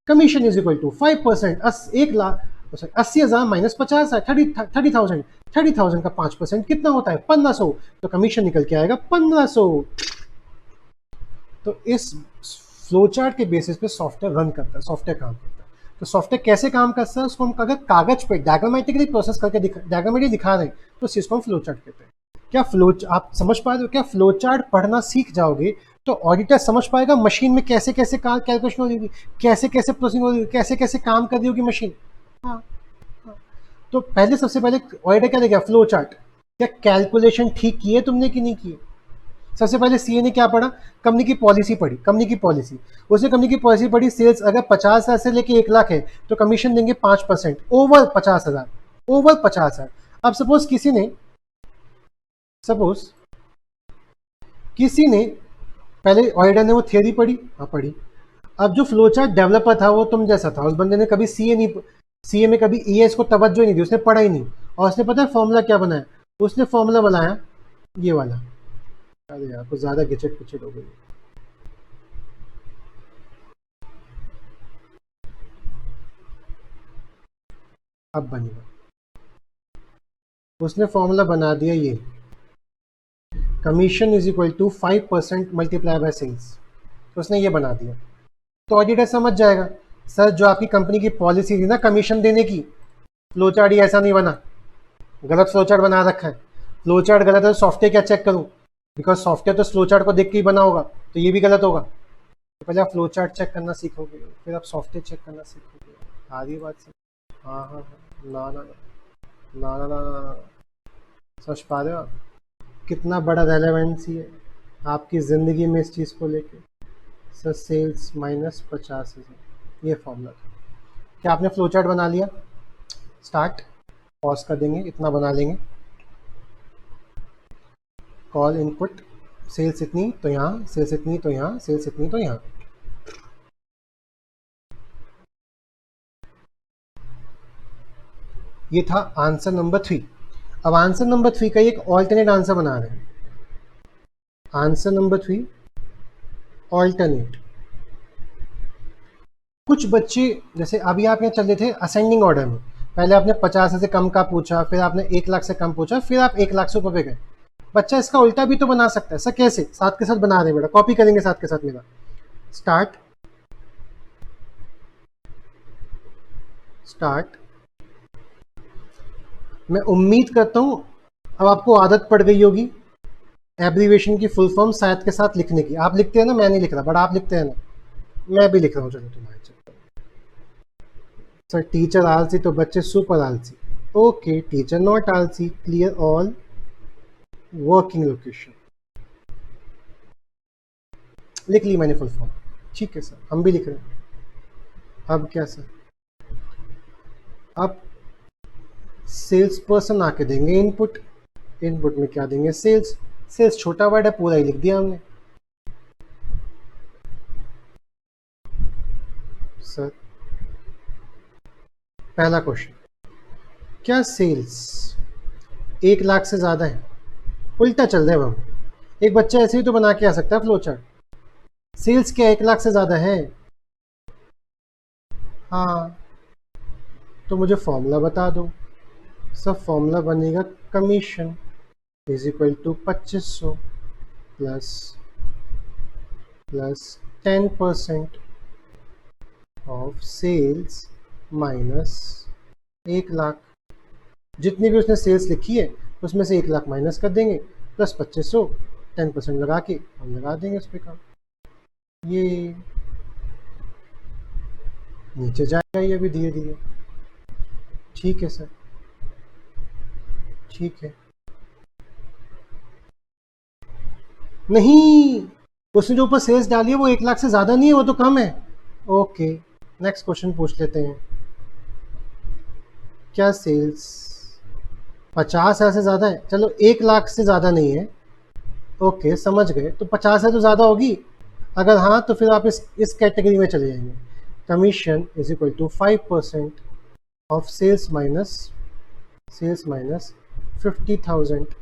Commission is equal to 5%, 1 lakh 80,000 minus 50 है 30,000, 30,000 का 5% कितना होता है, 1,500। तो कमीशन निकल के आएगा 1,500। तो इस फ्लोचार्ट के बेसिस पे सॉफ्टवेयर रन करता है, सॉफ्टवेयर काम करता है। तो सॉफ्टवेयर कैसे काम करता है, उसको हम अगर कागज पे डायग्रामेटिकली प्रोसेस करके डायग्रामेटिकली दिखा रहे हैं तो उस चीज को हम फ्लोचार्ट कहते हैं। क्या आप समझ पा रहे हो, क्या फ्लोचार्ट पढ़ना सीख जाओगे तो ऑडिटर समझ पाएगा मशीन में कैसे कैसे कैलकुलेशन हो रही होगी, कैसे कैसे प्रोसेसिंग हो रही होगी, कैसे कैसे काम कर रही होगी मशीन। हाँ, हाँ। तो पहले सबसे पहले ऑडिटर क्या देखेगा, फ्लोचार्ट, क्या कैलकुलेशन ठीक की है तुमने कि नहीं की है। सबसे पहले सीए ने क्या पढ़ा, कंपनी की पॉलिसी पढ़ी, कंपनी की पॉलिसी। उसने कंपनी की पॉलिसी पढ़ी, सेल्स अगर 50,000 से लेके 1 लाख है तो कमीशन देंगे 5% ओवर 50,000, ओवर 50,000। अब सपोज किसी ने पहले ऑडिटर ने वो थियरी पढ़ी, हाँ पढ़ी। अब जो फ्लोचार्ट डेवलपर था वो तुम जैसा था, उस बंदे ने कभी सीए में कभी ईएस को तवज्जो नहीं दी, उसने पढ़ा ही नहीं। और उसने पता है फॉर्मूला क्या बनाया, उसने फॉर्मूला बनाया ये वाला। अरे यार कुछ ज्यादा गिचट पिचट हो गई। अब बनेगा, उसने फॉर्मूला बना दिया ये, commission is equal to 5% multiply by sales. तो उसने ये बना दिया। तो ऑडिटर समझ जाएगा सर जो आपकी कंपनी की पॉलिसी थी ना कमीशन देने की, फ्लोचार्ट ही ऐसा नहीं बना, गलत फ्लोचार्ट बना रखा है। फ्लोचार्ट गलत है तो सॉफ्टवेयर क्या चेक करूं, बिकॉज सॉफ्टवेयर तो फ्लोचार्ट को देख के ही बना होगा, तो ये भी गलत होगा। तो पहले आप फ्लोचार्ट चेक करना सीखोगे, फिर आप सॉफ्टवेयर चेक करना सीखोगे। आ रही बात से, हाँ हाँ हाँ, ना ना ना ना ना ना ना, समझ पा रहे हो आप कितना बड़ा रेलेवेंसी है आपकी ज़िंदगी में इस चीज़ को लेके। सर सेल्स माइनस 50,000 ये फॉर्मूला था। क्या आपने फ्लोचार्ट बना लिया, स्टार्ट, पॉज कर देंगे, इतना बना लेंगे, कॉल इनपुट, सेल्स इतनी तो यहाँ, सेल्स इतनी तो यहाँ, सेल्स इतनी तो यहाँ। ये था आंसर नंबर 3। अब आंसर नंबर 3 का एक ऑल्टरनेट आंसर बना रहे हैं। Answer number 3 alternate. कुछ बच्चे जैसे अभी आप यहाँ चल रहे थे असेंडिंग ऑर्डर में, पहले आपने 50 से कम का पूछा, फिर आपने 1 लाख से कम पूछा, फिर आप 1 लाख से ऊपर पे गए। बच्चा इसका उल्टा भी तो बना सकता है। सर कैसे, साथ के साथ बना रहे हैं बेटा, कॉपी करेंगे साथ के साथ मेरा। स्टार्ट स्टार्ट मैं उम्मीद करता हूं अब आपको आदत पड़ गई होगी एब्रीवेशन की फुल फॉर्म शायद के साथ लिखने की। आप लिखते हैं ना, मैं नहीं लिख रहा, बट आप लिखते हैं ना, मैं भी लिख रहा हूँ। चलो तुम्हारे चक्कर। सर टीचर आलसी तो बच्चे सुपर आलसी। ओके टीचर नॉट आलसी, क्लियर ऑल वर्किंग लोकेशन, लिख ली मैंने फुल फॉर्म। ठीक है सर, हम भी लिख रहे हैं। अब क्या सर, अब सेल्स पर्सन आके देंगे इनपुट, इनपुट में क्या देंगे, सेल्स। सेल्स छोटा वर्ड है, पूरा ही लिख दिया हमने। सर पहला क्वेश्चन, क्या सेल्स 1 लाख से ज़्यादा है? उल्टा चल रहे हैं हम, एक बच्चा ऐसे ही तो बना के आ सकता है फ्लो चार्ट। सेल्स क्या 1 लाख से ज़्यादा है? हाँ, तो मुझे फॉर्मूला बता दो। सब फॉर्मूला बनेगा commission is equal to 2500 plus 10% of sales minus 1 lakh. जितनी भी उसने सेल्स लिखी है उसमें से 1 लाख माइनस कर देंगे, प्लस 2500, 10% लगा के हम लगा देंगे उस पर काम। ये नीचे जाएगा ये अभी धीरे धीरे। ठीक है सर, ठीक है। नहीं, उसने जो ऊपर सेल्स डाली है वो 1 लाख से ज़्यादा नहीं है, वो तो कम है। ओके, नेक्स्ट क्वेश्चन पूछ लेते हैं। क्या सेल्स 50,000 से ज़्यादा है? चलो 1 लाख से ज़्यादा नहीं है, ओके समझ गए, तो 50 है तो ज़्यादा होगी। अगर हाँ तो फिर आप इस कैटेगरी में चले जाएंगे। Commission is equal to 5% of sales minus 50,000।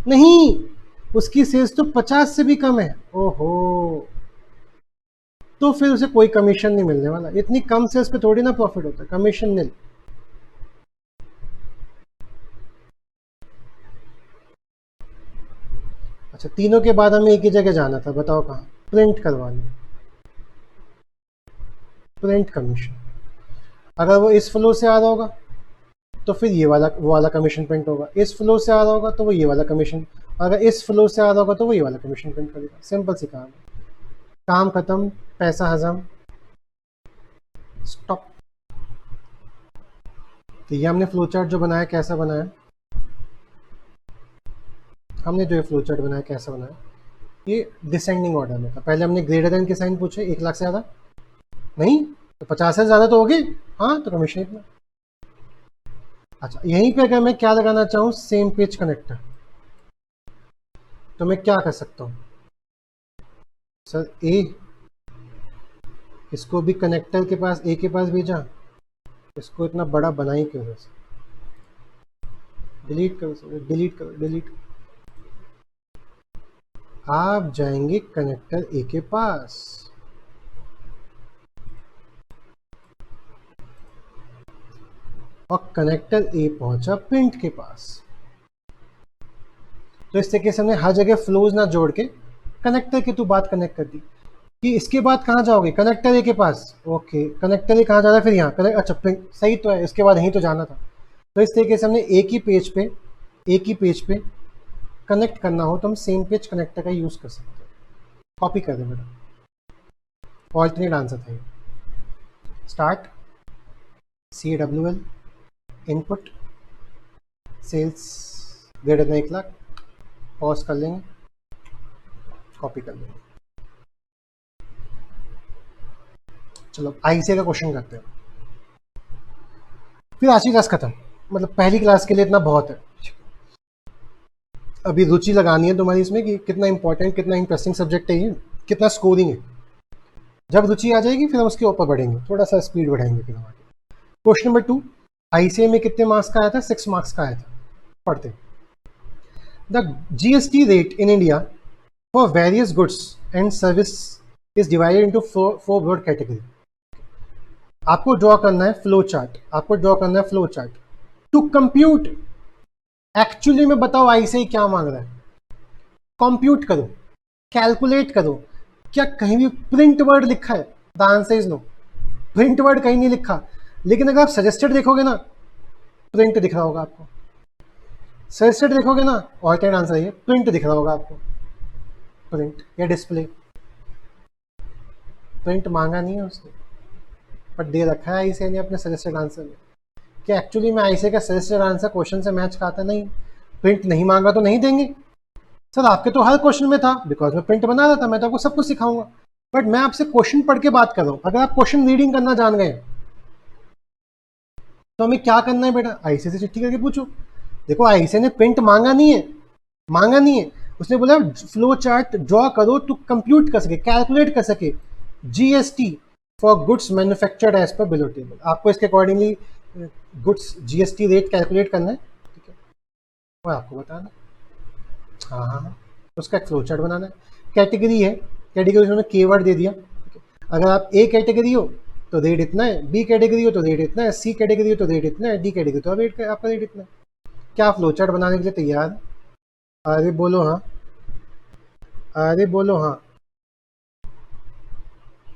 नहीं, उसकी सेल्स तो 50 से भी कम है। ओहो, तो फिर उसे कोई कमीशन नहीं मिलने वाला। इतनी कम सेल्स पे थोड़ी ना प्रॉफिट होता है, कमीशन नील। अच्छा, तीनों के बाद हमें एक ही जगह जाना था, बताओ कहाँ? प्रिंट करवाने, प्रिंट कमीशन। अगर वो इस फ्लो से आ रहा होगा तो फिर ये वाला वो वाला कमीशन प्रिंट होगा, इस फ्लो से आ रहा होगा तो वो ये वाला कमीशन, अगर इस फ्लो से आ रहा होगा तो वो ये वाला कमीशन प्रिंट करेगा। सिंपल सी काम है, काम खत्म, पैसा हजम, स्टॉप। तो ये हमने फ्लो चार्ट जो बनाया कैसा बनाया, हमने जो ये फ्लो चार्ट बनाया कैसा बनाया, ये डिसेंडिंग ऑर्डर में था। पहले हमने ग्रेटर देन के साइन पूछे, 1 लाख से ज़्यादा नहीं, तो 50 से ज़्यादा तो होगी, हाँ तो कमीशन इतना। अच्छा, यहीं पे अगर मैं क्या लगाना चाहूँ, सेम पेज कनेक्टर, तो मैं क्या कर सकता हूँ सर? इसको भी कनेक्टर के पास, ए के पास भेजा, इसको इतना बड़ा बना ही क्यों? डिलीट करो सर, डिलीट करो, डिलीट। आप जाएंगे कनेक्टर ए के पास, और कनेक्टर ए पहुंचा प्रिंट के पास। तो इस तरीके से हमने हर जगह फ्लोज ना जोड़ के कनेक्टर की तो बात कनेक्ट कर दी कि इसके बाद कहाँ जाओगे, कनेक्टर ए के पास। ओके, कनेक्टर ए कहाँ जा रहा है फिर? यहाँ कनेक्ट, अच्छा प्रिंट सही तो है, इसके बाद यहीं तो जाना था। तो इस तरीके से हमने एक ही पेज पे कनेक्ट करना हो तो हम सेम पेज कनेक्टर का यूज़ कर सकते हैं। कॉपी कर दें बेटा, ऑल्टरनेट आंसर था ये। Start, CWL input, sales greater than 1 lakh, pause कर लेंगे, कॉपी कर लेंगे। चलो ICA का क्वेश्चन करते हैं, फिर आज की क्लास खत्म। मतलब पहली क्लास के लिए इतना बहुत है। अभी रुचि लगानी है तुम्हारी इसमें कि कितना इंपॉर्टेंट, कितना इंटरेस्टिंग सब्जेक्ट है ये, कितना स्कोरिंग है। जब रुचि आ जाएगी फिर हम उसके ऊपर बढ़ेंगे, थोड़ा सा स्पीड बढ़ाएंगे फिर हमारे। क्वेश्चन नंबर 2, ICA में कितने मार्क्स का आया था? 6 मार्क्स का आया था। पढ़ते, the GST rate in India for various goods and service is divided into 4 broad category. आपको ड्रॉ करना है फ्लो चार्ट, आपको ड्रॉ करना है flow chart to compute. Actually में बताओ ICA क्या मांग रहा है? कंप्यूट करो, कैलकुलेट करो। क्या कहीं भी प्रिंट वर्ड लिखा है? The answer is no, print word कहीं नहीं लिखा। लेकिन अगर आप सजेस्टेड देखोगे ना, प्रिंट दिख रहा होगा आपको। सजेस्टेड देखोगे ना, ऑल्टरनेट आंसर है, प्रिंट दिख रहा होगा आपको, प्रिंट या डिस्प्ले। प्रिंट मांगा नहीं है उसने, पर दे रखा है ICA ने अपने सजेस्टेड आंसर में। कि एक्चुअली में आईसीए का सजेस्टेड आंसर क्वेश्चन से मैच खाता नहीं, प्रिंट नहीं मांगा तो नहीं देंगे। सर आपके तो हर क्वेश्चन में था, बिकॉज मैं प्रिंट बना रहा था, मैं तो आपको सब कुछ सिखाऊंगा, बट मैं आपसे क्वेश्चन पढ़ के बात कर रहा हूँ। अगर आप क्वेश्चन रीडिंग करना जान गए तो हमें क्या करना है बेटा, आईसीए से चिट्ठी करके पूछो। देखो आईसीए ने प्रिंट मांगा नहीं है, उसने बोला फ्लो चार्ट ड्रॉ करो तो कंप्यूट कर सके, कैलकुलेट कर सके GST for goods manufactured as per below table. आपको इसके accordingly goods GST rate calculate करना है, ठीक है, वो आपको बताना। हाँ, उसका एक फ्लो चार्ट बनाना है। कैटेगरी है, कैटेगरी उन्होंने कीवर्ड दे दिया, ठीक है। अगर आप ए कैटेगरी हो तो रेट इतना है, बी कैटेगरी हो तो रेट इतना है, सी कैटेगरी हो तो रेट इतना है, डी कैटेगरी तो रेट आपका रेट इतना है। क्या फ्लो चार्ट बनाने के लिए तैयार? अरे बोलो हाँ, अरे बोलो हाँ,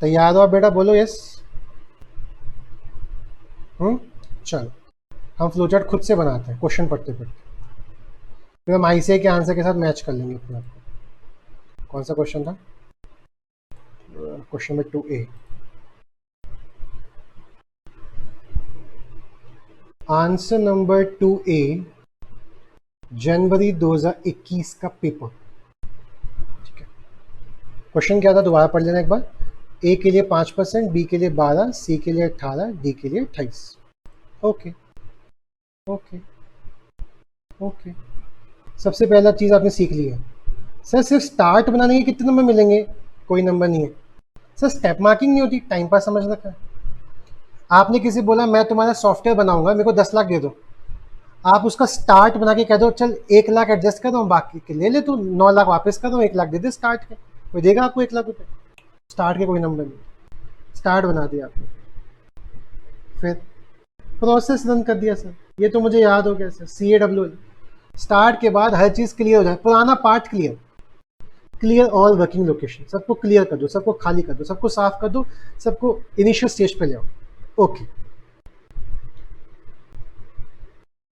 तैयार हो आप बेटा, बोलो यस। चलो हम फ्लो चार्ट खुद से बनाते हैं क्वेश्चन पढ़ते पढ़ते, फिर हम आईसीए के आंसर के साथ मैच कर लेंगे अपने आप को। कौन सा क्वेश्चन था? Question number 2A। Answer number 2A जनवरी 2021 का पेपर, ठीक है। क्वेश्चन क्या था दोबारा पढ़ लेना एक बार। ए के लिए 5%, बी के लिए 12, सी के लिए 18, डी के लिए 28। ओके ओके ओके, सबसे पहला चीज़ आपने सीख ली है। सर सिर्फ स्टार्ट बनाने के कितने नंबर मिलेंगे? कोई नंबर नहीं है सर, स्टेप मार्किंग नहीं होती, टाइम पास समझ रखा है। आपने किसी बोला मैं तुम्हारा सॉफ्टवेयर बनाऊंगा, मेरे को 10 लाख दे दो, आप उसका स्टार्ट बना के कह दो चल 1 लाख एडजस्ट कर दो, बाकी के ले ले तू, 9 लाख वापस कर दो, 1 लाख दे दे स्टार्ट के, कोई देगा आपको 1 लाख रुपये? स्टार्ट के कोई नंबर नहीं, स्टार्ट बना दिया आपने, फिर प्रोसेस रन कर दिया। सर ये तो मुझे याद हो गया सर, CAWL। स्टार्ट के बाद हर चीज़ क्लियर हो जाए, पुराना part clear all working location, सबको क्लियर कर दो, सबको खाली कर दो, सबको साफ कर दो, सबको इनिशियल स्टेज पे ले आओ। ओके,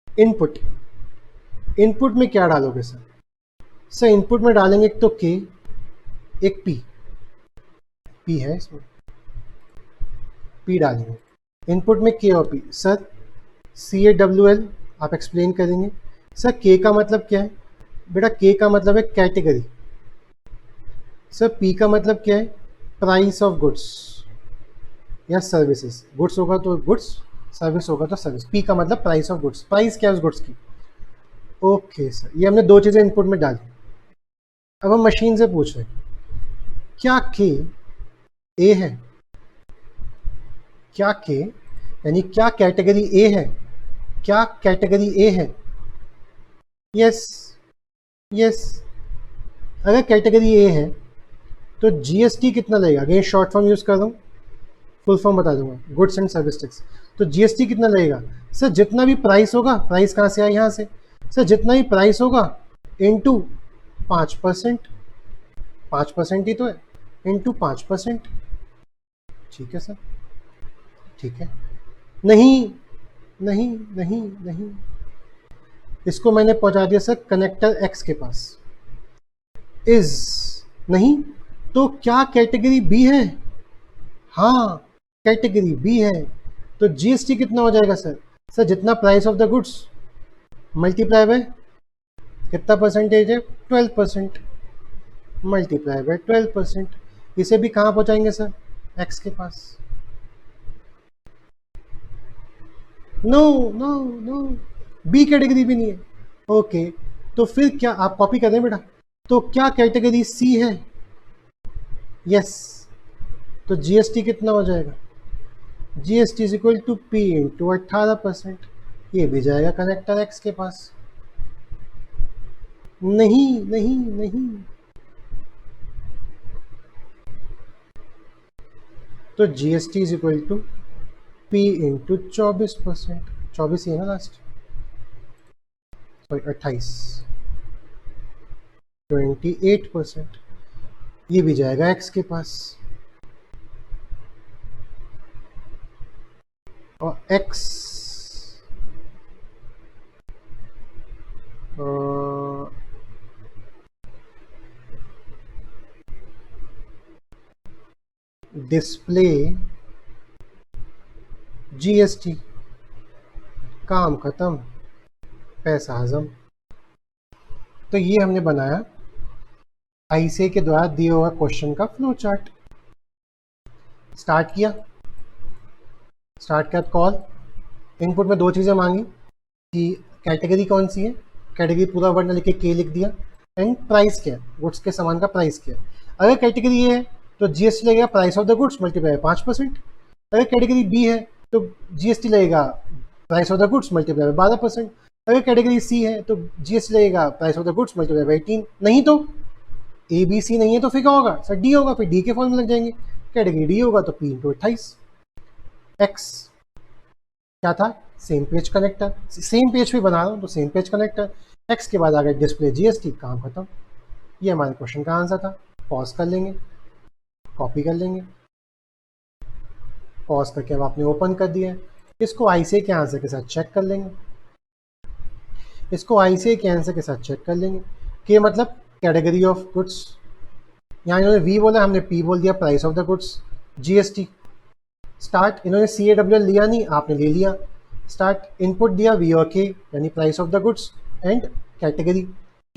इनपुट, इनपुट में क्या डालोगे सर? सर इनपुट में डालेंगे एक तो के, एक पी है इसमें, पी डालेंगे इनपुट में, के और पी। सर CAWL आप एक्सप्लेन करेंगे। सर के का मतलब क्या है बेटा? के का मतलब है कैटेगरी। सर पी का मतलब क्या है? प्राइस ऑफ गुड्स या सर्विसेज, गुड्स होगा तो गुड्स, सर्विस होगा तो सर्विस। पी का मतलब प्राइस ऑफ गुड्स, प्राइस क्या है उस गुड्स की। ओके सर, ये हमने 2 चीज़ें इनपुट में डाली। अब हम मशीन से पूछ रहे हैं क्या के ए है, क्या के यानी क्या कैटेगरी ए है, क्या कैटेगरी ए है? यस यस, अगर कैटेगरी ए है तो जीएसटी कितना लगेगा? अगेन शॉर्ट फॉर्म यूज़ कर रहा हूँ, फुल फॉर्म बता दूंगा, गुड्स एंड सर्विस टैक्स। तो जीएसटी कितना लगेगा? सर जितना भी प्राइस होगा, प्राइस कहाँ से आया? यहाँ से। सर जितना भी प्राइस होगा इंटू 5%, 5% ही तो है, इंटू 5%। ठीक है सर, ठीक है। नहीं नहीं नहीं नहीं, इसको मैंने पहुंचा दिया सर कनेक्टर एक्स के पास। इज नहीं तो क्या कैटेगरी बी है? हाँ कैटेगरी बी है, तो जीएसटी कितना हो जाएगा सर? सर जितना price of the goods multiply by कितना परसेंटेज है? 12%, मल्टीप्लाई बाय 12%। इसे भी कहाँ पहुंचाएंगे सर? एक्स के पास। No no no, B category भी नहीं है। ओके, तो फिर क्या आप कॉपी कर रहे हैं बेटा? तो क्या कैटेगरी सी है? यस, तो जीएसटी कितना हो जाएगा? GST is equal to P into 18%। ये भी जाएगा कनेक्टर एक्स के पास। नहीं नहीं नहीं, तो GST is equal to P into 24%, 24 ही है ना लास्ट, सॉरी 28, 28%। ये भी जाएगा एक्स के पास, और एक्स डिस्प्ले जीएसटी, काम खत्म, पैसा हजम। तो ये हमने बनाया आईसीए के द्वारा दिए हुआ क्वेश्चन का फ्लो चार्ट। स्टार्ट किया, स्टार्ट किया कॉल। इनपुट में दो चीज़ें मांगी कि कैटेगरी कौन सी है, कैटेगरी पूरा वर्ड लिख के के लिख दिया, एंड प्राइस क्या है, गुड्स के सामान का प्राइस क्या है। अगर कैटेगरी ए है तो जीएसटी लगेगा price of the goods multiply 5%। अगर कैटेगरी बी है तो जीएसटी लगेगा price of the goods multiply 12%। अगर कैटेगरी सी है तो जीएसटी लगेगा price of the goods multiply 18। नहीं तो ए बी सी नहीं है तो फिर क्या होगा सर, डी होगा, फिर डी के फॉर्म में लग जाएंगे। कैटेगरी डी होगा तो पी इंटू 28। एक्स क्या था, same page connector, same page भी बना रहा हूँ तो सेम पेज कनेक्टर। एक्स के बाद आ गया डिस्प्ले जीएसटी, काम खत्म। ये हमारे क्वेश्चन का आंसर था। पॉज कर लेंगे, कॉपी कर लेंगे, पॉज करके अब आपने ओपन कर दिया। इसको आईसीए के आंसर के साथ चेक कर लेंगे, इसको आईसीए के आंसर के साथ चेक कर लेंगे कि मतलब कैटेगरी ऑफ गुड्स, यहाँ इन्होंने वी बोला, हमने पी बोल दिया, price of the goods, GST. Start, इन्होंने CAWL लिया नहीं, आपने ले लिया। स्टार्ट, इनपुट दिया वी और के यानी price of the goods, and category.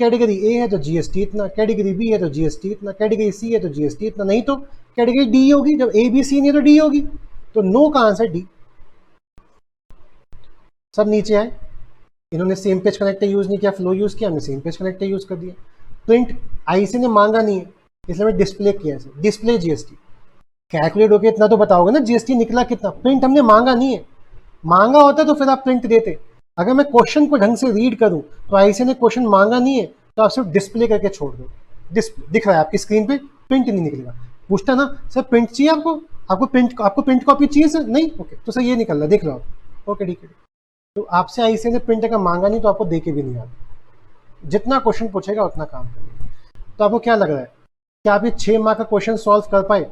Category A है तो जीएसटी इतना, कैटेगरी बी है तो जीएसटी इतना, कैटेगरी सी है तो जीएसटी इतना। नहीं तो कैटेगरी डी होगी, जब ए बी सी नहीं है तो डी होगी। तो नो का आंसर डी। सब नीचे आए, इन्होंने सेम पेज कनेक्टर यूज नहीं किया, फ्लो यूज किया, हमने सेम पेज कनेक्टर यूज कर दिया। प्रिंट आईसी ने मांगा नहीं है इसलिए मैं डिस्प्ले किया, डिस्प्ले जीएसटी। कैलकुलेट होके इतना तो बताओगे ना जीएसटी निकला कितना। प्रिंट हमने मांगा नहीं है, मांगा होता तो फिर आप प्रिंट देते। अगर मैं क्वेश्चन को ढंग से रीड करूं तो आईसी ने क्वेश्चन मांगा नहीं है तो आप सिर्फ डिस्प्ले करके छोड़ दो। डिस्प्ले दिख रहा है आपकी स्क्रीन पे, प्रिंट नहीं निकलेगा। पूछता ना सर प्रिंट चाहिए आपको, आपको प्रिंट कॉपी चाहिए सर, नहीं, ओके तो सर ये निकल रहा देख लो आप, ओके ठीक है। तो आपसे आईसी ने प्रिंट का मांगा नहीं तो आपको दे के भी नहीं आता। जितना क्वेश्चन पूछेगा उतना काम करेगा। तो आपको क्या लग रहा है कि आप ये 6 मार्क का क्वेश्चन सॉल्व कर पाए?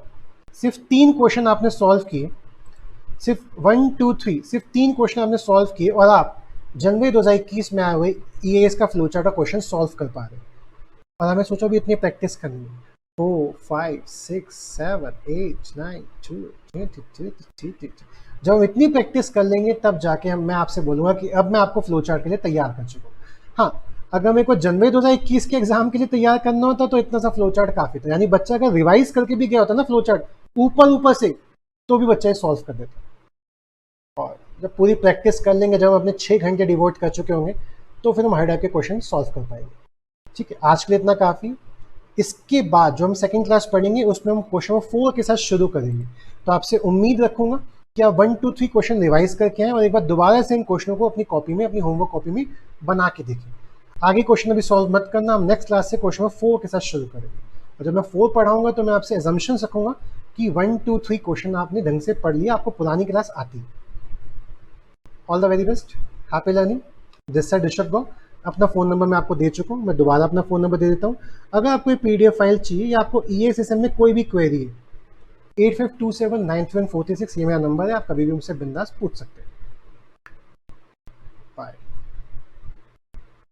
सिर्फ 3 क्वेश्चन आपने सॉल्व किए, सिर्फ 1 2 3 सिर्फ 3 क्वेश्चन आपने सॉल्व किए और आप जनवरी 2021 में आए हुए ईएएस का फ्लो चार्ट का क्वेश्चन सॉल्व कर पा रहे हैं। और हमें सोचा भी इतनी प्रैक्टिस करनी है। 4 5 6 7 8 9 2 जब हम इतनी प्रैक्टिस कर लेंगे तब जाके मैं आपसे बोलूँगा कि अब मैं आपको फ्लो चार्ट के लिए तैयार कर चुका हूँ। हाँ, अगर मेरे को जनवरी 2021 के एग्जाम के लिए तैयार करना होता तो इतना सा फ्लो चार्ट काफी था। यानी बच्चा अगर रिवाइज करके भी गया होता ना फ्लो चार्ट ऊपर से, तो भी बच्चा सॉल्व कर देता। और जब पूरी प्रैक्टिस कर लेंगे, जब हम अपने 6 घंटे डिवोट कर चुके होंगे, तो फिर हम हर टाइप के क्वेश्चन सॉल्व कर पाएंगे। ठीक है, आज के लिए इतना काफ़ी। इसके बाद जो हम सेकंड क्लास पढ़ेंगे उसमें हम क्वेश्चन 4 के साथ शुरू करेंगे। तो आपसे उम्मीद रखूंगा कि आप 1 2 3 क्वेश्चन रिवाइज करके आए और एक बार दोबारा से इन क्वेश्चनों को अपनी कॉपी में, अपनी होमवर्क कॉपी में बना के देखें। आगे क्वेश्चन अभी सॉल्व मत करना, हम नेक्स्ट क्लास से क्वेश्चन 4 के साथ शुरू करेंगे। और जब मैं 4 पढ़ाऊंगा तो मैं आपसे एजम्पशन रखूंगा कि 1 2 3 क्वेश्चन आपने ढंग से पढ़ लिया, आपको पुरानी क्लास आती है। All the very best, happy learning. This side Rishabh गौ। अपना फ़ोन नंबर मैं आपको दे चुका हूँ, मैं दोबारा अपना फ़ोन नंबर दे देता हूँ। अगर आपको ये PDF फाइल चाहिए या आपको EASSM में कोई भी क्वेरी है, 8527931436 ये मेरा नंबर है, आप कभी भी मुझसे बिंदास पूछ सकते हैं। बाय।